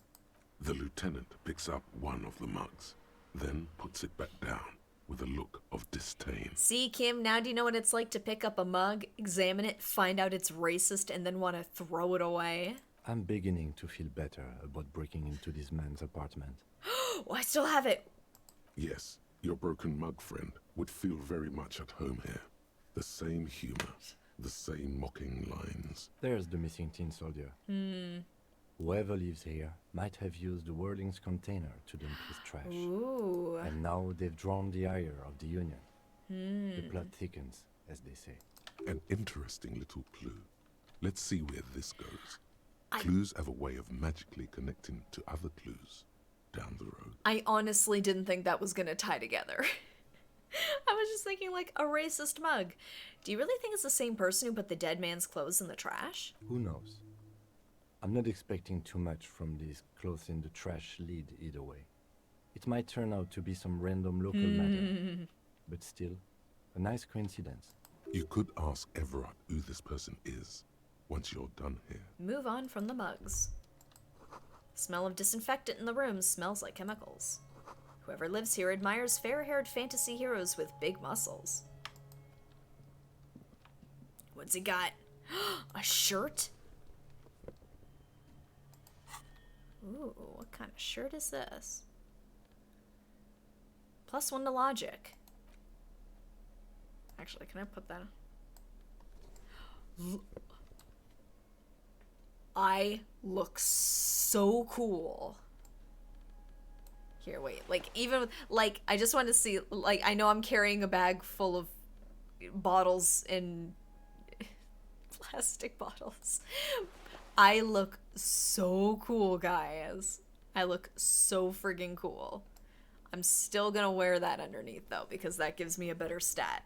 Speaker 3: The lieutenant picks up one of the mugs, then puts it back down with a look of disdain.
Speaker 1: See, Kim, now do you know what it's like to pick up a mug, examine it, find out it's racist, and then want to throw it away?
Speaker 4: I'm beginning to feel better about breaking into this man's apartment.
Speaker 1: Oh, I still have it.
Speaker 3: Yes, your broken mug friend would feel very much at home here. The same humor, the same mocking lines.
Speaker 4: There's the missing tin soldier. Whoever lives here might have used the Whirling's container to dump his trash.
Speaker 1: Ooh.
Speaker 4: And now they've drawn the ire of the Union. The plot thickens, as they say.
Speaker 3: An interesting little clue. Let's see where this goes. Clues have a way of magically connecting to other clues down the road.
Speaker 1: I honestly didn't think that was gonna tie together. I was just thinking like a racist mug. Do you really think it's the same person who put the dead man's clothes in the trash?
Speaker 4: Who knows? I'm not expecting too much from these clothes in the trash lead either way. It might turn out to be some random local matter, but still, a nice coincidence.
Speaker 3: You could ask Evrart who this person is once you're done here.
Speaker 1: Move on from the mugs. Smell of disinfectant in the room smells like chemicals. Whoever lives here admires fair-haired fantasy heroes with big muscles. What's he got? A shirt? Ooh, what kind of shirt is this? +1 to logic. Actually, can I put that on? I look so cool. Here, wait. Like, even, like, I just want to see, like, I know I'm carrying a bag full of bottles and plastic bottles. I look so cool, guys. I look so friggin' cool. I'm still gonna wear that underneath, though, because that gives me a better stat.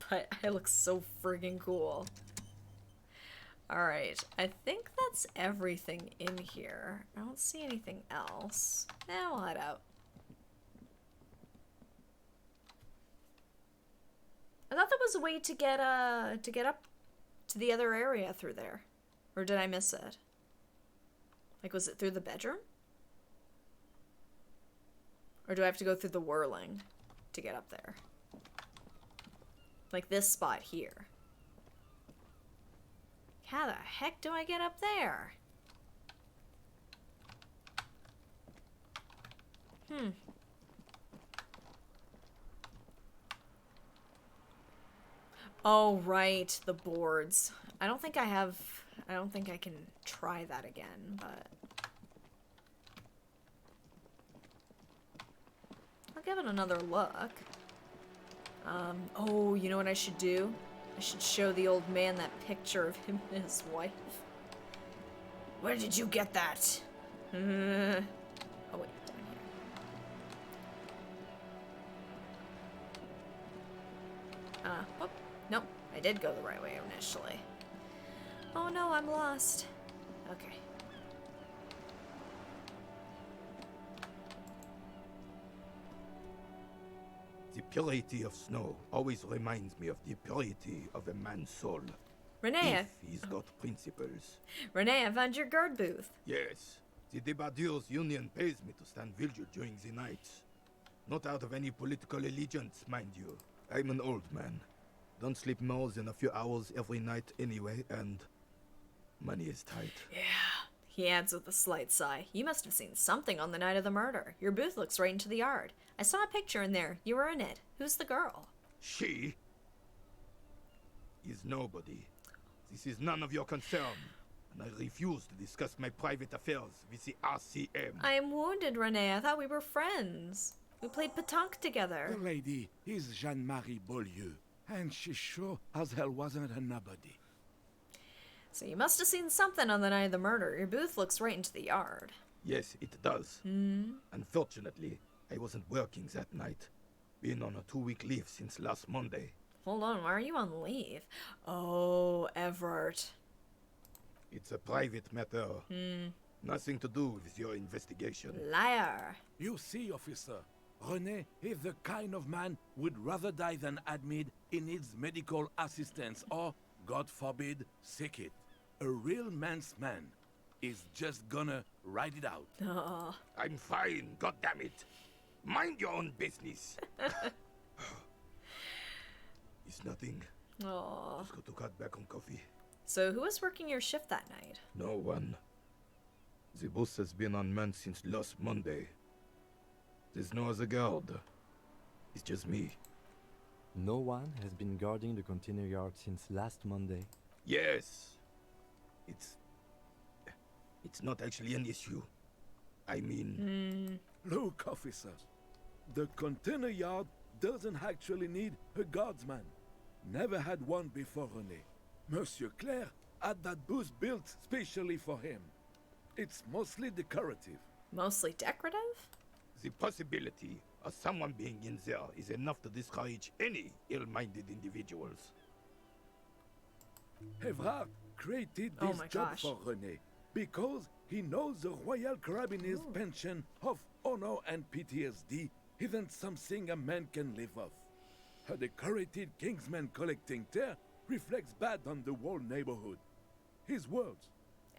Speaker 1: But I look so friggin' cool. Alright, I think that's everything in here. I don't see anything else. We'll head out. I thought there was a way to get up to the other area through there. Or did I miss it? Like, was it through the bedroom? Or do I have to go through the whirling to get up there? Like this spot here. How the heck do I get up there? Oh, right, the boards. I don't think I can try that again, but I'll give it another look. Oh, you know what I should do? I should show the old man that picture of him and his wife. Where did you get that? Oh, wait, down here. Whoop. Nope, I did go the right way initially. Oh no, I'm lost. Okay.
Speaker 13: The purity of snow always reminds me of the purity of a man's soul.
Speaker 1: Renee,
Speaker 13: If he's got principles.
Speaker 1: Renee, I found your guard booth.
Speaker 13: Yes, the Debardeurs Union pays me to stand vigil during the nights. Not out of any political allegiance, mind you. I'm an old man. Don't sleep more than a few hours every night anyway, and money is tight.
Speaker 1: Yeah, he adds with a slight sigh. You must have seen something on the night of the murder. Your booth looks right into the yard. I saw a picture in there. You were in it. Who's the girl?
Speaker 13: She is nobody. This is none of your concern, and I refuse to discuss my private affairs with the RCM.
Speaker 1: I am wounded, Renee. I thought we were friends. We played pétanque together.
Speaker 14: The lady is Jeanne-Marie Beaulieu, and she sure as hell wasn't a nobody.
Speaker 1: So you must have seen something on the night of the murder. Your booth looks right into the yard.
Speaker 13: Yes, it does. Unfortunately, I wasn't working that night. Been on a 2-week leave since last Monday.
Speaker 1: Hold on, why are you on leave? Oh, Evrart.
Speaker 13: It's a private matter. Nothing to do with your investigation.
Speaker 1: Liar.
Speaker 14: You see, officer, René is the kind of man would rather die than admit he needs medical assistance or, God forbid, sick it. A real man's man is just gonna ride it out.
Speaker 1: Oh.
Speaker 13: I'm fine, goddammit. Mind your own business. It's nothing.
Speaker 1: Oh.
Speaker 13: Just got to cut back on coffee.
Speaker 1: So who was working your shift that night?
Speaker 13: No one. The bus has been unmanned since last Monday. There's no other guard. It's just me.
Speaker 4: No one has been guarding the container yard since last Monday.
Speaker 13: Yes. It's not actually an issue. I mean...
Speaker 14: Look, officer, the container yard doesn't actually need a guardsman. Never had one before, René. Monsieur Claire had that booth built specially for him. It's mostly decorative.
Speaker 1: Mostly decorative?
Speaker 13: The possibility of someone being in there is enough to discourage any ill-minded individuals.
Speaker 14: Evrart created
Speaker 1: Oh
Speaker 14: this
Speaker 1: my
Speaker 14: job
Speaker 1: gosh.
Speaker 14: for René because he knows the Royal Carabinier's pension of honor and PTSD isn't something a man can live off. A decorated Kingsman collecting tear reflects bad on the whole neighborhood. His words.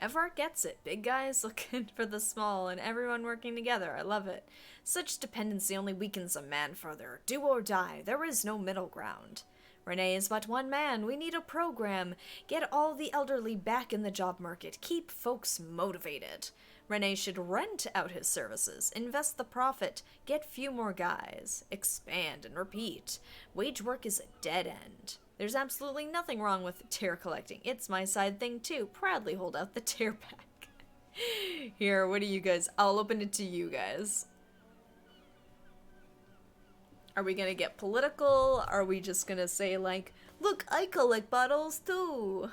Speaker 1: Evrart gets it. Big guys looking for the small and everyone working together. I love it. Such dependency only weakens a man further. Do or die. There is no middle ground. René is but one man. We need a program. Get all the elderly back in the job market. Keep folks motivated. René should rent out his services, invest the profit, get few more guys, expand and repeat. Wage work is a dead end. There's absolutely nothing wrong with tear collecting. It's my side thing too. Proudly hold out the tear pack. Here, what do you guys? I'll open it to you guys. Are we gonna get political? Are we just gonna say like, look, I collect bottles too?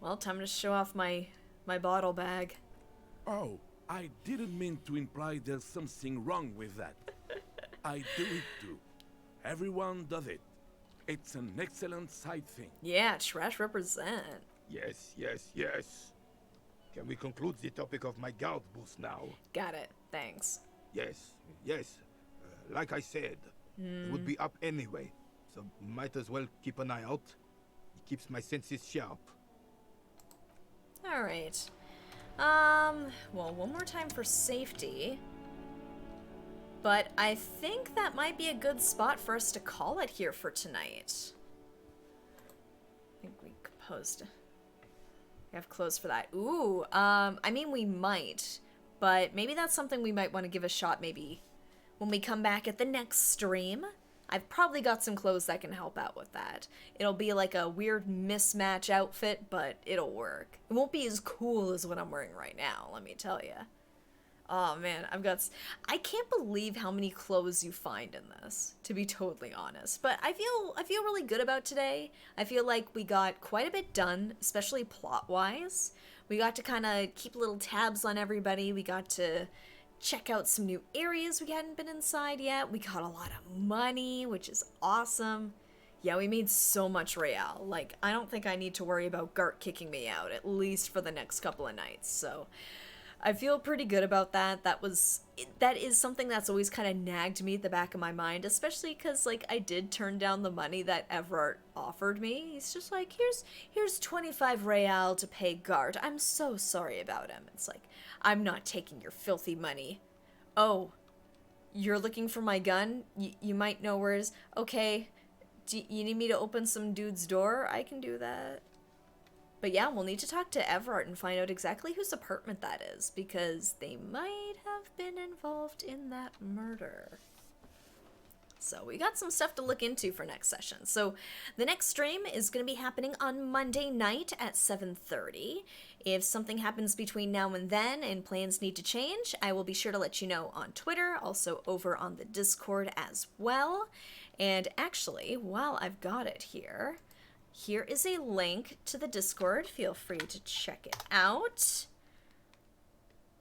Speaker 1: Well, time to show off my bottle bag.
Speaker 14: Oh, I didn't mean to imply there's something wrong with that. I do it too. Everyone does it. It's an excellent side thing.
Speaker 1: Yeah, trash represent.
Speaker 13: Yes, yes, yes. Can we conclude the topic of my guard booth now?
Speaker 1: Got it. Thanks.
Speaker 13: Yes, yes. Like I said, it would be up anyway, so might as well keep an eye out. It keeps my senses sharp.
Speaker 1: Alright. Well, one more time for safety. But I think that might be a good spot for us to call it here for tonight. I think we composed. We have clothes for that. Ooh, I mean, we might. But maybe that's something we might want to give a shot maybe when we come back at the next stream. I've probably got some clothes that can help out with that. It'll be like a weird mismatch outfit, but it'll work. It won't be as cool as what I'm wearing right now, let me tell you. Oh man, I can't believe how many clothes you find in this, to be totally honest. But I feel really good about today. I feel like we got quite a bit done, especially plot-wise. We got to kind of keep little tabs on everybody. We got to check out some new areas we hadn't been inside yet. We got a lot of money, which is awesome. Yeah, we made so much real. Like, I don't think I need to worry about Gart kicking me out, at least for the next couple of nights. So I feel pretty good about that. That is something that's always kind of nagged me at the back of my mind, especially because, like, I did turn down the money that Evrart offered me. He's just like, here's 25 real to pay Gart. I'm so sorry about him. It's like, I'm not taking your filthy money. Oh, you're looking for my gun? You might know where it is. Okay, do you need me to open some dude's door? I can do that. But yeah, we'll need to talk to Evrart and find out exactly whose apartment that is, because they might have been involved in that murder. So we got some stuff to look into for next session. So the next stream is going to be happening on Monday night at 7:30. If something happens between now and then and plans need to change, I will be sure to let you know on Twitter, also over on the Discord as well. And actually, while I've got it here is a link to the Discord. Feel free to check it out.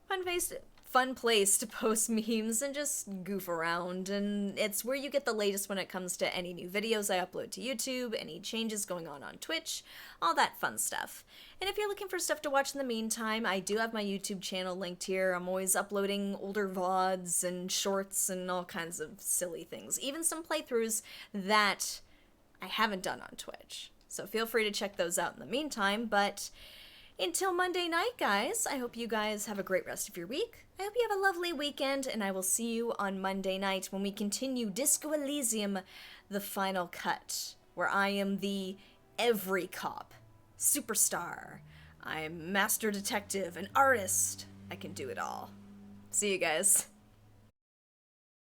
Speaker 1: Fun place to post memes and just goof around, and it's where you get the latest when it comes to any new videos I upload to YouTube, any changes going on Twitch, all that fun stuff. And if you're looking for stuff to watch in the meantime, I do have my YouTube channel linked here. I'm always uploading older VODs and shorts and all kinds of silly things, even some playthroughs that I haven't done on Twitch. So feel free to check those out in the meantime, but until Monday night, guys, I hope you guys have a great rest of your week. I hope you have a lovely weekend, and I will see you on Monday night when we continue Disco Elysium, the final cut, where I am the every cop, superstar. I'm master detective, an artist. I can do it all. See you guys.